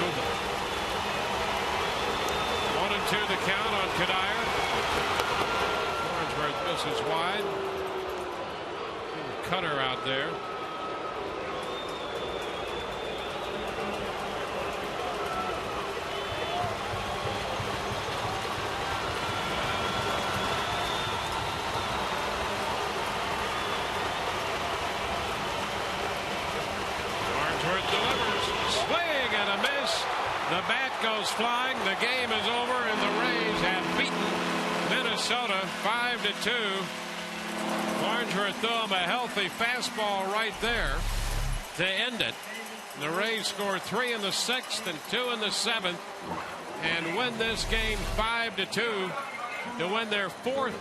Kubel. 1-2 the count on Kadire. Misses wide. Cutter out there. Farnsworth delivers. Swing and a miss. The bat goes flying. The game is over, and the Rays have beaten Minnesota 5-2. Farnsworth threw him a healthy fastball right there to end it. The Rays score 3 in the 6th and 2 in the 7th and win this game 5-2 to win their 4th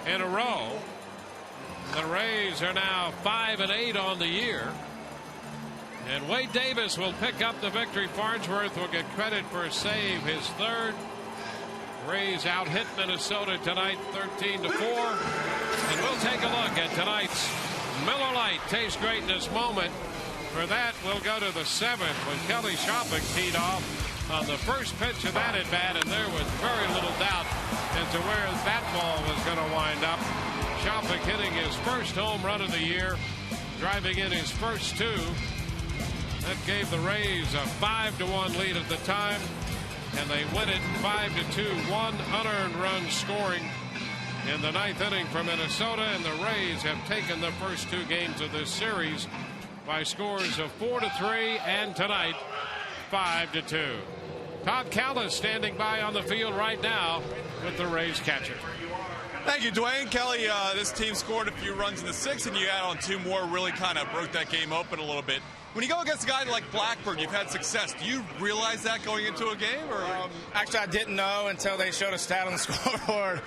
in a row. The Rays are now 5-8 on the year. And Wade Davis will pick up the victory. Farnsworth will get credit for a save, his 3rd. Rays out hit Minnesota tonight 13-4. And we'll take a look at tonight's Miller Lite Tastes Great in this moment. For that, we'll go to the 7th when Kelly Shopping teed off on the first pitch of that at bat, and there was very little doubt as to where that ball was going to wind up. Shopik hitting his first home run of the year, driving in his first two. That gave the Rays a 5-1 lead at the time, and they win it 5-2. One unearned run scoring in the ninth inning for Minnesota, and the Rays have taken the first two games of this series by scores of 4-3 and tonight 5-2. Todd Callis standing by on the field right now with the Rays catcher. Thank you, Dwayne. Kelly, this team scored a few runs in the sixth, and you add on two more, really kind of broke that game open a little bit. When you go against a guy like Blackburn, you've had success. Do you realize that going into a game? Or actually, I didn't know until they showed a stat on the scoreboard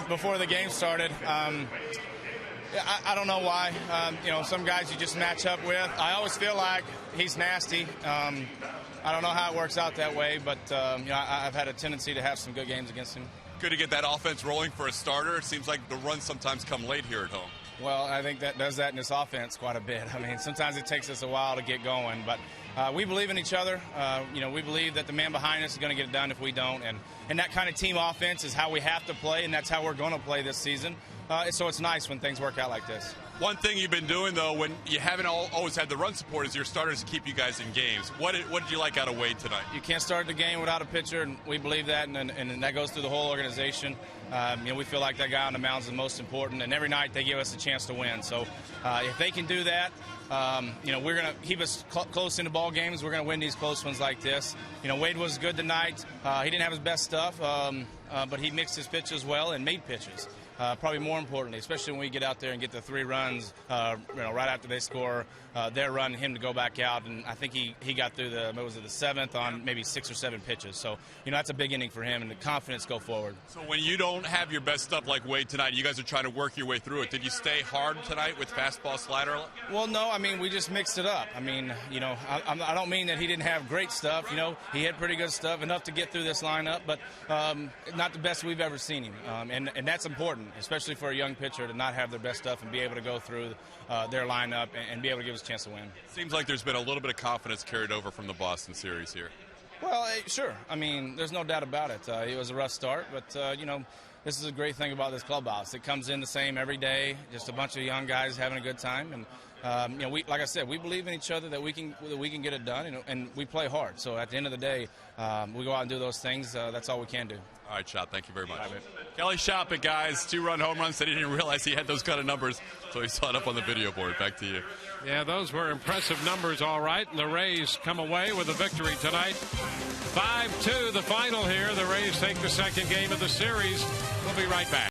before the game started. I don't know why. Some guys you just match up with. I always feel like he's nasty. I don't know how it works out that way, but I've had a tendency to have some good games against him. Good to get that offense rolling for a starter. It seems like the runs sometimes come late here at home. Well, I think that does that in this offense quite a bit. I mean, sometimes it takes us a while to get going, but we believe in each other. We believe that the man behind us is going to get it done if we don't, and that kind of team offense is how we have to play, and that's how we're going to play this season. So it's nice when things work out like this. One thing you've been doing, though, when you haven't always had the run support, is your starters to keep you guys in games. What did you like out of Wade tonight? You can't start the game without a pitcher, and we believe that, and that goes through the whole organization. We feel like that guy on the mound is the most important, and every night they give us a chance to win. So if they can do that, we're going to keep us close into ball games. We're going to win these close ones like this. Wade was good tonight. He didn't have his best stuff, but he mixed his pitches well and made pitches. Probably more importantly, especially when we get out there and get the 3 runs, right after they score their run, him to go back out. And I think he got through the 7th on maybe 6 or 7 pitches. So, that's a big inning for him, and the confidence go forward. So when you don't have your best stuff like Wade tonight, you guys are trying to work your way through it. Did you stay hard tonight with fastball, slider? Well, no. We just mixed it up. I don't mean that he didn't have great stuff. He had pretty good stuff, enough to get through this lineup, but not the best we've ever seen him. And that's important, especially for a young pitcher, to not have their best stuff and be able to go through their lineup and be able to give us a chance to win. Seems like there's been a little bit of confidence carried over from the Boston series here. Well, sure. There's no doubt about it. It was a rough start, but, this is a great thing about this clubhouse. It comes in the same every day, just a bunch of young guys having a good time. And, like I said, we believe in each other that we can get it done, and we play hard. So at the end of the day, we go out and do those things. That's all we can do. All right, Shop, thank you very much. Kelly Shopik, guys, 2-run home runs. They didn't even realize he had those kind of numbers, so he saw it up on the video board. Back to you. Yeah, those were impressive numbers, all right. And the Rays come away with a victory tonight. 5-2, the final here. The Rays take the second game of the series. We'll be right back.